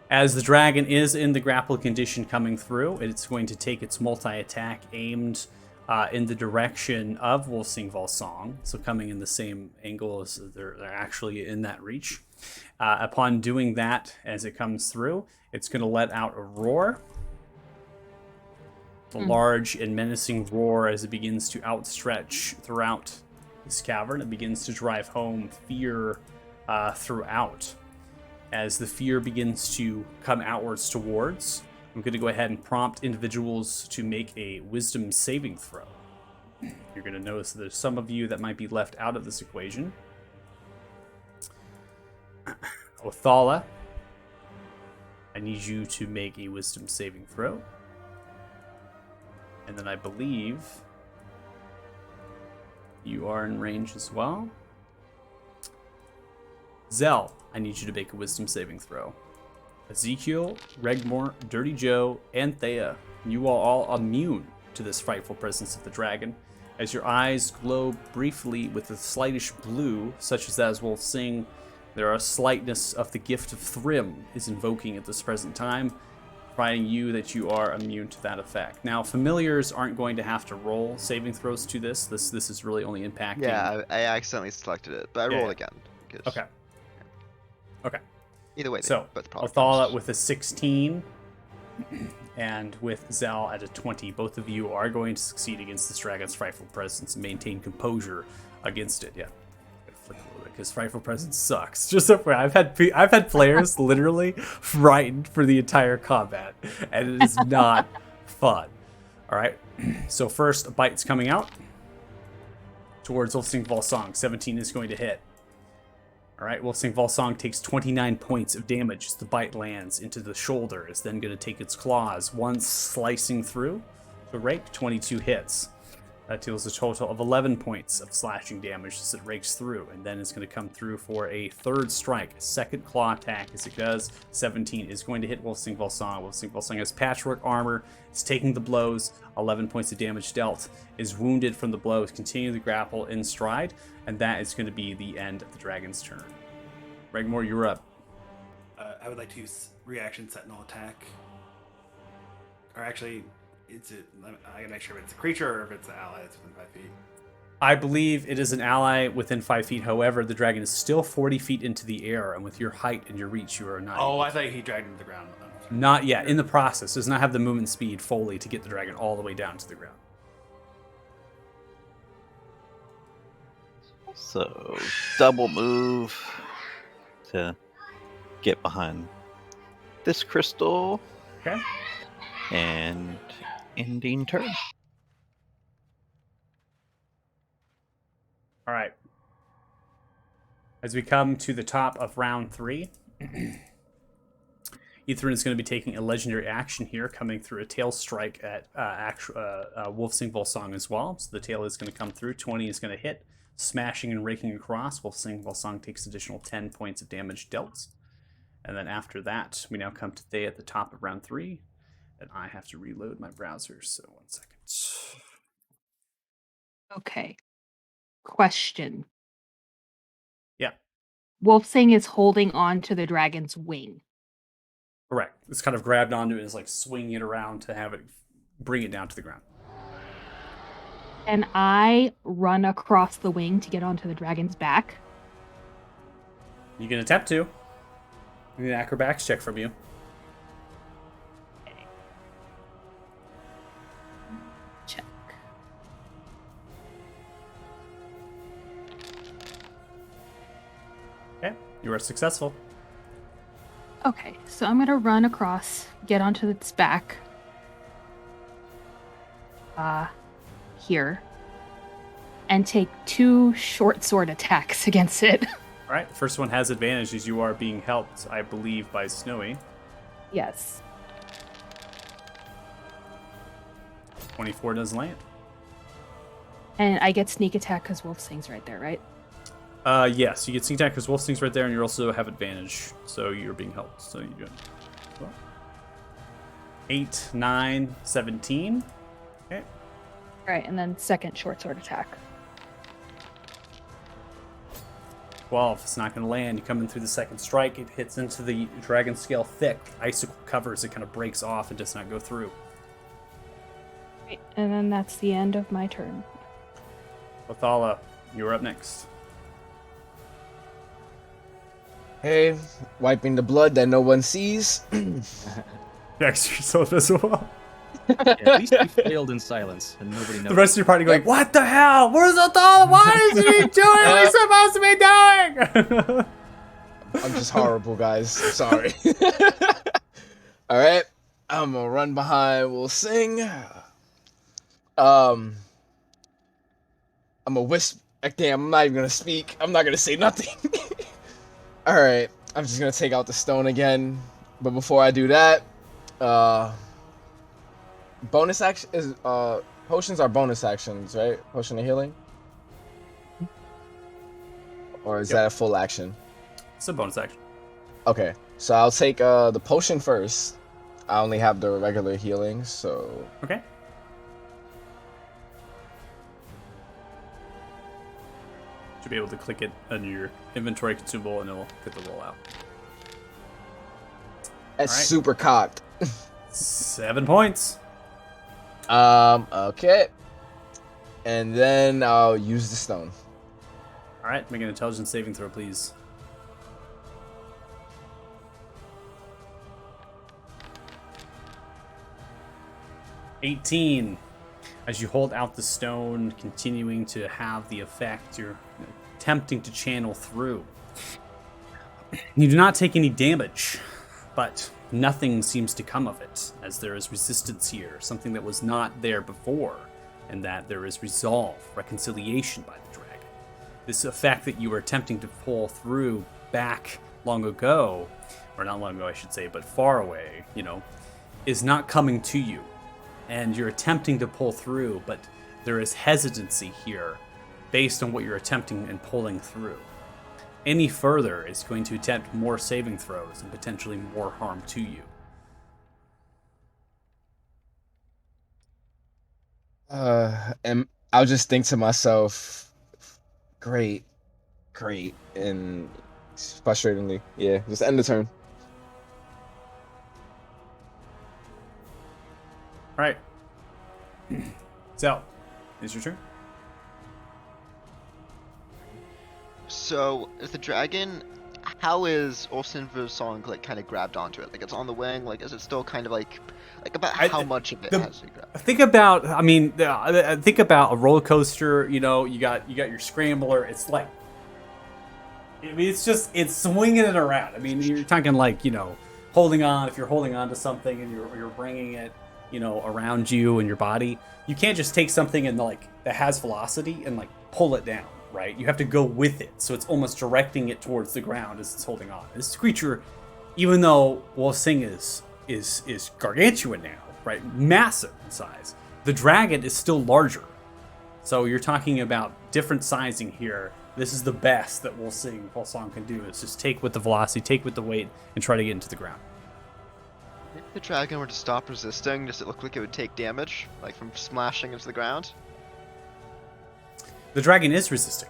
As the dragon is in the grapple condition coming through, it's going to take its multi-attack aimed in the direction of Wolfsing Volsong, so coming in the same angle as they're actually in that reach. Upon doing that, as it comes through, it's going to let out a roar. A large and menacing roar as it begins to outstretch throughout this cavern. It begins to drive home fear throughout. As the fear begins to come outwards towards, I'm going to go ahead and prompt individuals to make a wisdom saving throw. You're going to notice that there's some of you that might be left out of this equation. Othala, I need you to make a wisdom saving throw. And then I believe you are in range as well. Zell, I need you to make a wisdom saving throw. Ezekiel, Regmore, Dirty Joe, and Thea, you are all immune to this frightful presence of the dragon, as your eyes glow briefly with a slightish blue, such as that as Wolfsing. There are a slightness of the gift of Thrym is invoking at this present time, providing you that you are immune to that effect. Now, familiars aren't going to have to roll saving throws to this. This is really only impacting. Yeah, I accidentally selected it, but I rolled again. Okay. Okay. Either way, so Othala with a 16 and with Zal at a 20. Both of you are going to succeed against this dragon's frightful presence and maintain composure against it. Yeah. Flick a little bit because frightful presence sucks. Just so far, I've had players literally frightened for the entire combat, and it is not fun. All right. So first, a bite's coming out towards Wolfsing Volsong. 17 is going to hit. All right, Wolfsing Volsong takes 29 points of damage as the bite lands into the shoulder. It's then going to take its claws, once slicing through. So rake, 22 hits. That deals a total of 11 points of slashing damage as it rakes through. And then it's going to come through for a third strike, a second claw attack as it does. 17 is going to hit Wolfsing Volsong. Wolfsing Volsong has patchwork armor. It's taking the blows. 11 points of damage dealt. Is wounded from the blows. Continue the grapple in stride. And that is going to be the end of the dragon's turn. Regmore, you're up. I would like to use reaction sentinel attack. Or actually, I gotta make sure if it's a creature or if it's an ally that's within 5 feet. I believe it is an ally within 5 feet. However, the dragon is still 40 feet into the air, and with your height and your reach, you are not. Oh, I thought he dragged him to the ground. Not yet. In the process, does not have the movement speed fully to get the dragon all the way down to the ground. So, double move to get behind this crystal. Okay. And ending turn. All right. As we come to the top of round 3, Ethan is going to be taking a legendary action here, coming through a tail strike at Wolfsing Volsong as well. So the tail is going to come through. 20 is going to hit, smashing and raking across. Wolfsing Volsong takes additional 10 points of damage dealt. And then after that, we now come to Thea at the top of round 3. And I have to reload my browser, so 1 second. Okay. Question. Yeah, Wolfsing is holding on to the dragon's wing. correct. It's kind of grabbed onto it and is like swinging it around to have it bring it down to the ground. And I run across the wing to get onto the dragon's back. You can attempt to. I need an acrobatics check from you. Check. Okay, you are successful. Okay, so I'm gonna run across, get onto its back. Here. And take 2 short sword attacks against it. All right, the first one has advantage as you are being helped, I believe, by Snowy. Yes. 24 does land. And I get sneak attack because Wolfsing's right there, right? Yes, you get sneak attack because Wolfsting's right there, and you also have advantage, so you're being helped. So you do it. Well, 8, 9, 17. Okay. Alright, and then second short sword attack. 12. It's not going to land. You come in through the second strike. It hits into the dragon scale thick. Icicle covers. It kind of breaks off and does not go through. Right, and then that's the end of my turn. Othala, you're up next. Hey, wiping the blood that no one sees. Next, you're so visible. Yeah, at least we failed in silence, and nobody knows. The rest of your party going, what the hell? Where's Othala? What is he doing? What is he supposed to be doing? I'm just horrible, guys. Sorry. All right, I'm gonna run behind. We'll sing. I'm gonna whisper. Damn, I'm not even gonna speak. I'm not gonna say nothing. All right, I'm just gonna take out the stone again. But before I do that, bonus action is potions are bonus actions, right? Potion of healing, or is that a full action? It's a bonus action. Okay, so I'll take the potion first. I only have the regular healing, so Okay. Should be able to click it on your inventory consumable and it'll get the roll out. that's All right. super cocked. 7 points. Okay, and then I'll use the stone. All right, make an intelligence saving throw, please. $18. As you hold out the stone, continuing to have the effect, you're attempting to channel through. You do not take any damage, but nothing seems to come of it, as there is resistance here, something that was not there before, and that there is resolve, reconciliation by the dragon. This effect that you were attempting to pull through back long ago, or not long ago I should say, but far away, is not coming to you. And you're attempting to pull through, but there is hesitancy here based on what you're attempting and pulling through. Any further is going to attempt more saving throws and potentially more harm to you. And I'll just think to myself, great, and frustratingly, yeah, just end the turn. All right. So, is your turn? So, is the dragon, how is Olsenver's song kind of grabbed onto it? Like, it's on the wing? Like, is it still kind of like about how much of it has it grabbed? Think about a roller coaster. You got your scrambler. It's like, it's swinging it around. I mean, you're talking like holding on, if you're holding on to something and you're bringing it, around you and your body, you can't just take something and that has velocity and pull it down, right? You have to go with it, so it's almost directing it towards the ground as it's holding on. This creature, even though Wolf Sing is gargantuan now, right, massive in size, the dragon is still larger. So you're talking about different sizing here. This is the best that Wolf Song can do, is just take with the velocity, take with the weight, and try to get into the ground. If the dragon were to stop resisting, does it look like it would take damage, like from smashing into the ground? The dragon is resisting,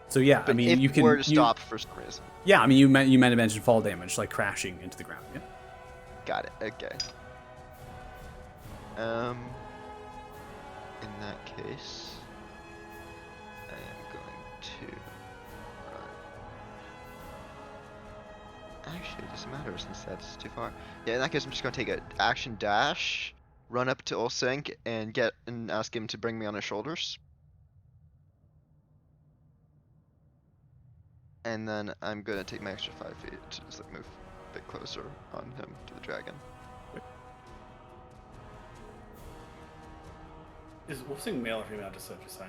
so yeah. But if you it can were to stop for some reason. Yeah, you might have mentioned fall damage, like crashing into the ground. Yeah. Got it. Okay. In that case, I am going to run. Actually, it doesn't matter since that's too far. Yeah, in that case, I'm just going to take an action dash, run up to Ulsink, and ask him to bring me on his shoulders. And then I'm going to take my extra 5 feet to just move a bit closer on him to the dragon. Is Wolfsing male or female? Just so I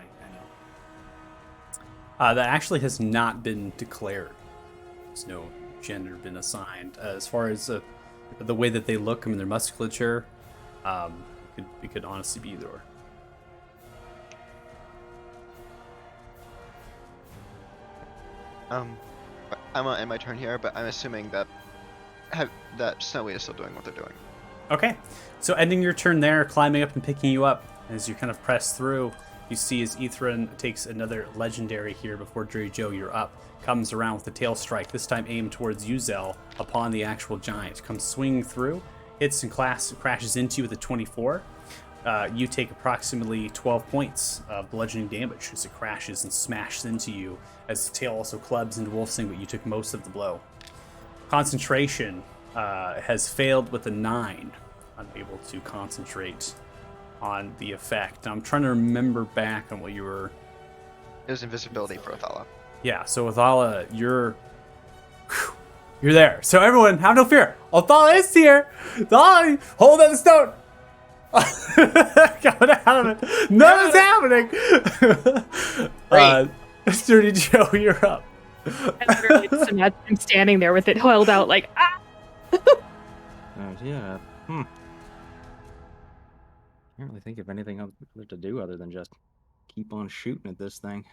know. That actually has not been declared. There's no gender been assigned. As far as the way that they look, their musculature, it could honestly be either or. I'm in my turn here, but I'm assuming that Snowy is still doing what they're doing. Okay, so ending your turn there, climbing up and picking you up as you kind of press through. You see as Ithran takes another legendary here before Jerry Joe, you're up. Comes around with the tail strike, this time aimed towards Uzel upon the actual giant. Comes swinging through, hits and crashes into you with a 24. You take approximately 12 points of bludgeoning damage as it crashes and smashes into you, as the tail also clubs into Wolfsing, but you took most of the blow. Concentration has failed with a 9. Unable to concentrate on the effect. Now, I'm trying to remember back on what you were... It was invisibility for Othala. Yeah, so Othala, you're there. So everyone, have no fear. Othala is here. Othala, hold on the stone. Coming out of it. Nothing's happening. Sturdy Joe, you're up. I literally just imagine him standing there with it held out like, ah! Yeah. Can't really think of anything else to do other than just keep on shooting at this thing.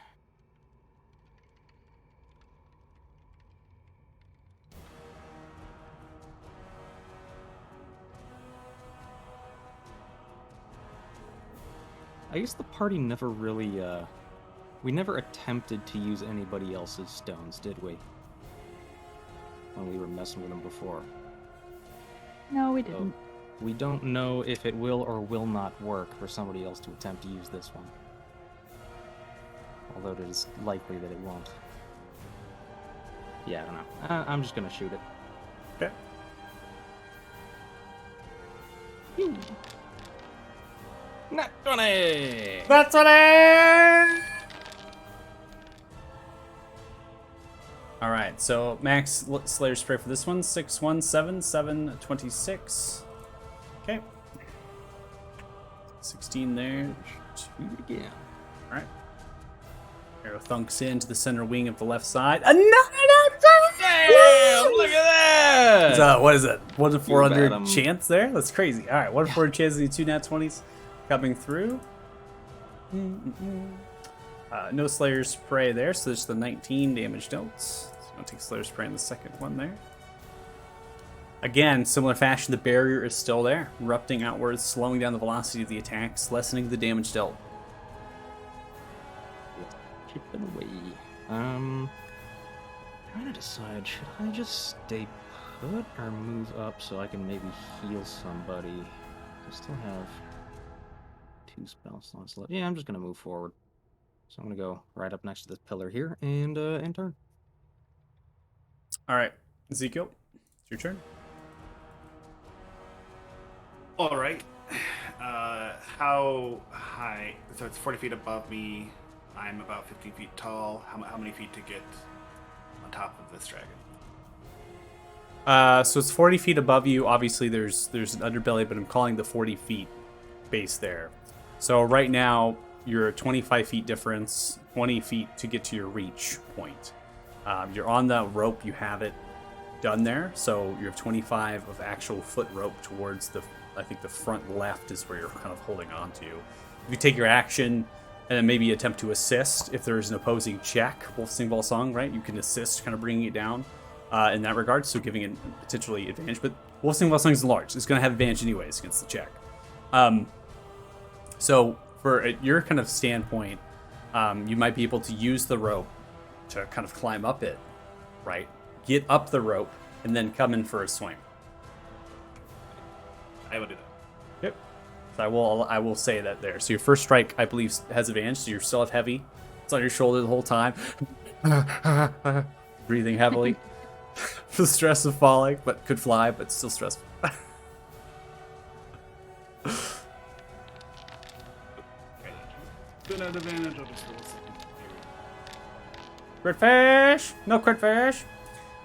I guess the party never really, we never attempted to use anybody else's stones, did we? When we were messing with them before. No, we didn't. So we don't know if it will or will not work for somebody else to attempt to use this one. Although it is likely that it won't. Yeah, I don't know. I'm just gonna shoot it. Okay. Nat 20! That's 20! Alright, so max Slayer Spray for this one, 617, 726. Okay. 16 there. Shoot it again. Alright. Arrow thunks into the center wing of the left side. Another Damn! Look at that! What is it? 1 in 400 Madam. chance there? That's crazy. Alright, 1 in 400 chance of the 2 nat 20s coming through. No Slayer Spray there, so there's the 19 damage dealt. So I'm going to take Slayer Spray in the second one there. Again, similar fashion, the barrier is still there, erupting outwards, slowing down the velocity of the attacks, lessening the damage dealt. Keep it away. Trying to decide, should I just stay put or move up so I can maybe heal somebody? I still have 2 spell slots left. Yeah, I'm just gonna move forward. So I'm gonna go right up next to this pillar here and turn. All right, Ezekiel, it's your turn. All right. How high? So it's 40 feet above me. I'm about 15 feet tall. How many feet to get on top of this dragon? So it's 40 feet above you. Obviously, there's an underbelly, but I'm calling the 40 feet base there. So right now, you're a 25 feet difference, 20 feet to get to your reach point. You're on the rope. You have it done there. So you have 25 of actual foot rope towards I think the front left is where you're kind of holding on to. If you take your action and then maybe attempt to assist, if there's an opposing check, Wolf Sing Ball Song, right? You can assist, kind of bringing it down. In that regard, so giving it potentially advantage. But Wolf Sing Ball Song is large. It's going to have advantage anyways against the check. So for your kind of standpoint, you might be able to use the rope to kind of climb up it, right? Get up the rope and then come in for a swing. I will do that. Yep. So I will say that there. So your first strike, I believe, has advantage. So you're still at heavy. It's on your shoulder the whole time. Breathing heavily. The stress of falling, but could fly, but still stressful. Good at advantage. I'll just roll a second. Crit fish! No crit fish!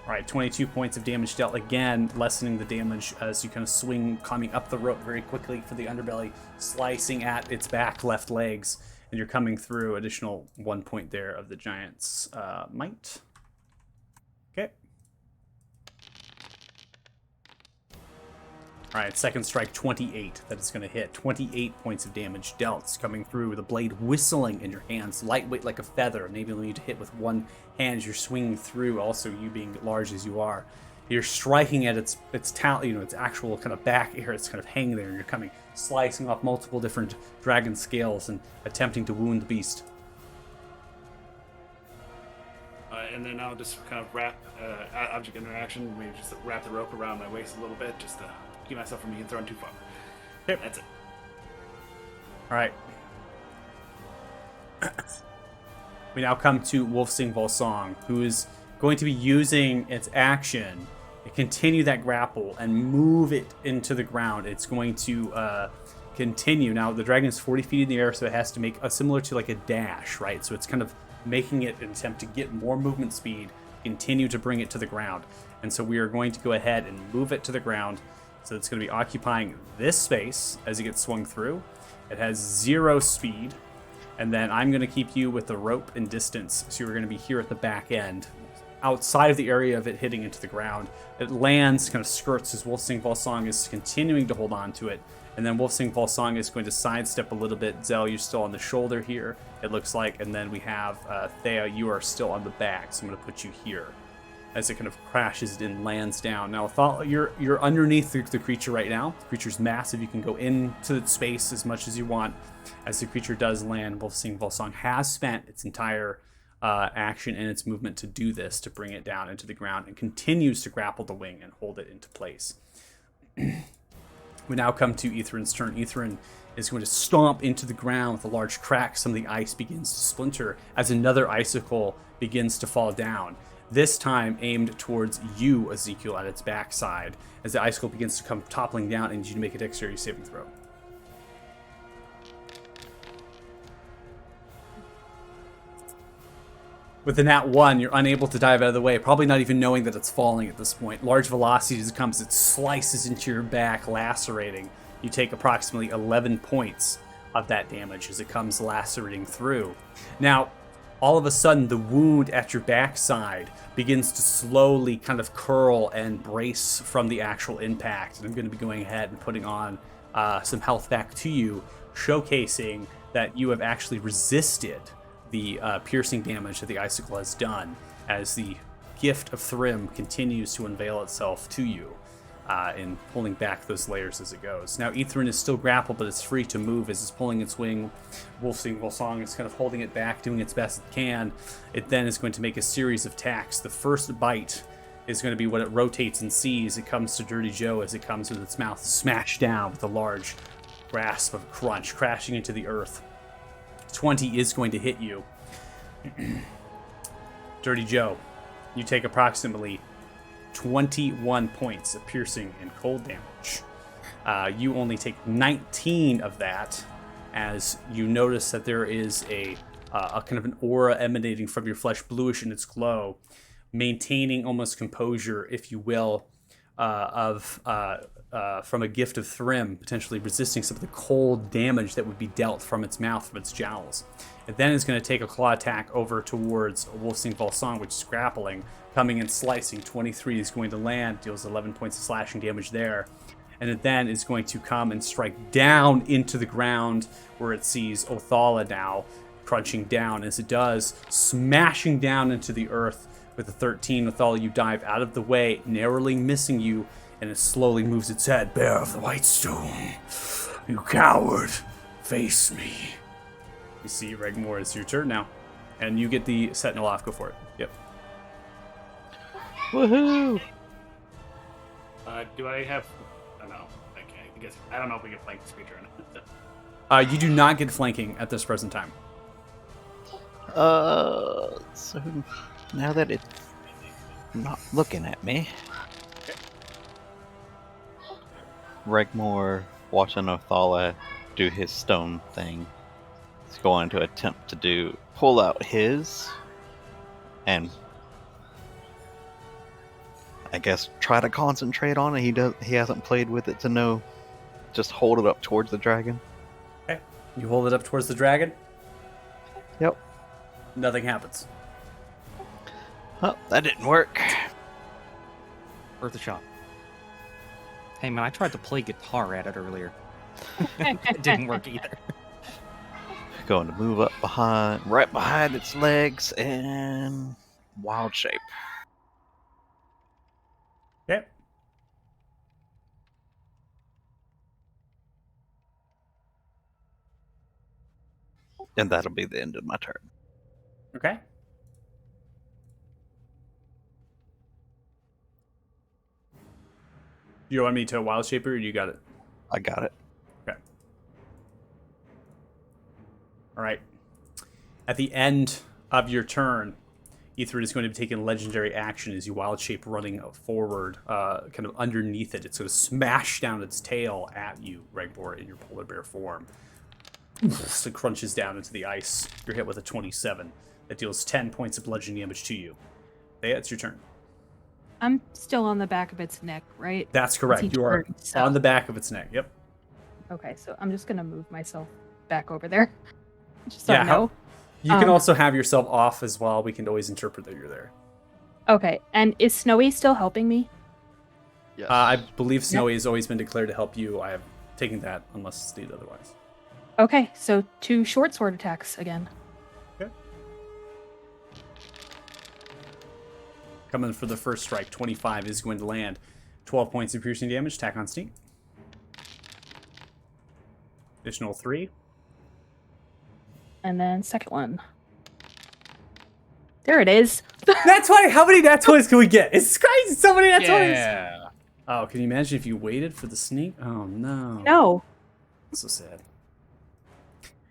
Alright, 22 points of damage dealt again, lessening the damage as you kind of swing, climbing up the rope very quickly for the underbelly, slicing at its back left legs, and you're coming through. Additional 1 point there of the giant's might. Okay. Alright, second strike, 28. That is going to hit. 28 points of damage dealt. Coming through, the blade whistling in your hands, lightweight like a feather, enabling you to hit with one hand as you're swinging through, also you being large as you are. You're striking at its talent, its actual kind of back here. It's kind of hanging there, and you're coming, slicing off multiple different dragon scales and attempting to wound the beast. And then I'll just kind of wrap object interaction. Maybe just wrap the rope around my waist a little bit, just to keep myself from being thrown too far. Yep. That's it. All right. We now come to Wolf Sing Volsong, who is going to be using its action to continue that grapple and move it into the ground. It's going to continue. Now, the dragon is 40 feet in the air, so it has to make similar to like a dash, right? So it's kind of making it an attempt to get more movement speed, continue to bring it to the ground. And so we are going to go ahead and move it to the ground. So it's going to be occupying this space as it gets swung through. It has 0 speed. And then I'm going to keep you with the rope and distance. So you're going to be here at the back end, outside of the area of it hitting into the ground. It lands, kind of skirts as Wolf Sing Volsong is continuing to hold on to it. And then Wolf Sing Volsong is going to sidestep a little bit. Zell, you're still on the shoulder here, it looks like. And then we have Thea, you are still on the back. So I'm going to put you here as it kind of crashes and lands down. Now, you're underneath the creature right now. The creature's massive. You can go into the space as much as you want. As the creature does land, Wolf Sing Volsong has spent its entire action and its movement to do this, to bring it down into the ground, and continues to grapple the wing and hold it into place. We now come to Ithran's turn. Ithran is going to stomp into the ground with a large crack. Some of the ice begins to splinter as another icicle begins to fall down. This time aimed towards you, Ezekiel, at its backside. As the icicle begins to come toppling down, I need you to make a dexterity saving throw. With the nat 1, you're unable to dive out of the way, probably not even knowing that it's falling at this point. Large velocity as it comes, it slices into your back, lacerating. You take approximately 11 points of that damage as it comes lacerating through. Now, all of a sudden, the wound at your backside begins to slowly kind of curl and brace from the actual impact. And I'm going to be going ahead and putting on some health back to you, showcasing that you have actually resisted the piercing damage that the icicle has done as the gift of Thrym continues to unveil itself to you in pulling back those layers as it goes. Now, Ithran is still grappled, but it's free to move as it's pulling its wing. Wolf Sing Volsong is kind of holding it back, doing its best it can. It then is going to make a series of attacks. The first bite is going to be what it rotates and sees. It comes to Dirty Joe as it comes with its mouth smashed down with a large grasp of crunch, crashing into the earth. 20 is going to hit you. Dirty Joe, you take approximately 21 points of piercing and cold damage. You only take 19 of that as you notice that there is a kind of an aura emanating from your flesh, bluish in its glow, maintaining almost composure, if you will. from a gift of Thrym, potentially resisting some of the cold damage that would be dealt from its mouth, from its jowls. It then is going to take a claw attack over towards Wolfsing Volsong, which is grappling, coming and slicing. 23 is going to land, deals 11 points of slashing damage there. And it then is going to come and strike down into the ground where it sees Othala now crunching down. As it does, smashing down into the earth with a 13. Othala, you dive out of the way, narrowly missing you, and it slowly moves its head. Bear of the White Stone, you coward, face me. You see, Regmore, it's your turn now. And you get the Sentinel off. Go for it. Yep. Woohoo! Do I have... I don't know. I guess I don't know if we can flank this creature or not. You do not get flanking at this present time. So now that it's not looking at me, Regmore, watching Othala do his stone thing, is going to attempt to pull out his, and I guess try to concentrate on it. He hasn't played with it to know. Just hold it up towards the dragon. Okay. You hold it up towards the dragon. Yep. Nothing happens. Oh, that didn't work. Worth a shot. Hey man, I tried to play guitar at it earlier. It didn't work either. Going to move up right behind its legs, and wild shape. Okay. And that'll be the end of my turn. Okay. You want me to Wild Shaper, or you got it? I got it. Okay. All right. At the end of your turn, Ithrid is going to be taking legendary action as you Wild Shape running forward, kind of underneath it. It's going to smash down its tail at you, Regbor, in your polar bear form. So it crunches down into the ice. You're hit with a 27. That deals 10 points of bludgeoning damage to you. Thea, it's your turn. I'm still on the back of its neck, right? That's correct. You are on the back of its neck. Yep. Okay, so I'm just gonna move myself back over there. Just so I Yeah, know. You can also have yourself off as well. We can always interpret that you're there. Okay, and is Snowy still helping me? Yes. I believe Snowy has always been declared to help you. I have taken that unless stated otherwise. Okay, so 2 short sword attacks again. Okay. Coming for the first strike, 25 is going to land. 12 points of piercing damage, attack on sneak. Additional 3. And then second one. There it is. Nat 20! How many Nat 20s can we get? It's crazy! So many Nat 20s! Yeah. Oh, can you imagine if you waited for the sneak? Oh, no. No. So sad.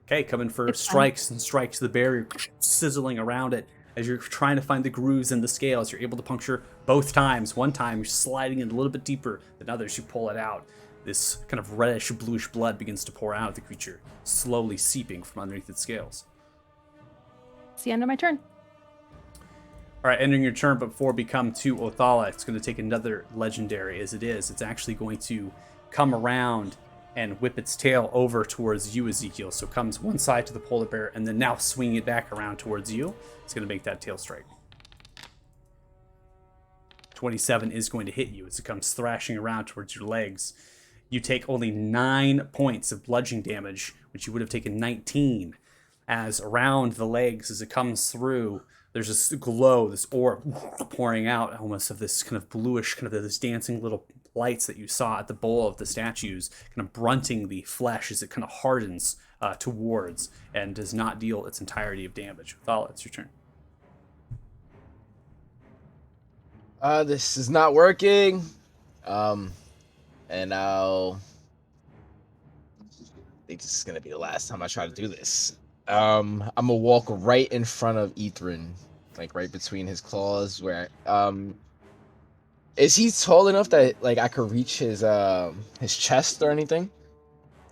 Okay, coming for It's strikes and strikes. The barrier sizzling around it as you're trying to find the grooves in the scales. You're able to puncture both times. One time you're sliding in a little bit deeper than others. You pull it out. This kind of reddish, bluish blood begins to pour out of the creature, slowly seeping from underneath its scales. It's the end of my turn. All right, entering your turn, but before we come to Othala, it's going to take another legendary as it is. It's actually going to come around and whip its tail over towards you, Ezekiel. So it comes one side to the polar bear and then now swinging it back around towards you. It's going to make that tail strike. 27 is going to hit you as it comes thrashing around towards your legs. You take only 9 points of bludgeoning damage, which you would have taken 19, as around the legs as it comes through, there's this glow, this orb pouring out almost of this kind of bluish, kind of this dancing little lights that you saw at the bowl of the statues, kind of brunting the flesh as it kind of hardens towards and does not deal its entirety of damage. Thala, it's your turn. This is not working. And I think this is gonna be the last time I try to do this. I'm gonna walk right in front of Ithrin, like right between his claws. Where is he tall enough that like I could reach his chest or anything?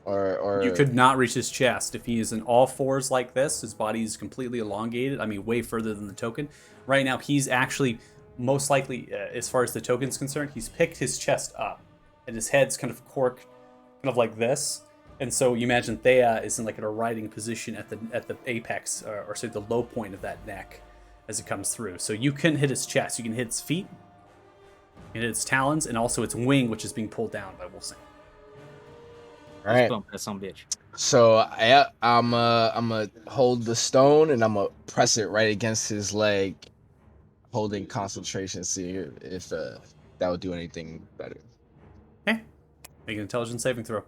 Or You could not reach his chest. If he is in all fours like this, his body is completely elongated. I mean, way further than the token. Right now, he's actually most likely, as far as the token's concerned, he's picked his chest up, and his head's kind of corked, kind of like this. And so you imagine Thea is in like in a riding position at the apex, or say the low point of that neck as it comes through. So you can hit his chest, you can hit its feet, you can hit its talons, and also its wing, which is being pulled down by Wolfsang. All right. Bump that some bitch. So I'm hold the stone and I'm gonna press it right against his leg, holding concentration. See if that would do anything better. Okay. Make an intelligence saving throw.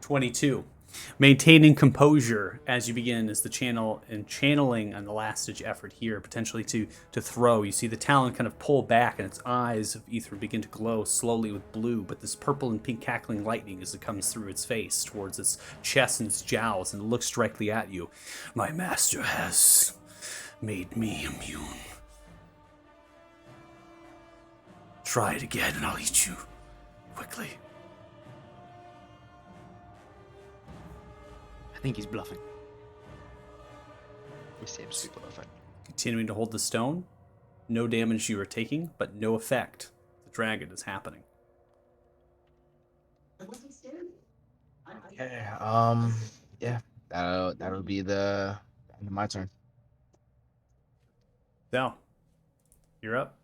22. Maintaining composure as you begin is the channeling on the last ditch effort here, potentially to throw. You see the talon kind of pull back, and its eyes of Ether begin to glow slowly with blue, but this purple and pink cackling lightning as it comes through its face, towards its chest and its jowls, and it looks directly at you. My master has made me immune. Try it again, and I'll eat you quickly. I think he's bluffing. He seems to be bluffing. Continuing to hold the stone. No damage you are taking, but no effect. The dragon is happening. Okay. Yeah. That'll be the end of my turn. So, you're up.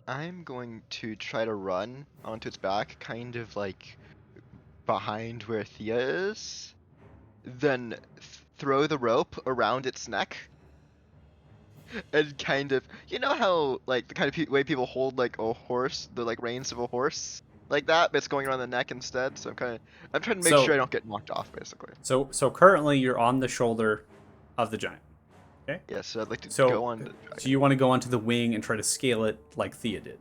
I'm going to try to run onto its back, kind of like behind where Thea is, then throw the rope around its neck, and kind of, you know how like the kind of way people hold like a horse, the like reins of a horse, like that, but it's going around the neck instead. So I'm trying to make sure I don't get knocked off, basically. So currently you're on the shoulder of the giant. Okay. Yeah, so I'd like to So go on. so you want to go onto the wing and try to scale it like Thea did.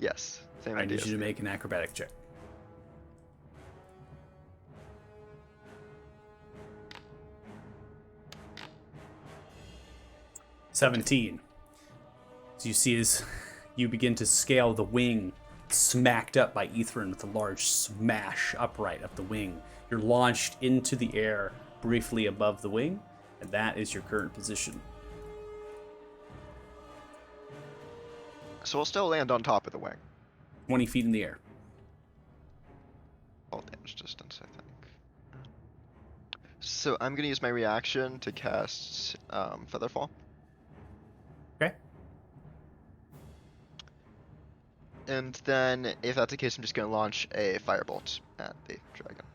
Yes, same I idea. need you to make an acrobatic check. (17). So you see as you begin to scale the wing, smacked up by Ethrin with a large smash upright of the wing. You're launched into the air briefly above the wing, and that is your current position. So we'll still land on top of the wing. 20 feet in the air. All damage distance, I think. So I'm gonna use my reaction to cast Featherfall. Okay. And then, if that's the case, I'm just gonna launch a firebolt at the dragon.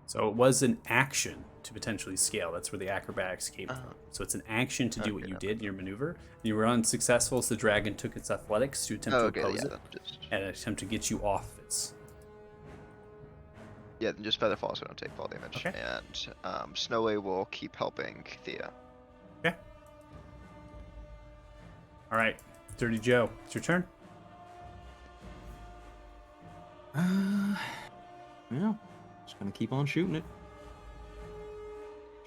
So it was an action to potentially scale. That's where the acrobatics came from. Oh. So it's an action to do what you Okay. did in your maneuver. You were unsuccessful, so the dragon took its athletics to attempt to oppose it and attempt to get you off its. Yeah, then just Featherfall so I don't take fall damage. Okay. And Snowy will keep helping Thea. Okay. All right, Dirty Joe, it's your turn. Yeah. Just gonna keep on shooting it.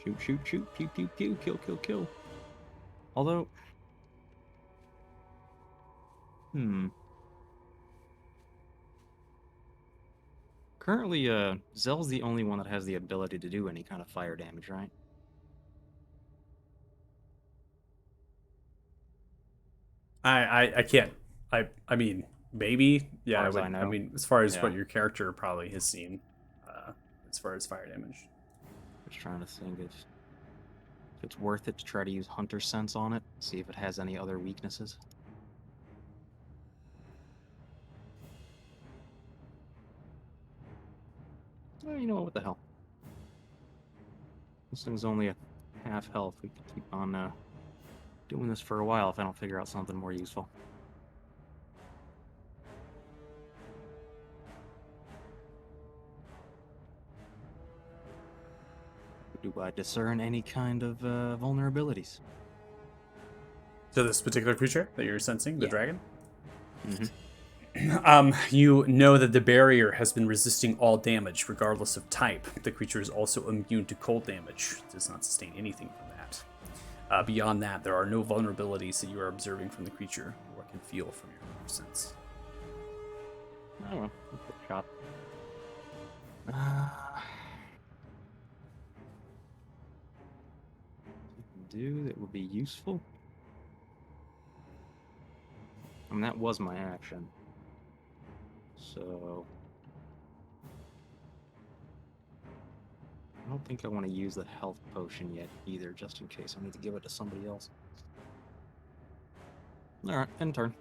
Shoot, shoot, shoot, pew, pew, pew, kill, kill, kill. Although, currently, Zell's the only one that has the ability to do any kind of fire damage, right? I can't. I mean, maybe. Yeah, As far as I know. mean, as far as Yeah. what your character probably has seen, as far as fire damage. Just trying to think if it's worth it to try to use Hunter Sense on it, see if it has any other weaknesses. Well, you know what the hell. This thing's only a half health. We can keep on doing this for a while if I don't figure out something more useful. Do I discern any kind of vulnerabilities? So this particular creature that you're sensing, the Yeah. dragon. Mm-hmm. You know that the barrier has been resisting all damage, regardless of type. The creature is also immune to cold damage. It does not sustain anything from that. Beyond that, there are no vulnerabilities that you are observing from the creature or can feel from your sense. Oh well, that's a shot. Do that would be useful. I mean, that was my action. So I don't think I want to use the health potion yet either, just in case I need to give it to somebody else. All right, end turn.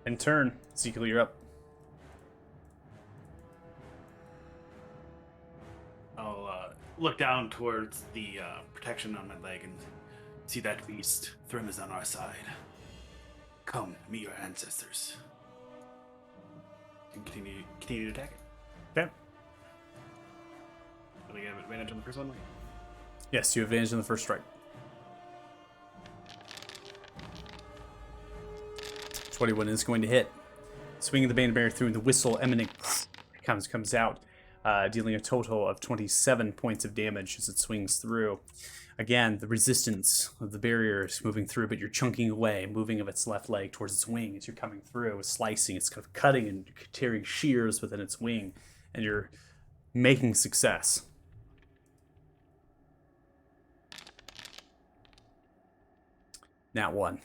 In turn, Ezekiel, you're up. I'll look down towards the protection on my leg and see that beast. Thrym is on our side. Come, meet your ancestors. And continue to attack it. Okay. Do we have advantage on the first one? Yes, you have advantage on the first strike. 21 is going to hit. Swinging the Bane Bear through, the whistle emanating comes out, dealing a total of 27 points of damage as it swings through. Again, the resistance of the barrier is moving through, but you're chunking away, moving of its left leg towards its wing as you're coming through, slicing, it's kind of cutting and tearing shears within its wing, and you're making success. Nat 1.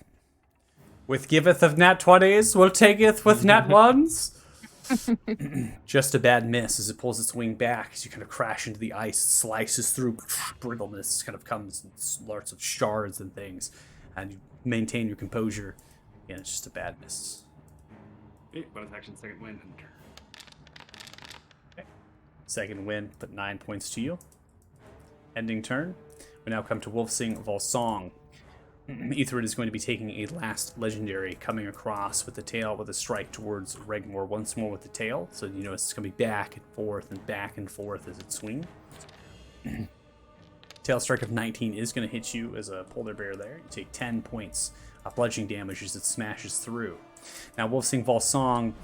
With giveth of nat 20s, will taketh with nat 1s. Just a bad miss as it pulls its wing back as you kind of crash into the ice, slices through, brittleness kind of comes in lots of shards and things, and you maintain your composure. Again, it's just a bad miss. Okay, bonus action, second wind, and turn. Okay. Second wind, put 9 points to you. Ending turn. We now come to Wolfsing Volsong. Etherid is going to be taking a last legendary, coming across with the tail with a strike towards Regmore once more with the tail. So you notice it's going to be back and forth as it swings. Tail strike of 19 is going to hit you as a polar bear there. You take 10 points of bludgeoning damage as it smashes through. Now Wolfsing Volsong,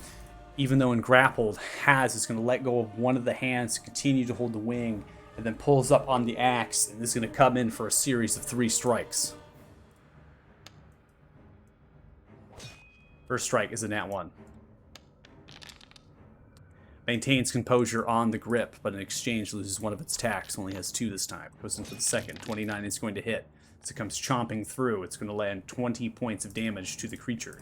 even though grappled, is going to let go of one of the hands to continue to hold the wing, and then pulls up on the axe, and is going to come in for a series of 3 strikes. First strike is a nat 1. Maintains composure on the grip, but in exchange loses one of its attacks. Only has 2 this time. Goes into the second. 29 is going to hit. As it comes chomping through, it's going to land 20 points of damage to the creature.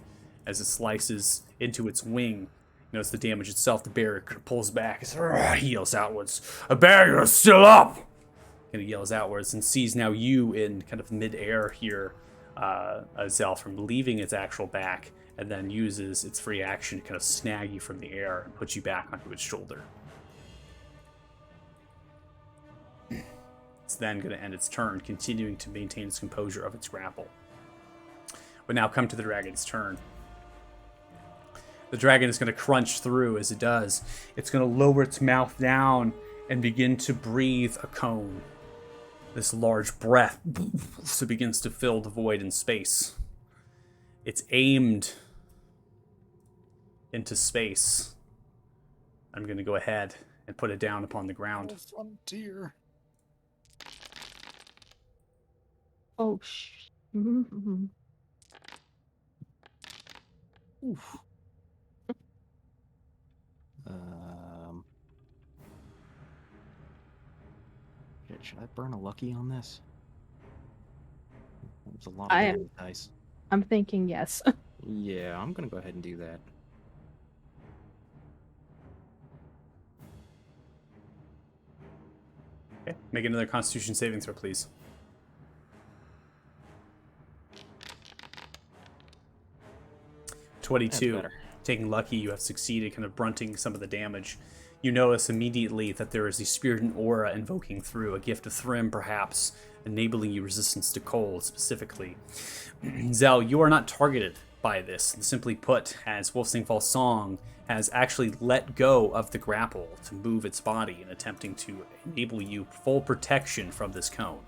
As it slices into its wing, notice the damage itself. The bear pulls back. He yells outwards. "A bear, you're still up!" And he yells outwards and sees now you in kind of mid-air here, Zell, from leaving its actual back, and then uses its free action to kind of snag you from the air and put you back onto its shoulder. It's then going to end its turn, continuing to maintain its composure of its grapple. We now come to the dragon's turn. The dragon is going to crunch through. As it does, it's going to lower its mouth down and begin to breathe a cone. This large breath begins to fill the void in space. It's aimed into space. I'm going to go ahead and put it down upon the ground. Frontier. Oh, Oof. Should I burn a lucky on this? There's a lot of damage dice. I'm thinking yes. Yeah, I'm gonna go ahead and do that. Okay, make another Constitution saving throw, please. That's 22. better. Taking lucky, you have succeeded, kind of blunting some of the damage. You notice immediately that there is a spirit and aura invoking through, a gift of Thrym, perhaps, enabling you resistance to cold, specifically. Zell, you are not targeted by this. Simply put, as Wolfsing Volsong has actually let go of the grapple to move its body in attempting to enable you full protection from this cone.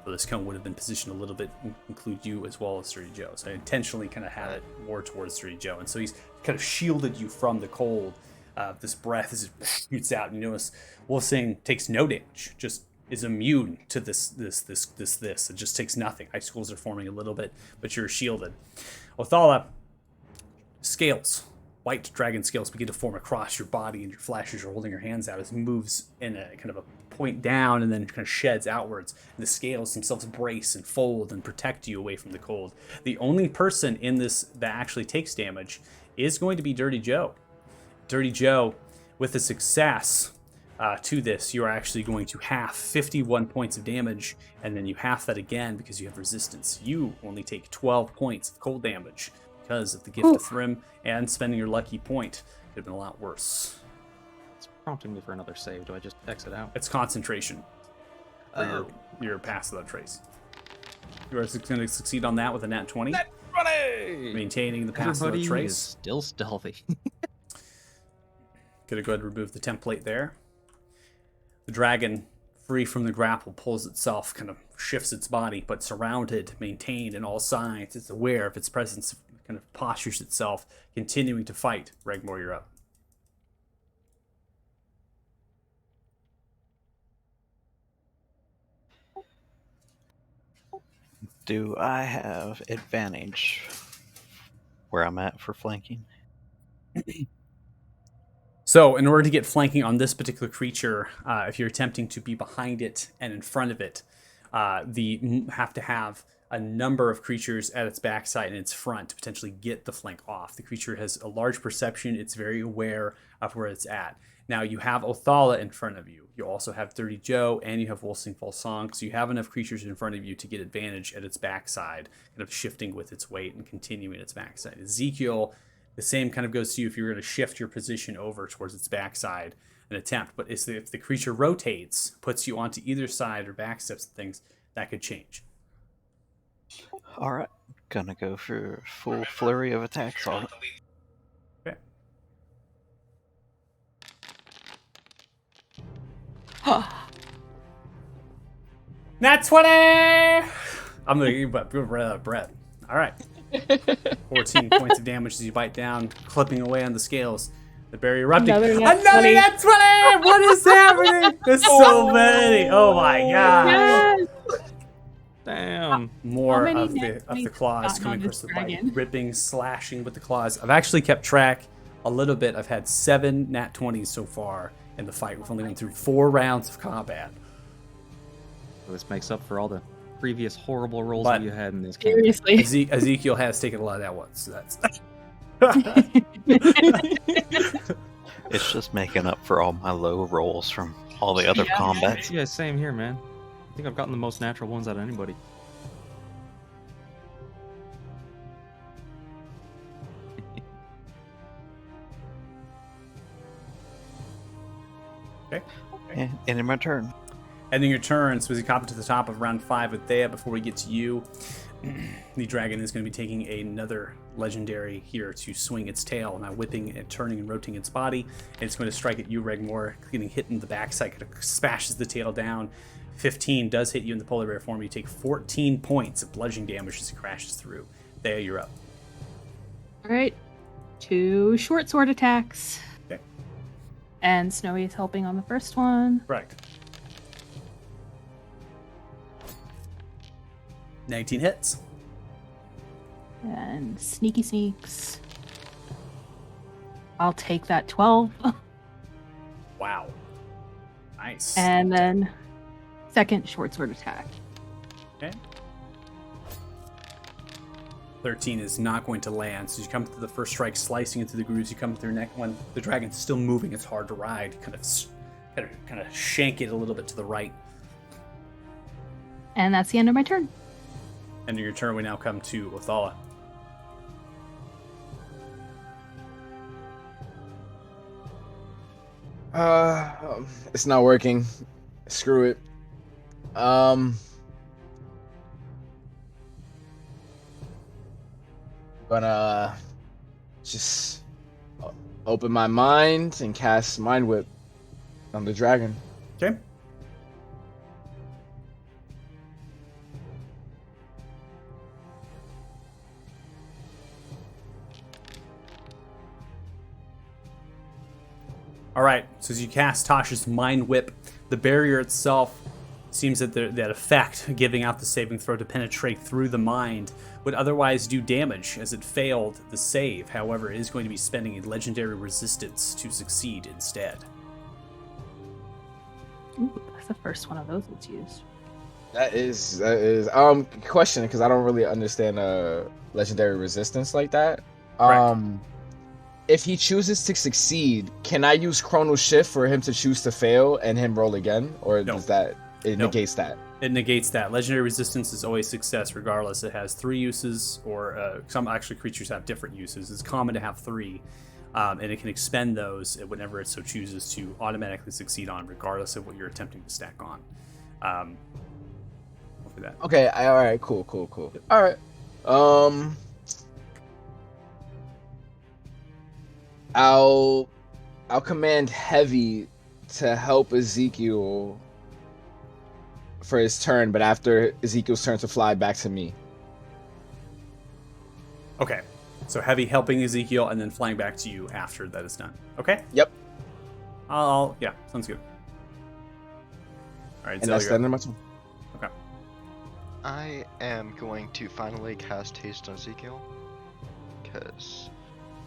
So this cone would have been positioned a little bit, include you as well as Sturdy Joe. So I intentionally kind of had it more towards Sturdy Joe. And so he's kind of shielded you from the cold. This breath as it shoots out. And you notice Wolfsing takes no damage, just is immune to this. It just takes nothing. Icicles are forming a little bit, but you're shielded. Othala, scales white dragon scales begin to form across your body, and your flashes are holding your hands out as it moves in a kind of a point down and then kind of sheds outwards. And the scales themselves brace and fold and protect you away from the cold. The only person in this that actually takes damage is going to be Dirty Joe. Dirty Joe, with a success to this, you are actually going to half 51 points of damage, and then you half that again because you have resistance. You only take 12 points of cold damage because of the gift of Thrym and spending your lucky point. Could have been a lot worse. It's prompting me for another save. Do I just exit out? It's concentration for your pass without trace. You are going to succeed on that with a nat 20. Nat 20! Maintaining the pass Everybody without trace. is still stealthy. Gonna go ahead and remove the template there. The dragon, free from the grapple, pulls itself, kind of shifts its body, but surrounded, maintained in all sides. It's aware of its presence, kind of postures itself, continuing to fight. Regmore, you're up. Do I have advantage where I'm at for flanking? So, in order to get flanking on this particular creature, if you're attempting to be behind it and in front of it, have to have a number of creatures at its backside and its front to potentially get the flank off. The creature has a large perception. It's very aware of where it's at. Now, you have Othala in front of you. You also have Dirty Joe, and you have Wolsing Full Song. So you have enough creatures in front of you to get advantage at its backside, kind of shifting with its weight and continuing its backside. Ezekiel, the same kind of goes to you if you're going to shift your position over towards its backside and attempt. But if the creature rotates, puts you onto either side or backsteps and things, that could change. All right, gonna go for full flurry of attacks on it. Okay. Nat 20! I'm going to give Brett. All right. 14 points of damage as you bite down, clipping away on the scales. The barrier erupting. Another Another nat nat 20! What is happening? There's so many. Oh my god. Yes! Damn. More How of many the nat claws 20s coming on across this the bite, dragon? ripping, slashing with the claws. I've actually kept track a little bit. I've had 7 nat 20s so far in the fight. We've only gone through 4 rounds of combat. So this makes up for all the previous horrible rolls But- that you had in this campaign. Seriously. Ezekiel has taken a lot of that once. So that's It's just making up for all my low rolls from all the other combats. Yeah, same here, man. I think I've gotten the most natural ones out of anybody. okay. And in my turn. Ending your turn, so as you hop to the top of round 5 with Thea, before we get to you, the dragon is going to be taking another legendary here to swing its tail, now whipping and turning and rotating its body. And it's going to strike at you, Regmore, getting hit in the backside, kind of smashes the tail down. 15 does hit you in the polar bear form. You take 14 points of bludgeoning damage as it crashes through. Thea, you're up. All right. 2 short sword attacks. Okay. And Snowy is helping on the first one. Correct. 19 hits. And sneaky sneaks. I'll take that 12. Wow. Nice. And then second short sword attack. Okay. 13 is not going to land. So you come to the first strike, slicing into the grooves. You come to your next one. The dragon's still moving. It's hard to ride. Kind of shank it a little bit to the right. And that's the end of my turn. Ending your turn, we now come to Othala. It's not working. Screw it. Gonna just open my mind and cast Mind Whip on the dragon. Okay. All right, so as you cast Tasha's Mind Whip, the barrier itself Seems that that effect, giving out the saving throw to penetrate through the mind, would otherwise do damage as it failed the save. However, it is going to be spending a legendary resistance to succeed instead. Ooh, that's the first one of those that's used. That is question, because I don't really understand legendary resistance like that. If he chooses to succeed, can I use Chrono Shift for him to choose to fail and him roll again, or No. does that negates that? It negates that. Legendary resistance is always success regardless. It has 3 uses, or some actually creatures have different uses. It's common to have 3, and it can expend those whenever it so chooses to automatically succeed on, regardless of what you're attempting to stack on. Hopefully that. Okay, all right, cool. All right, I'll command Heavy to help Ezekiel for his turn, but after Ezekiel's turn to fly back to me. Okay, so Heavy helping Ezekiel and then flying back to you after that is done. Okay? Yep. Yeah, sounds good. All right, And Zell, that's you're the up. end of my turn. Okay. I am going to finally cast Haste on Ezekiel. Because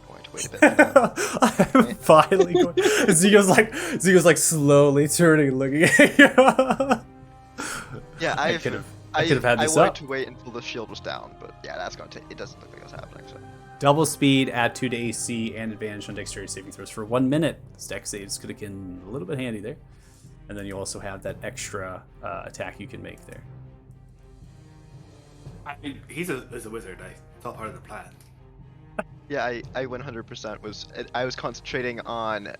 I'm going to wait a bit. I'm finally going. Ezekiel's like slowly turning and looking at you. Yeah, I could have had this I wanted up. to wait until the shield was down, but yeah, that's going to take. It doesn't look like that's happening. So. Double speed, add 2 to AC, and advantage on dexterity saving throws for 1 minute. This dex save is going to get a little bit handy there. And then you also have that extra attack you can make there. I mean, he's a wizard. It's all part of the plan. Yeah, I 100% was. I was concentrating on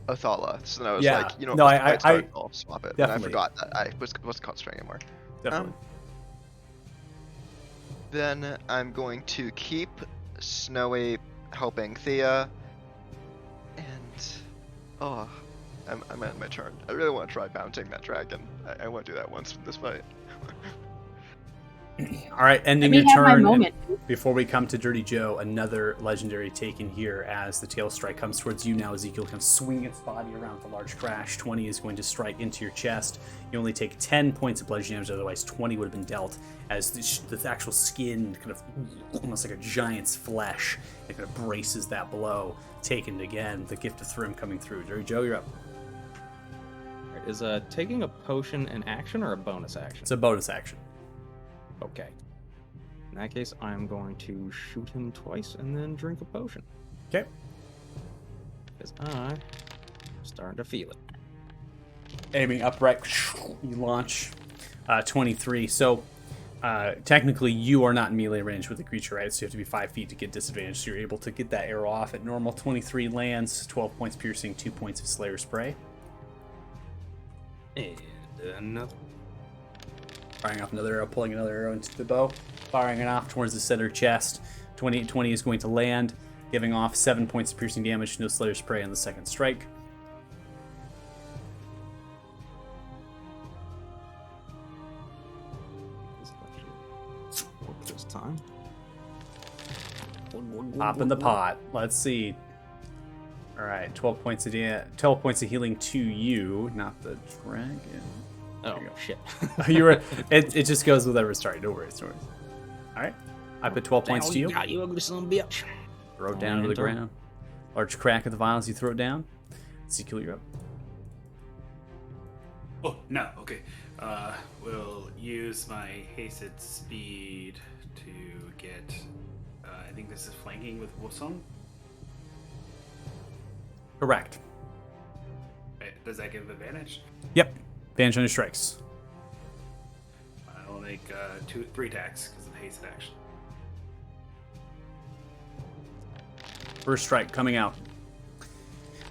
Othala, so then I was Yeah. like, you know, No, I'll swap it. And I definitely. forgot that I wasn't concentrating anymore. Definitely. Then I'm going to keep Snowy helping Thea, and I'm at my turn. I really want to try mounting that dragon. I want to do that once in this fight. All right, ending Let your me have my turn. moment. Before we come to Dirty Joe, another legendary taken here as the tail strike comes towards you now. Ezekiel can swing its body around with a large crash. 20 is going to strike into your chest. You only take 10 points of bludgeoning damage, otherwise 20 would have been dealt, as the actual skin kind of almost like a giant's flesh. It kind of braces that blow. Taken again, the gift of Thrim coming through. Dirty Joe, you're up. Alright, is taking a potion an action or a bonus action? It's a bonus action. Okay. In that case, I'm going to shoot him twice and then drink a potion. Okay. Because I'm starting to feel it. Aiming upright, you launch 23. So technically you are not in melee range with the creature, right? So you have to be 5 feet to get disadvantage. So you're able to get that arrow off at normal. 23 lands, 12 points piercing, 2 points of Slayer Spray. And another. Firing off another arrow, pulling another arrow into the bow, firing it off towards the center chest. 20 is going to land, giving off 7 points of piercing damage, no Slayer Spray on the second strike. This time. Pop in the pot. Let's see. All right, 12 points of healing to you, not the dragon. Oh shit! You were. It just goes with every story. No worries, no worries. All right, I put 12 points to you. You ugly son of a bitch. Throw it down to the ground. Large crack of the vials. You throw it down. Ezekiel, you're up. Oh no. Okay. We'll use my hasted speed to get. I think this is flanking with Wolfsong. Correct. Does that give advantage? Yep. Advantage on your strikes. I will make 3 attacks because of the hasted action. First strike coming out.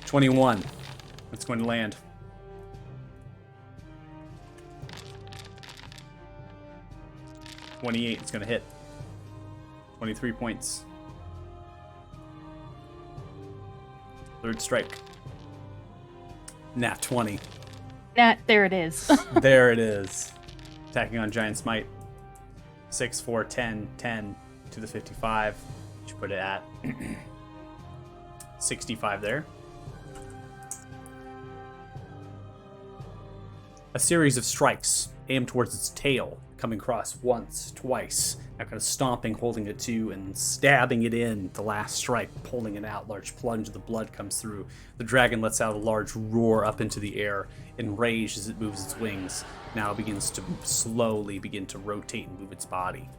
21. That's going to land. 28. It's going to hit. 23 points. Third strike. Nat 20. There it is. There it is. Attacking on Giant Smite. 6, 4, 10, 10 to the 55. Which put it at 65 there. a series of strikes aimed towards its tail, coming across once, twice, now kind of stomping, holding it to, and stabbing it in. The last strike, pulling it out. Large plunge of the blood comes through. The dragon lets out a large roar up into the air, enraged as it moves its wings. Now it begins to slowly begin to rotate and move its body.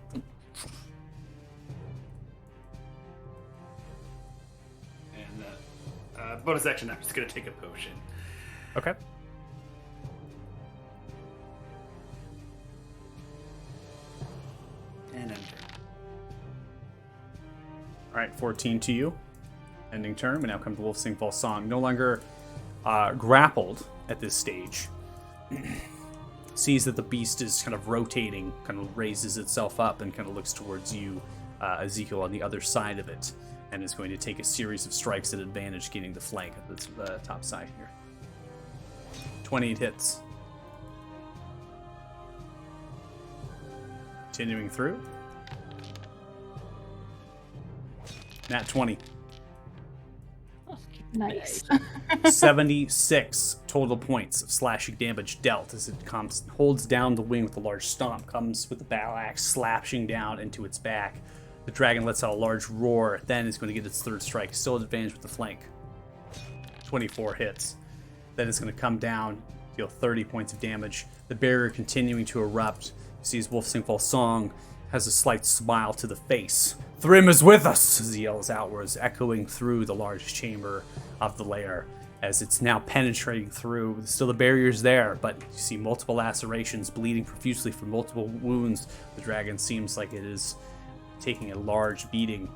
And bonus action, I'm just going to take a potion. Okay. And enter. All right, 14 to you. Ending turn. We now come to Wolf Sing False Song. No longer grappled at this stage. Sees that the beast is kind of rotating, kind of raises itself up and kind of looks towards you, Ezekiel, on the other side of it, and is going to take a series of strikes at advantage, getting the flank of the top side here. 28 hits. Continuing through. Nat 20. Nice. 76 total points of slashing damage dealt as it holds down the wing with a large stomp, comes with the battle axe slashing down into its back. The dragon lets out a large roar, then is going to get its third strike, still at advantage with the flank. 24 hits. Then it's going to come down, deal 30 points of damage. The barrier continuing to erupt. You see his Wolf Sing False Song has a slight smile to the face. Thrym is with us, as he yells outwards, echoing through the large chamber of the lair, as it's now penetrating through. Still the barrier's there, but you see multiple lacerations, bleeding profusely from multiple wounds. The dragon seems like it is taking a large beating.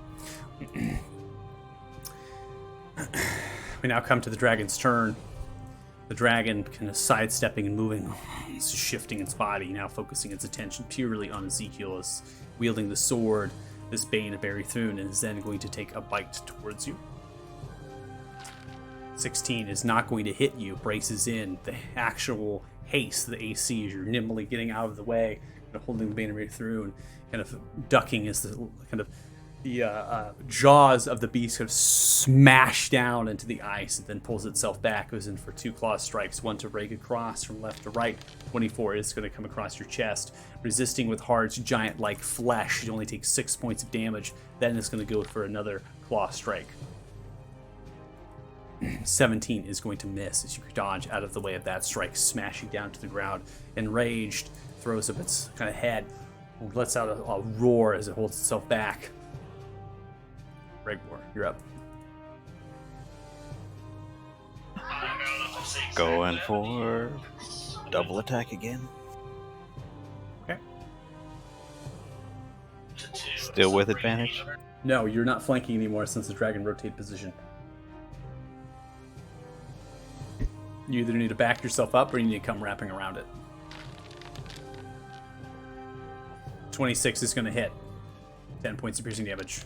We now come to the dragon's turn. The dragon kind of sidestepping and moving, shifting its body, now focusing its attention purely on Ezekiel, as wielding the sword, this Bane of Barithun, and is then going to take a bite towards you. 16 is not going to hit you, braces in. The actual haste, the AC, as you're nimbly getting out of the way, kind of holding the Bane of Barithun, kind of ducking as the kind of the jaws of the beast kind of smash down into the ice, and then pulls itself back, goes in for 2 claw strikes, one to rake across from left to right. 24 is going to come across your chest, resisting with Hard's giant-like flesh. You only take 6 points of damage, then it's going to go for another claw strike. 17 is going to miss as you dodge out of the way of that strike, smashing down to the ground. Enraged, throws up its kind of head, lets out a roar as it holds itself back. Regmore, you're up. Going for double attack again. Okay. Still with advantage. No, you're not flanking anymore since the dragon rotate position. You either need to back yourself up or you need to come wrapping around it. 26 is going to hit. 10 points of piercing damage.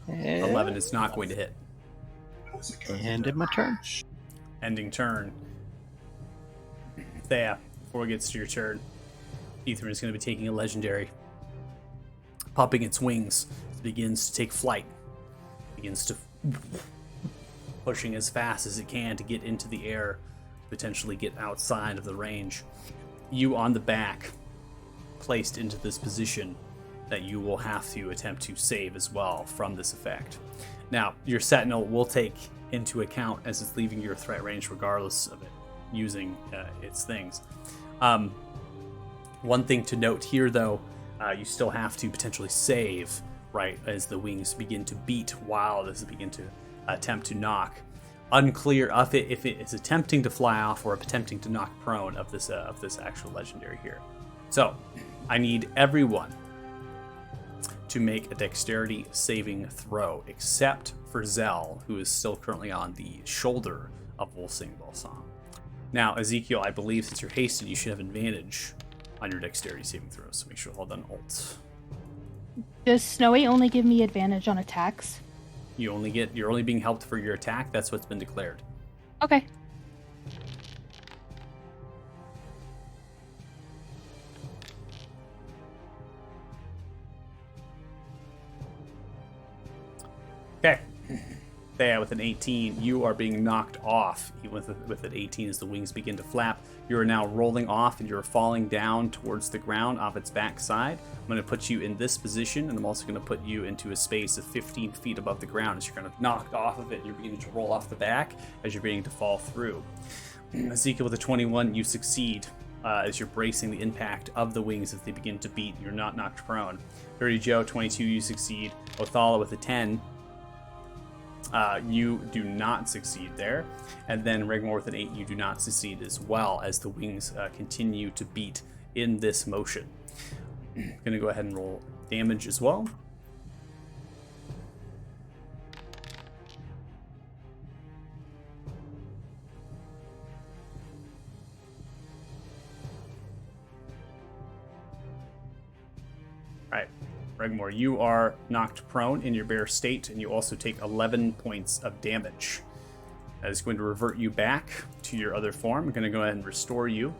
And 11 is not going to hit. ended my turn. Ending turn. Thea, before it gets to your turn, Ethan is going to be taking a legendary. Popping its wings, it begins to take flight. Begins to pushing as fast as it can to get into the air, potentially get outside of the range. You on the back, placed into this position that you will have to attempt to save as well from this effect. Now, your Sentinel will take into account as it's leaving your threat range regardless of it using its things. One thing to note here, though, you still have to potentially save, right, as the wings begin to beat while this begin to attempt to knock. Unclear if it is attempting to fly off or attempting to knock prone of this actual legendary here. So, I need everyone to make a dexterity saving throw, except for Zell, who is still currently on the shoulder of Wolf Sing False Song. Now, Ezekiel, I believe since you're hasted, you should have advantage on your dexterity saving throw, so make sure to hold on Alt. Does Snowy only give me advantage on attacks? You're only being helped for your attack. That's what's been declared. Okay. Okay. Thea with an 18, you are being knocked off. With an 18, as the wings begin to flap, you are now rolling off and you're falling down towards the ground off its backside. I'm going to put you in this position, and I'm also going to put you into a space of 15 feet above the ground as you're kind of knocked off of it. And you're beginning to roll off the back as you're beginning to fall through. Ezekiel with a 21, you succeed as you're bracing the impact of the wings as they begin to beat. You're not knocked prone. Dirty Joe, 22, you succeed. Othala with a 10, you do not succeed there. And then Rigmore with an 8, you do not succeed as well as the wings continue to beat in this motion. Gonna go ahead and roll damage as well. Alright, Regmore, you are knocked prone in your bare state, and you also take 11 points of damage. That is going to revert you back to your other form. I'm going to go ahead and restore you,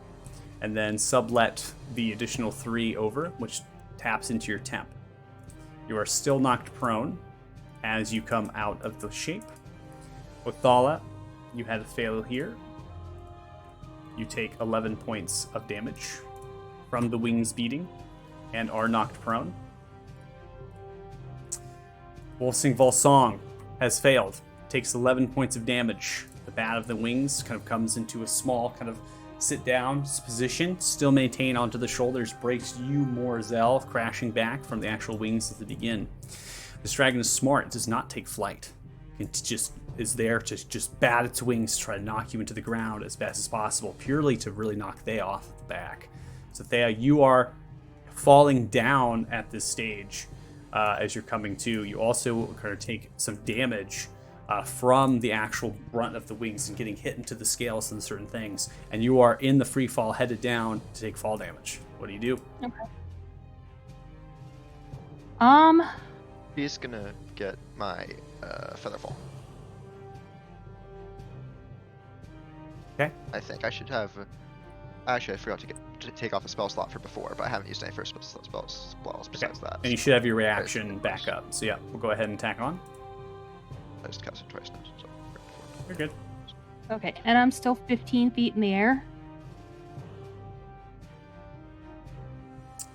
and then sublet the additional 3 over, which taps into your temp. You are still knocked prone as you come out of the shape. Othala, you had a fail here. You take 11 points of damage from the wings beating and are knocked prone. Wolfsing Volsong has failed, takes 11 points of damage. The bat of the wings kind of comes into a small kind of sit down position, still maintain onto the shoulders, breaks you, Morzel, crashing back from the actual wings at the begin. This dragon is smart, it does not take flight. It just is there to just bat its wings to try to knock you into the ground as best as possible, purely to really knock Thea off the back. So Thea, you are falling down at this stage as you're coming to. You also kind of take some damage from the actual brunt of the wings and getting hit into the scales and certain things, and you are in the free fall headed down to take fall damage. What do you do? Okay. He's gonna get my Featherfall. Okay. I think I should have. Actually, I forgot to take off a spell slot for before, but I haven't used any for spells besides that. And you should have your reaction back up. So yeah, we'll go ahead and tack on. I just cast it twice now, so You're good. Okay, and I'm still 15 feet in the air.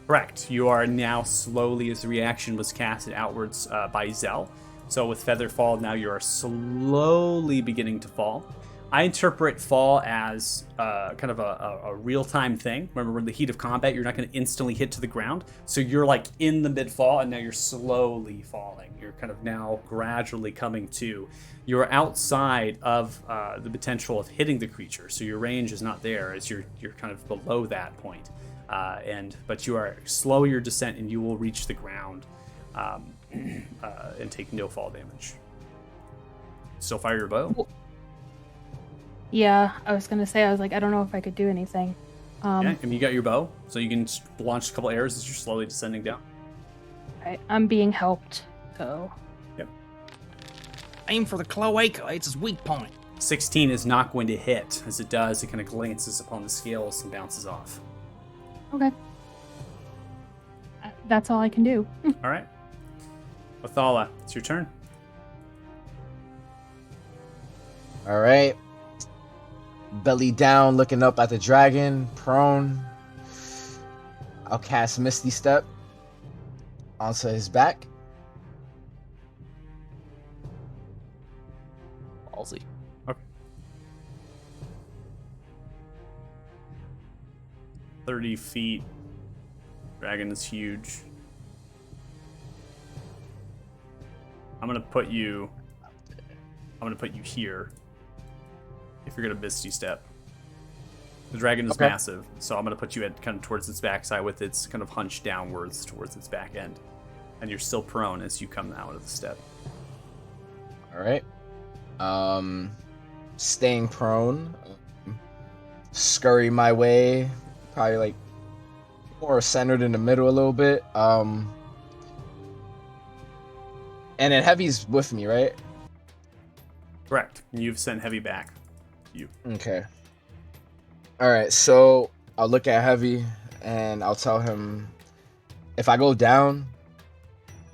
Correct. You are now slowly, as the reaction was casted outwards by Zell. So with Featherfall, now you are slowly beginning to fall. I interpret fall as kind of a real-time thing. Remember, in the heat of combat, you're not going to instantly hit to the ground. So you're like in the mid-fall, and now you're slowly falling. You're kind of now gradually coming to. You're outside of the potential of hitting the creature, so your range is not there, as you're kind of below that point. But you are slow your descent, and you will reach the ground and take no fall damage. Still fire your bow. Yeah, I was gonna say, I was like, I don't know if I could do anything. Yeah, and you got your bow, so you can launch a couple arrows as you're slowly descending down. I'm being helped, so. Yep. Aim for the cloaca. It's his weak point. 16 is not going to hit. As it does, it kind of glances upon the scales and bounces off. Okay. That's all I can do. All right. Othala, it's your turn. All right. Belly down, looking up at the dragon, prone. I'll cast Misty Step onto his back. Ballsy. Okay. 30 feet. Dragon is huge. I'm gonna put you here. If you're gonna Misty Step. The dragon is massive, so I'm gonna put you at kind of towards its backside with its kind of hunched downwards towards its back end. And you're still prone as you come out of the step. Alright. Staying prone. Scurry my way. Probably like more centered in the middle a little bit. And then Heavy's with me, right? Correct. You've sent Heavy back. You. Okay. Alright, so I'll look at Heavy and I'll tell him, if I go down,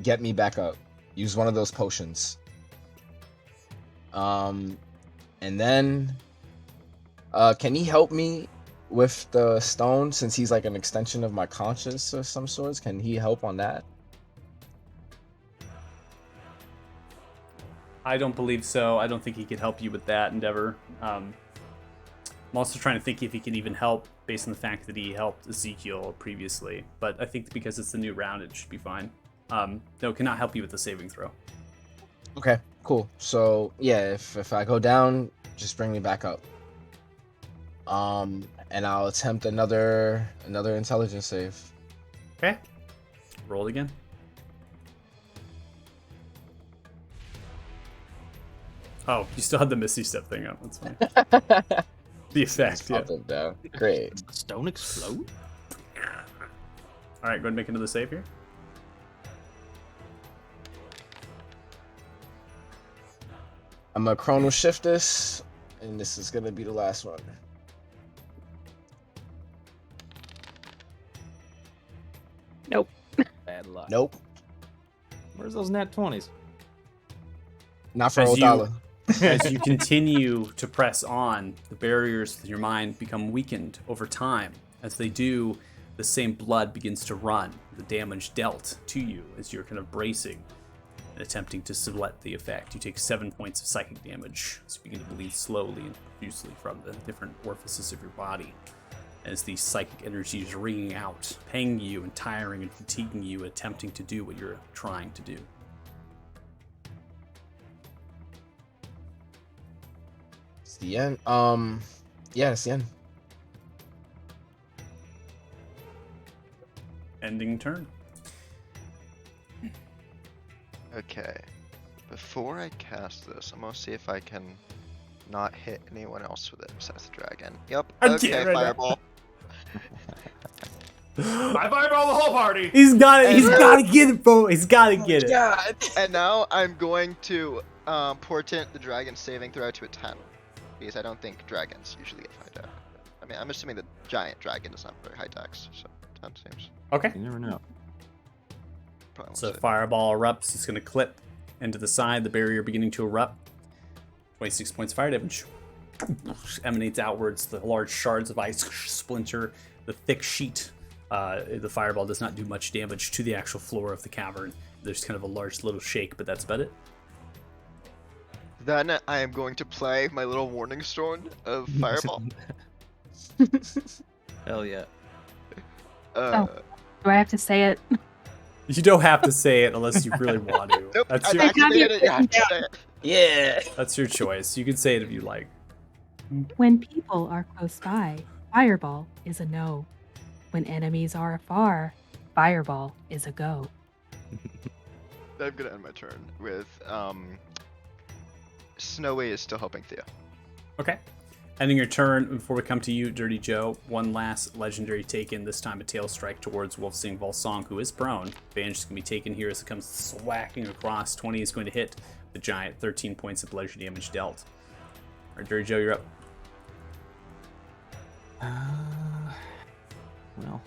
get me back up. Use one of those potions. And then, can he help me with the stone since he's like an extension of my conscience of some sorts? Can he help on that? I don't believe so. I don't think he could help you with that endeavor. I'm also trying to think if he can even help based on the fact that he helped Ezekiel previously. But I think because it's the new round, it should be fine. No, cannot help you with the saving throw. Okay, cool. So yeah, if I go down, just bring me back up. And I'll attempt another intelligence save. Okay. Roll it again. Oh, you still had the Misty Step thing up. That's fine. The effect, yeah. Up down. Great. Does the stone explode? All right, go ahead and make another save here. I'm gonna chrono shift this, and this is gonna be the last one. Nope. Bad luck. Nope. Where's those nat 20s? Not for As you- Odala. As you continue to press on, the barriers in your mind become weakened over time. As they do, the same blood begins to run, the damage dealt to you as you're kind of bracing and attempting to sublet the effect. You take 7 points of psychic damage as you begin to bleed slowly and profusely from the different orifices of your body. As the psychic energy is ringing out, paying you and tiring and fatiguing you, attempting to do what you're trying to do. It's the end. Yeah, it's the end. Ending turn. Okay. Before I cast this, I'm gonna see if I can not hit anyone else with it besides the dragon. Yep. I'm Okay, dead right now. fireball. I fireball the whole party. He's got it. He's And- got to get it, bro. He's got to get it. God. And now I'm going to portent the dragon saving throw to a 10. Because I don't think dragons usually get high dex. I mean, I'm assuming the giant dragon is not very high dex, so 10 seems Okay. You never know. probably So won't save. fireball erupts. It's going to clip into the side. The barrier beginning to erupt. 26 points of fire damage. Emanates outwards. The large shards of ice splinter. The thick sheet. The fireball does not do much damage to the actual floor of the cavern. There's kind of a large little shake, but that's about it. Then I am going to play my little warning stone of fireball. Hell yeah. Uh, Do I have to say it? You don't have to say it unless you really want to. Nope, That's I've your, activated it. You have to say it. Yeah. that's your choice. You can say it if you like. When people are close by, fireball is a no. When enemies are afar, fireball is a go. I'm gonna end my turn with Snowy is still helping Thea. Okay. Ending your turn, before we come to you, Dirty Joe, one last legendary taken, this time a tail strike towards Wolfsing Volsong, who is prone. Advantage is going to be taken here as it comes swacking across. 20 is going to hit the giant, 13 points of bludgeoning damage dealt. All right, Dirty Joe, you're up. Well,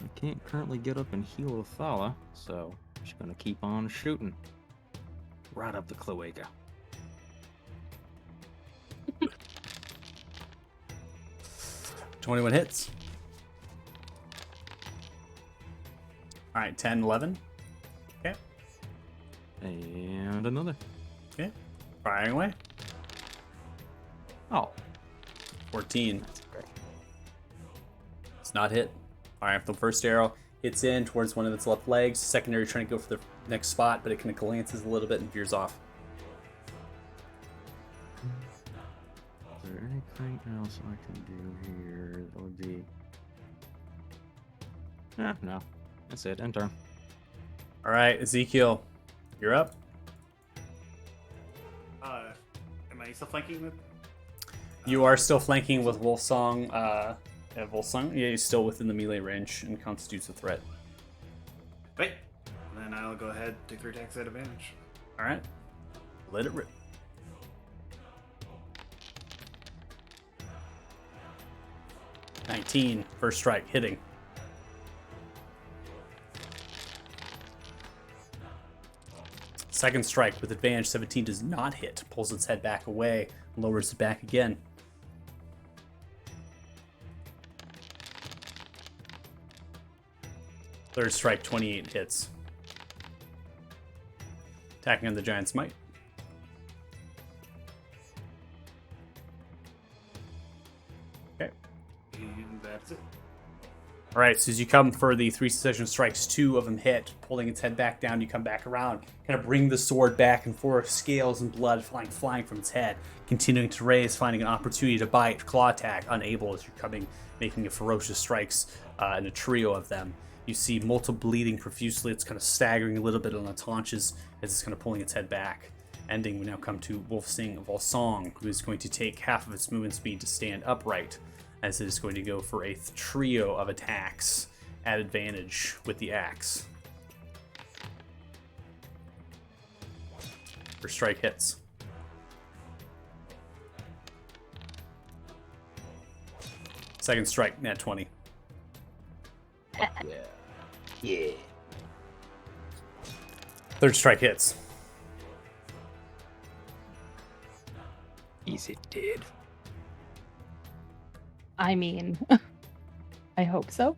I can't currently get up and heal Othala, so I'm just gonna keep on shooting. Right up the cloaca. Huh. 21 hits. All right, 10, 11. Okay. And another. Okay. Firing away. Oh, 14. that's great. It's not hit. All right, the first arrow hits in towards one of its left legs. Secondary trying to go for the next spot, but it kind of glances a little bit and veers off. Is there anything else I can do here that would be... no. That's it. End turn. All right, Ezekiel, you're up. Am I still flanking with? You are still flanking with Wolfsong. Wolfsong, yeah, he's still within the melee range and constitutes a threat. Wait. Then I'll go ahead, take 3 attacks at advantage. All right, let it rip. $19, first strike, hitting. Second strike with advantage. 17 does not hit. Pulls its head back away. Lowers it back again. Third strike, 28 hits. Attacking on the Giant's Might. Okay. And that's it. All right, so as you come for the 3 succession strikes, 2 of them hit. Pulling its head back down, you come back around. Kind of bring the sword back and forth, scales and blood flying from its head. Continuing to raise, finding an opportunity to bite, claw attack, unable as you're coming, making a ferocious strikes in a trio of them. You see multiple bleeding profusely. It's kind of staggering a little bit on its haunches as it's kind of pulling its head back. Ending, we now come to Wolfsing Volsong, who is going to take half of its movement speed to stand upright, as it is going to go for a trio of attacks at advantage with the axe. First strike hits. Second strike, nat 20. Yeah. Third strike hits. Is it dead? I mean, I hope so.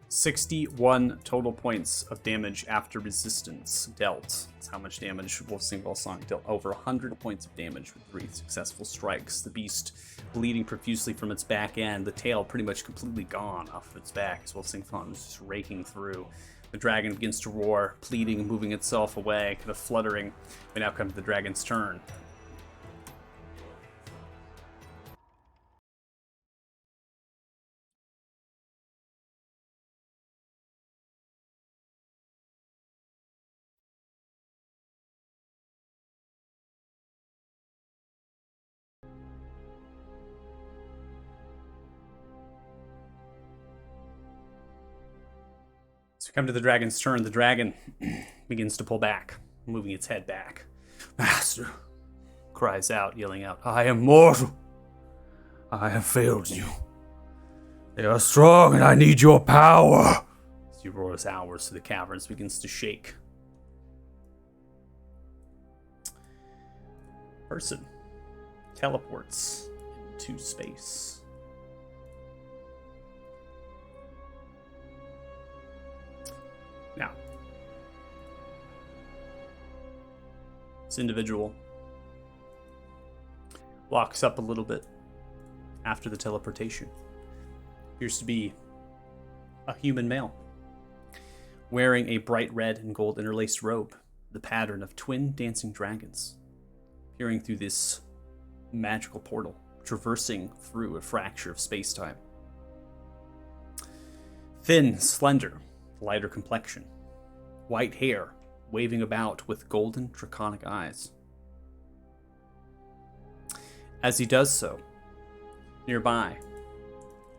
$61 total points of damage after resistance dealt. That's how much damage Wolfsing Volsong dealt. Over 100 points of damage with 3 successful strikes. The beast bleeding profusely from its back end. The tail pretty much completely gone off of its back as Wolfsing Volsong is just raking through. The dragon begins to roar, pleading, moving itself away, kind of fluttering. We now come to the dragon's turn. So we come to the dragon's turn. The dragon begins to pull back, moving its head back. Master, cries out, yelling out, I am mortal. I have failed you. They are strong and I need your power. As he roars outwards to the caverns, begins to shake. Person teleports into space. Now, this individual walks up a little bit after the teleportation. Appears to be a human male, wearing a bright red and gold interlaced robe, the pattern of twin dancing dragons, peering through this magical portal, traversing through a fracture of space-time. Thin, slender, lighter complexion, white hair waving about with golden draconic eyes. As he does so, nearby,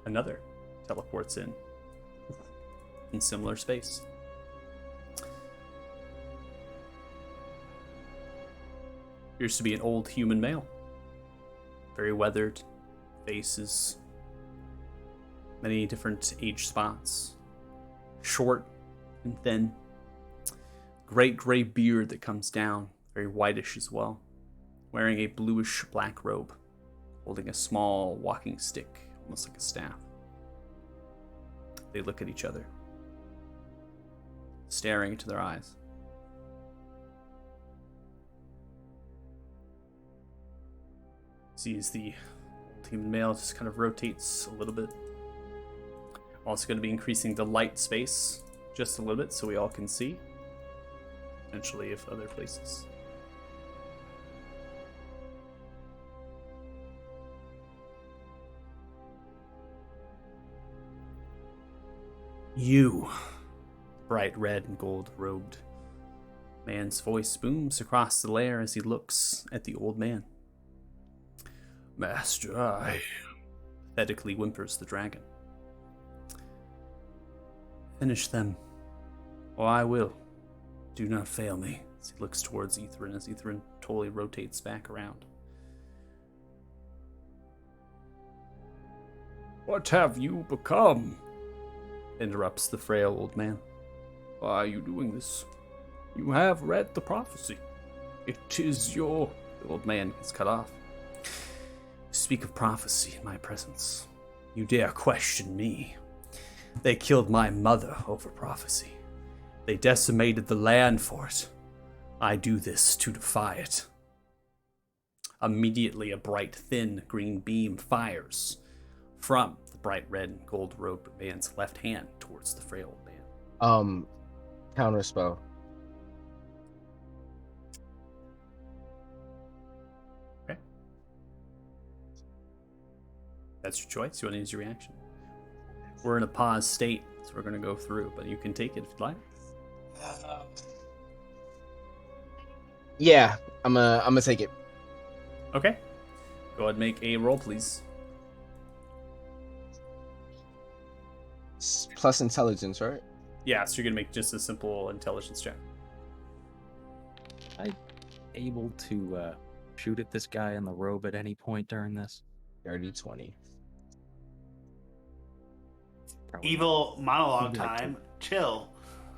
another teleports in similar space. Appears to be an old human male. Very weathered, faces, many different age spots. Short and thin. Great gray beard that comes down, very whitish as well. Wearing a bluish black robe, holding a small walking stick, almost like a staff. They look at each other, staring into their eyes. Sees the human male just kind of rotates a little bit. Also going to be increasing the light space just a little bit so we all can see. Potentially if other places. You, bright red and gold robed man's voice booms across the lair as he looks at the old man. Master, I... pathetically whimpers the dragon. Finish them, or I will. Do not fail me. As he looks towards Ithrin, as Ithrin totally rotates back around. What have you become? Interrupts the frail old man. Why are you doing this? You have read the prophecy. It is your... The old man is cut off. Speak of prophecy in my presence. You dare question me. They killed my mother over prophecy. They decimated the land for it. I do this to defy it. Immediately, a bright, thin green beam fires from the bright red and gold robed man's left hand towards the frail old man. Counterspell. Okay. That's your choice. You want to use your reaction? We're in a pause state, so we're going to go through, but you can take it if you'd like. Yeah, I'm gonna take it. Okay. Go ahead and make a roll, please. Plus intelligence, right? Yeah, so you're going to make just a simple intelligence check. Able to shoot at this guy in the robe at any point during this? Dirty 20. Probably Evil monologue Maybe like time. Chill.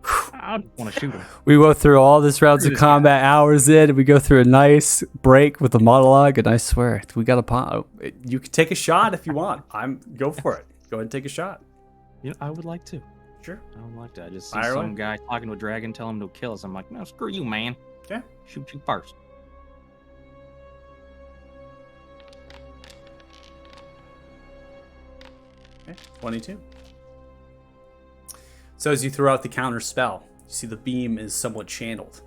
I want to shoot him. We go through all this rounds of This combat hours in. We go through a nice break with the monologue, and I swear, we got a pause. You can take a shot if you want. Go for it. Go ahead and take a shot. You know, I would like to. Sure. I would like to. I just see Fire away. some guy talking to a dragon, tell him to kill us. I'm like, no, screw you, man. Yeah. Shoot you first. Okay, 22. So as you throw out the counter spell, you see the beam is somewhat channeled.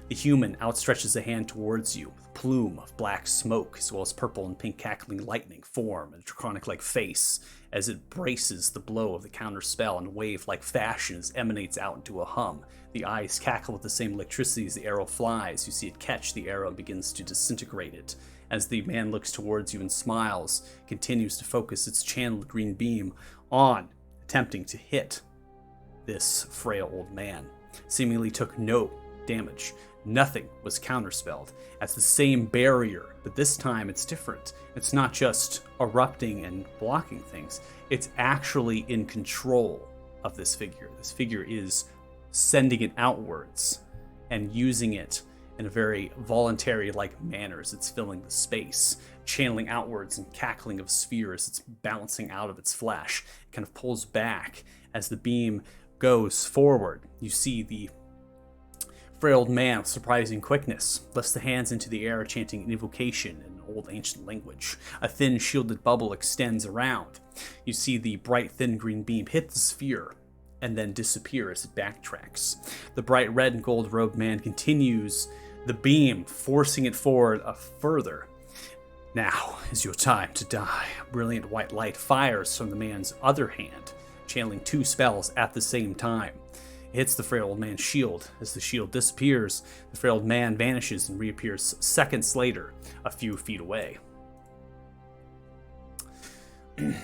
The human outstretches a hand towards you. A plume of black smoke, as well as purple and pink cackling lightning, form in a draconic-like face as it braces the blow of the counter spell in wave-like fashion as emanates out into a hum. The eyes cackle with the same electricity as the arrow flies. You see it catch the arrow and begins to disintegrate it. As the man looks towards you and smiles, continues to focus its channeled green beam on, attempting to hit this frail old man. Seemingly took no damage. Nothing was counterspelled as the same barrier, but this time it's different. It's not just erupting and blocking things, it's actually in control of this figure. This figure is sending it outwards and using it in a very voluntary-like manner as it's filling the space, channeling outwards and cackling of spheres. It's bouncing out of its flesh. It kind of pulls back as the beam goes forward. You see the frail old man with surprising quickness lifts the hands into the air, chanting an invocation in old ancient language. A thin shielded bubble extends around. You see the bright thin green beam hit the sphere and then disappear as it backtracks. The bright red and gold robed man continues the beam, forcing it forward further. Now is your time to die. Brilliant white light fires from the man's other hand, channeling two spells at the same time. It hits the frail old man's shield. As the shield disappears, the frail old man vanishes and reappears seconds later, a few feet away. The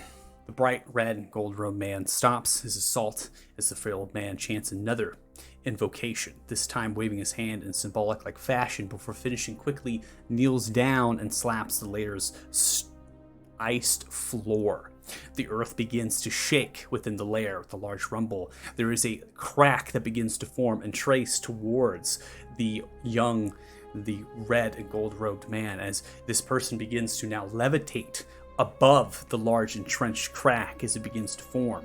bright red and gold robed man stops his assault as the frail old man chants another invocation, this time waving his hand in symbolic-like fashion before finishing quickly, kneels down and slaps the lair's iced floor. The earth begins to shake within the lair with a large rumble. There is a crack that begins to form and trace towards the red and gold-robed man as this person begins to now levitate above the large entrenched crack as it begins to form.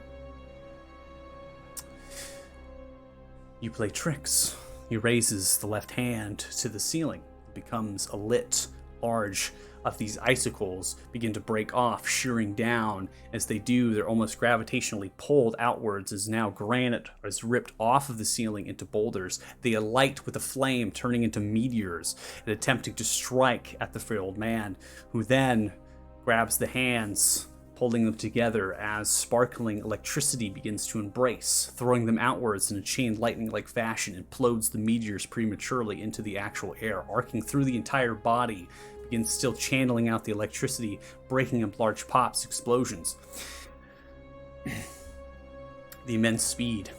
You play tricks. He raises the left hand to the ceiling. It becomes a lit, large of these icicles begin to break off, shearing down. As they do, they're almost gravitationally pulled outwards as now granite is ripped off of the ceiling into boulders. They alight with a flame, turning into meteors and attempting to strike at the frail old man, who then grabs the hands, pulling them together as sparkling electricity begins to embrace, throwing them outwards in a chain lightning-like fashion, implodes the meteors prematurely into the actual air, arcing through the entire body, begins still channeling out the electricity, breaking up large pops, explosions. The immense speed,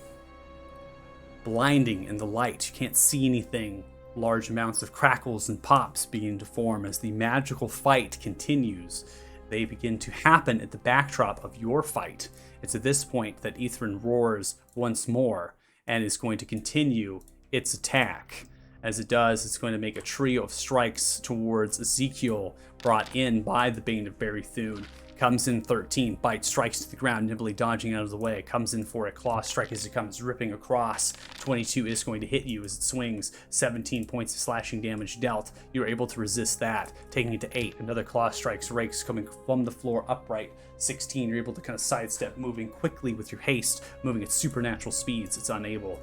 blinding in the light, you can't see anything. Large amounts of crackles and pops begin to form as the magical fight continues. they begin to happen at the backdrop of your fight. It's at this point that Ithrin roars once more and is going to continue its attack. As it does, it's going to make a trio of strikes towards Ezekiel, brought in by the Bane of Barithune. Comes in 13, bite, strikes to the ground, nimbly dodging out of the way. Comes in for a claw strike as it comes ripping across. 22 is going to hit you as it swings. 17 points of slashing damage dealt. You're able to resist that, taking it to 8. Another claw strikes, rakes coming from the floor upright. 16, you're able to kind of sidestep, moving quickly with your haste, moving at supernatural speeds. It's unable. You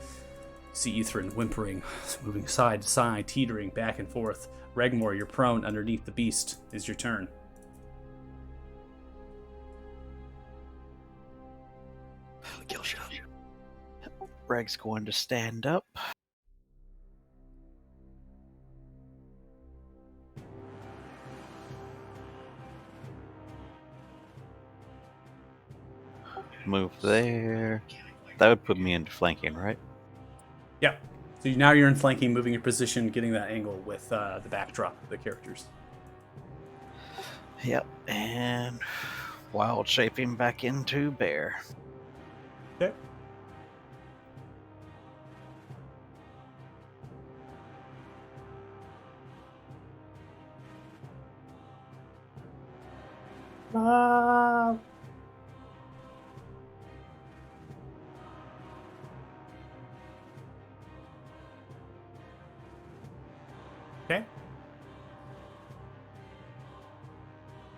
see Ithrin whimpering, moving side to side, teetering back and forth. Regmore, you're prone underneath the beast. Is your turn. Kill shot. Reg's going to stand up. Move there. That would put me into flanking, right? Yeah. So now you're in flanking, moving your position, getting that angle with the backdrop of the characters. Yep. And wild shaping back into bear. Okay. Okay.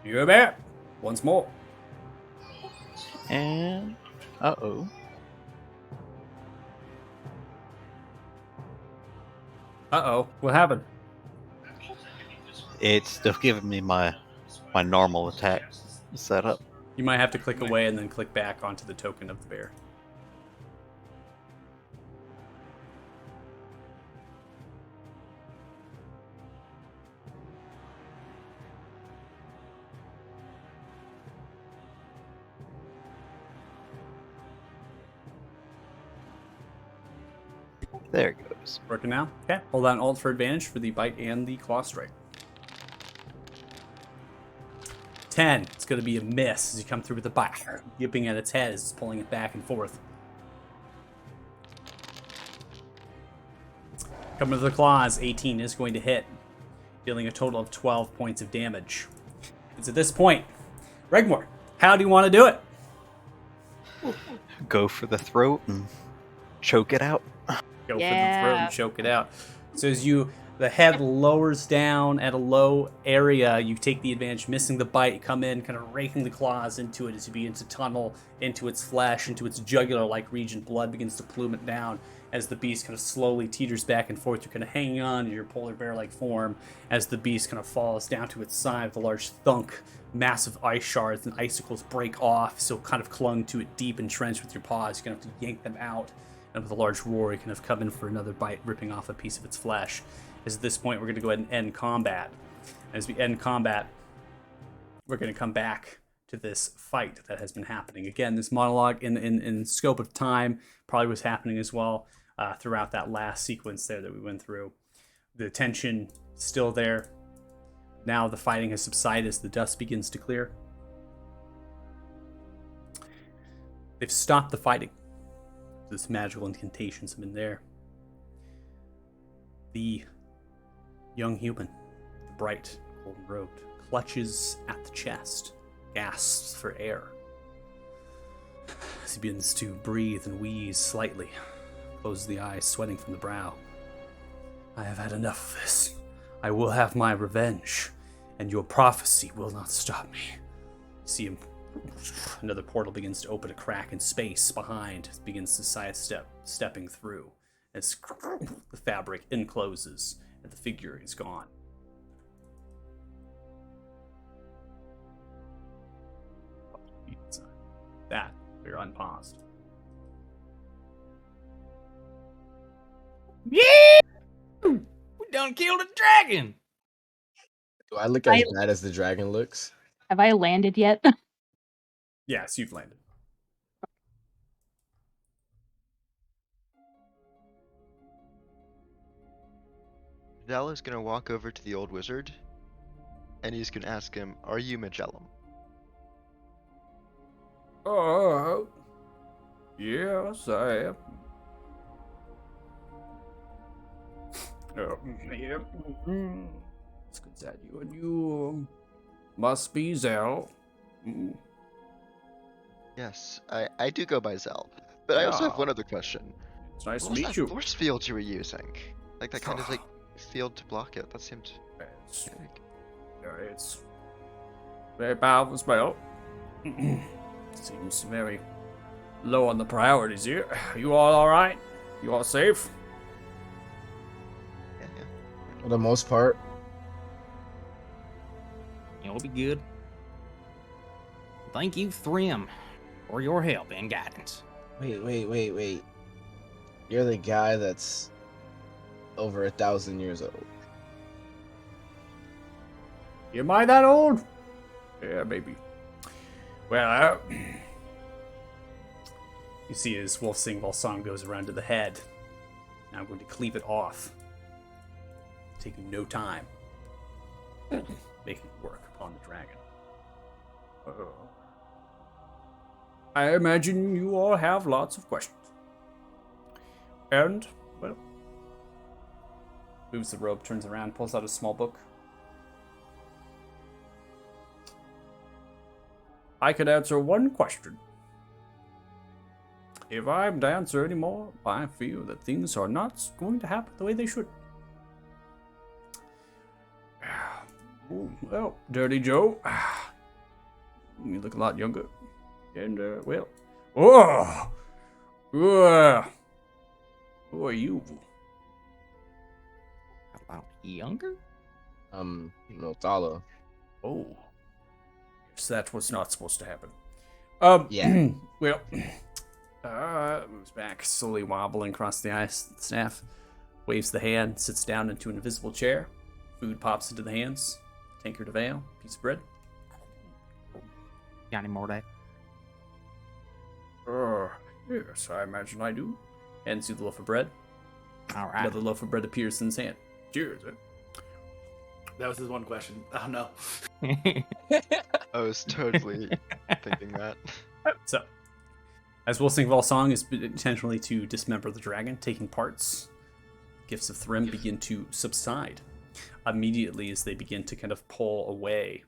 You go back. Once more. And uh-oh. Uh-oh. What happened? It's still giving me my normal attack setup. You might have to click away and then click back onto the token of the bear. There it goes. Working now? Okay. Hold on Alt for advantage for the bite and the claw strike. 10. It's going to be a miss as you come through with the bite, yipping at its head as it's pulling it back and forth. Coming to the claws, 18 is going to hit, dealing a total of 12 points of damage. It's at this point, Regmore, how do you want to do it? Go for the throat and choke it out. Go for the throat and choke it out. So as the head lowers down at a low area, you take the advantage, missing the bite, come in, kind of raking the claws into it as you begin to tunnel into its flesh, into its jugular-like region. Blood begins to plume it down as the beast kind of slowly teeters back and forth. You're kind of hanging on to your polar bear-like form as the beast kind of falls down to its side with a large thunk. Massive ice shards and icicles break off, so kind of clung to it deep entrenched with your paws. You're going to have to yank them out. And with a large roar, you kind of come in for another bite, ripping off a piece of its flesh. As at this point, we're going to go ahead and end combat. As we end combat, we're going to come back to this fight that has been happening. Again, this monologue in scope of time probably was happening as well throughout that last sequence there that we went through. The tension still there. Now the fighting has subsided as the dust begins to clear. They've stopped the fighting. This magical incantations have been there. The young human, the bright, golden robed, clutches at the chest, gasps for air. As he begins to breathe and wheeze slightly, closes the eyes, sweating from the brow. I have had enough of this. I will have my revenge, and your prophecy will not stop me. See him. Another portal begins to open a crack in space behind, begins to sidestep, stepping through as the fabric encloses and the figure is gone. That, we're unpaused. Yeah! We done killed a dragon! Do I look as bad as the dragon looks? Have I landed yet? Yes, you've landed. Vidal is gonna walk over to the old wizard, and he's gonna ask him, "Are you Magellan?" Yes, I am. Yeah. It's good that you and you must be Zell. Mm, Yes, I do go by Zell. But I also have one Yeah. other question. It's nice What to was meet that you. force field you were using? Like that kind of like field to block it. That seemed It's, big. it's very powerful spell. Seems very low on the priorities here. You all right? You all safe? Yeah, yeah. For the most part. It'll be good. Thank you, Thrym, for your help and guidance. Wait. You're the guy that's over 1,000 years old. Am I that old? Yeah, maybe. Well, you see his wolf sing while song goes around to the head. Now I'm going to cleave it off. Taking no time. Making it work upon the dragon. I imagine you all have lots of questions. And, well, moves the robe, turns around, pulls out a small book. I could answer one question. If I'm to answer any more, I feel that things are not going to happen the way they should. Ooh, well, Dirty Joe, you look a lot younger. And, well, oh, who are you? About younger? Nothala. Oh, yes, that was not supposed to happen. Yeah. Well, moves back, slowly wobbling across the ice. Staff waves the hand, sits down into an invisible chair. Food pops into the hands. Tankard of ale, piece of bread. Got any more of that? Yes, I imagine I do. Hands you the loaf of bread. All right. Another loaf of bread appears in his hand. Cheers. That was his one question. Oh no. I was totally thinking that. So, as Will Sing Song is intentionally to dismember the dragon, taking parts, gifts of Thrym begin to subside immediately as they begin to kind of pull away.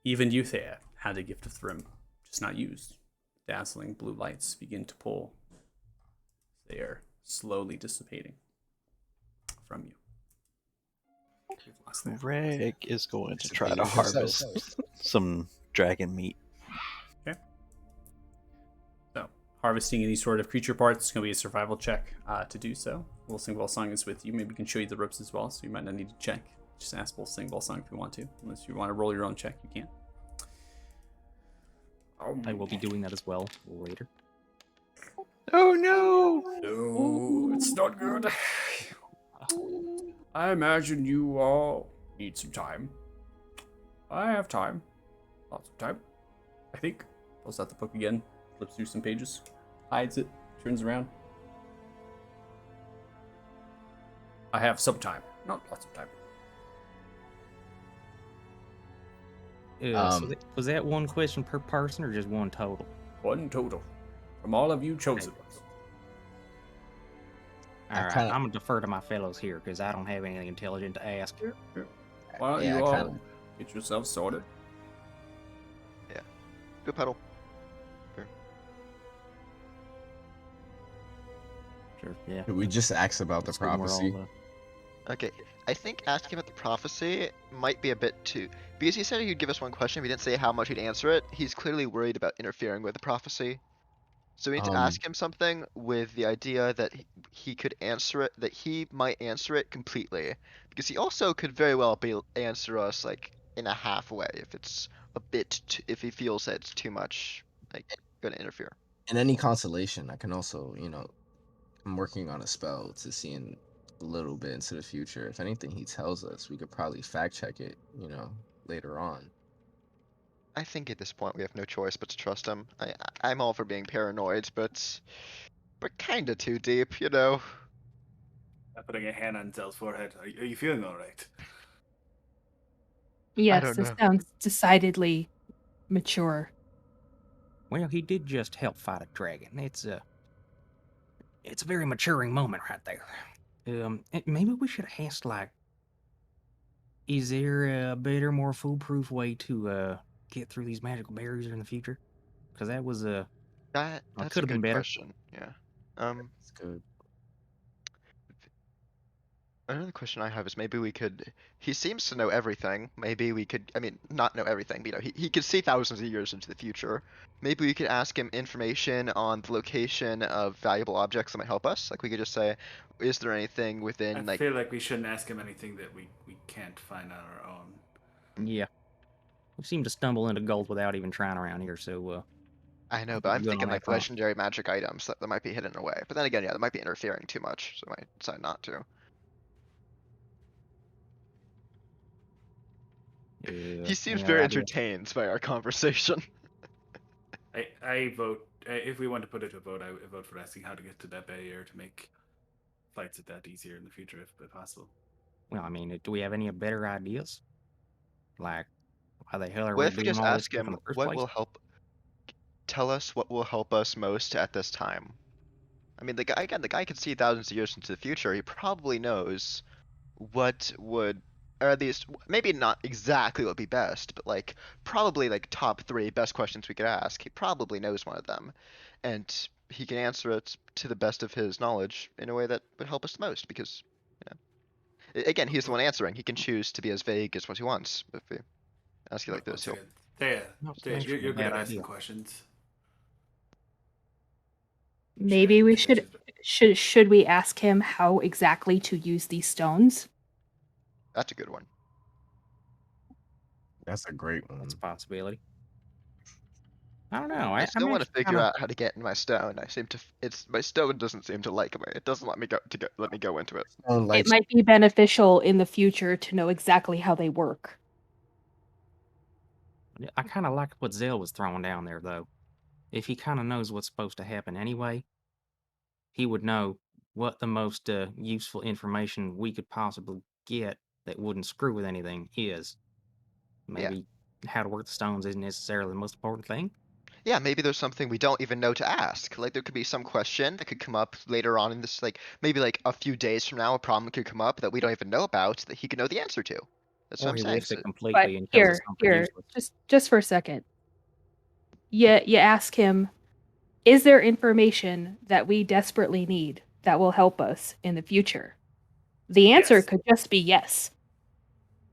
Even Youthea had a gift of Thrym, just not used. Dazzling blue lights begin to pull. They are slowly dissipating from you. Greg is going to try to Dissipating harvest himself. some dragon meat. So, harvesting any sort of creature parts is going to be a survival check to do so. Will Sing Song is with you. Maybe we can show you the ropes as well, so you might not need to check. Just ask Will Sing Song if you want to. Unless you want to roll your own check, you can. I will be doing that as well later. Oh no! No, it's not good. I imagine you all need some time. I have time. Lots of time. I think. Pulls out the book again. Flips through some pages. Hides it. Turns around. I have some time. Not lots of time. So was that one question per person or just one total? One total. From all of you chosen ones. All right, kinda- I'm gonna defer to my fellows here because I don't have anything intelligent to ask. Why don't Yeah, you I all kinda- get yourselves sorted? Go pedal. Sure, yeah. Could we just ask about the That's when we're all, prophecy? Okay, I think asking about the prophecy might be a bit too... Because he said he'd give us one question, but he didn't say how much he'd answer it. He's clearly worried about interfering with the prophecy. So we need to ask him something with the idea that he could answer it, that he might answer it completely. Because he also could very well answer us, like, in a halfway, if it's a bit... if he feels that it's too much, like, gonna interfere. In any consolation, I can also, I'm working on a spell to see in a little bit into the future. If anything he tells us, we could probably fact check it, later on. I think at this point we have no choice but to trust him. I'm all for being paranoid, but kinda too deep, you know? Putting a hand on Zell's forehead. Are you feeling alright? Yes, don't this know. sounds decidedly mature. Well, he did just help fight a dragon. It's a very maturing moment right there. Maybe we should have asked, like, is there a better, more foolproof way to get through these magical barriers in the future? Because that was That's could a have been good better. question. Yeah. It's good. Another question I have is maybe we could. He seems to know everything. Maybe we could. I mean, not know everything, but he could see thousands of years into the future. Maybe we could ask him information on the location of valuable objects that might help us. Like we could just say, is there anything I within like? feel like we shouldn't ask him anything that we can't find on our own. Yeah. We seem to stumble into gold without even trying around here, so I know, I'll but give I'm you good on thinking that like front. legendary magic items that might be hidden away. But then again, yeah, that might be interfering too much, so I might decide not to. Yeah, He seems any other very ideas? entertained by our conversation. I vote if we want to put it to a vote. I vote for asking how to get to that barrier to make fights at that easier in the future, if possible. Well, I mean, do we have any better ideas? Like, why the hell are What we if we doing just all this ask stuff in him the first what place? will help? Tell us what will help us most at this time. I mean, the guy can see thousands of years into the future. He probably knows what would, or at least maybe not exactly what would be best, but like probably like top three best questions we could ask. He probably knows one of them, and he can answer it to the best of his knowledge in a way that would help us the most. Because again, he's the one answering. He can choose to be as vague as what he wants. If we ask you like One this, he'll. second. Thea, Not Thea, actually a you're good bad at asking idea. questions. Maybe we Should- should we ask him how exactly to use these stones? That's a good one. That's a great one. That's a possibility. I don't know. I I'm still want to actually figure kind of. out how to get in my stone. I seem to. It's my stone doesn't seem to like me. It doesn't let me let me go into it. Stone It likes might be beneficial in the future to know exactly how they work. I kind of like what Zell was throwing down there, though. If he kind of knows what's supposed to happen anyway, he would know what the most useful information we could possibly get that wouldn't screw with anything is. Yeah. Maybe how to work the stones isn't necessarily the most important thing. Yeah, maybe there's something we don't even know to ask. Like there could be some question that could come up later on in this, like maybe like a few days from now, a problem could come up that we don't even know about that he could know the answer to. That's what Or I'm he saying. lifts So, it But completely and tells us something here, useless. just for a second. You ask him, is there information that we desperately need that will help us in the future? The answer Yes. could just be yes.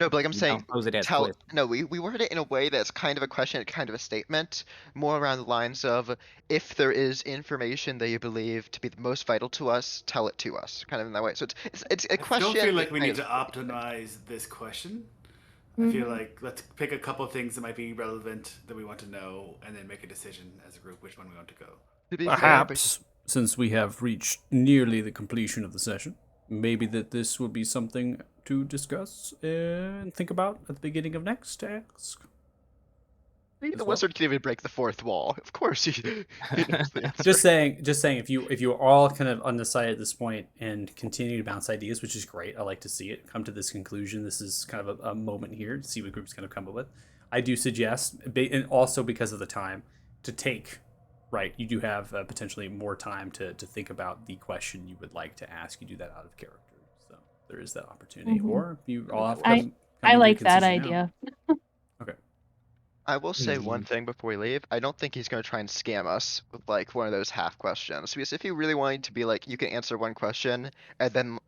no, but like I'm You saying, don't pose it as tell question. no, we word it in a way that's kind of a question, kind of a statement, more around the lines of if there is information that you believe to be the most vital to us, tell it to us, kind of in that way. So it's a I don't feel question like that we kind need of to statement. optimize this question. I feel like let's pick a couple things that might be relevant that we want to know, and then make a decision as a group which one we want to go. To be fair, but Perhaps, since we have reached nearly the completion of the session, maybe that this would be something to discuss and think about at the beginning of next task. the As well. wizard can even break the fourth wall. Of course, he knows the answer. Just saying. If you are all kind of undecided at this point and continue to bounce ideas, which is great. I like to see it come to this conclusion. This is kind of a moment here to see what groups kind of come up with. I do suggest, and also because of the time, to take. Right, you do have potentially more time to think about the question you would like to ask. You do that out of character, so there is that opportunity. Or you all have I come I into a like that decision now. idea. Okay. I will say one Hmm. thing before we leave. I don't think he's going to try and scam us with like one of those half questions. Because if he really wanted to be like, you can answer one question and then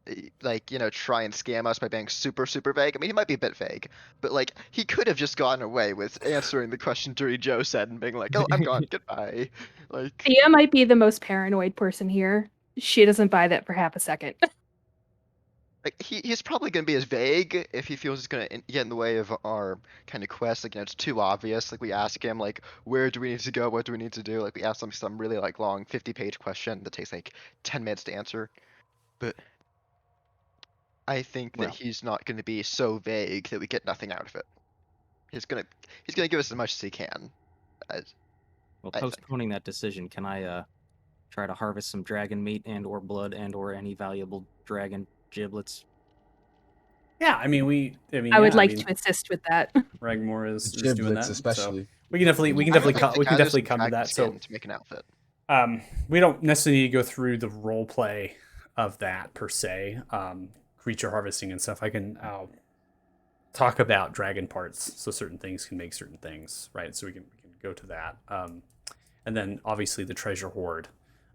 like, try and scam us by being super, super vague. I mean, he might be a bit vague, but like he could have just gotten away with answering the question Dirty Joe said and being like, oh, I'm gone, goodbye. Like, Thea might be the most paranoid person here. She doesn't buy that for half a second. he's probably going to be as vague if he feels it's going to get in the way of our kind of quest. Like, it's too obvious. Like, we ask him, like, where do we need to go? What do we need to do? Like, we ask him some really, like, long 50-page question that takes, like, 10 minutes to answer. But I think that Well, he's not going to be so vague that we get nothing out of it. He's gonna give us as much as he can. As, well, I think. postponing that decision, can I try to harvest some dragon meat and or blood and or any valuable dragon giblets? Yeah, I mean, I would yeah, like to assist with that. Ragmore The is doing giblets, that, especially. so we can definitely I don't think we can I use definitely come to dragon that. So skin to make an outfit. we don't necessarily need to go through the role play of that per se. Creature harvesting and stuff. I can talk about dragon parts, so certain things can make certain things, right? So we can go to that. And then obviously the treasure hoard.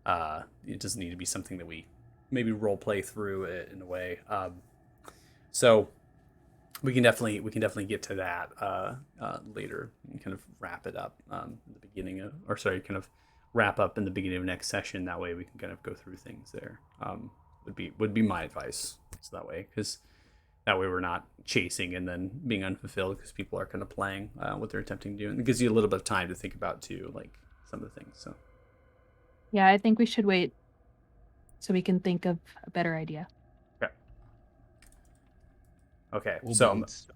It doesn't need to be something that we maybe role play through it in a way. So we can definitely get to that later and kind of wrap it up in the beginning of, or sorry, kind of wrap up in the beginning of next session. That way we can kind of go through things there. Would be my advice. So that way, because that way we're not chasing and then being unfulfilled because people are kind of playing what they're attempting to do, and it gives you a little bit of time to think about too, like some of the things. So Yeah, I think we should wait so we can think of a better idea. okay, Cool so beans.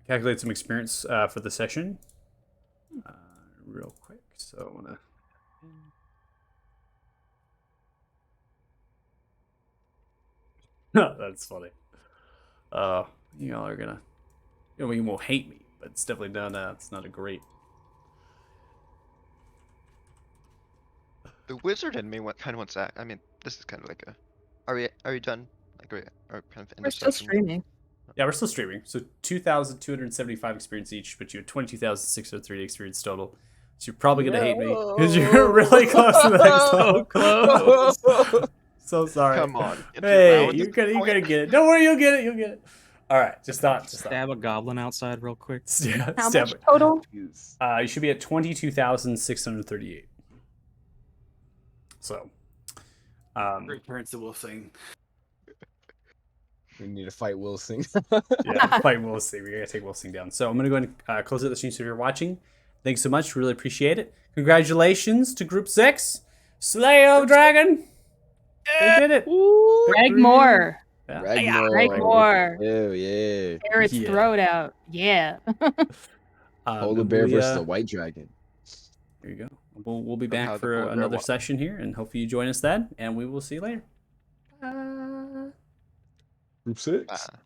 calculate some experience for the session real quick. So I want to. That's funny. You all are gonna. You know, you won't hate me, but it's definitely not. It's not a great. The wizard in me kind of wants that. I mean, this is kind of like a. Are we done? Like, are kind of end We're of still session? streaming. Yeah, we're still streaming. So 2,275 experience each, but you have 22,630 experience total. So you're probably gonna hate me because you're really close to the next So level. close. So sorry. Come on. Get your Hey, balance you're at gonna this point. get it. Don't worry, you'll get it. You'll get it. All right, just not. Stab a goblin outside real quick. Yeah, How stab much it. total? You should be at 22,638. So, Great parents that will sing. We need to fight Wilson. yeah, fight Wilson. We gotta take Wilson down. So I'm gonna go ahead and close out the stream. So if you're watching, thanks so much. Really appreciate it. Congratulations to Group 6, Slayer of Dragon. They did it. Ragmore. Yeah. Ragmore. Ew, yeah. Tear its Yeah. throat out. Yeah. Polar and bear we, versus the white dragon. There you go. We'll be Somehow back the for polar bear another won. session here, and hopefully you join us then. And we will see you later. Group 6. Ah.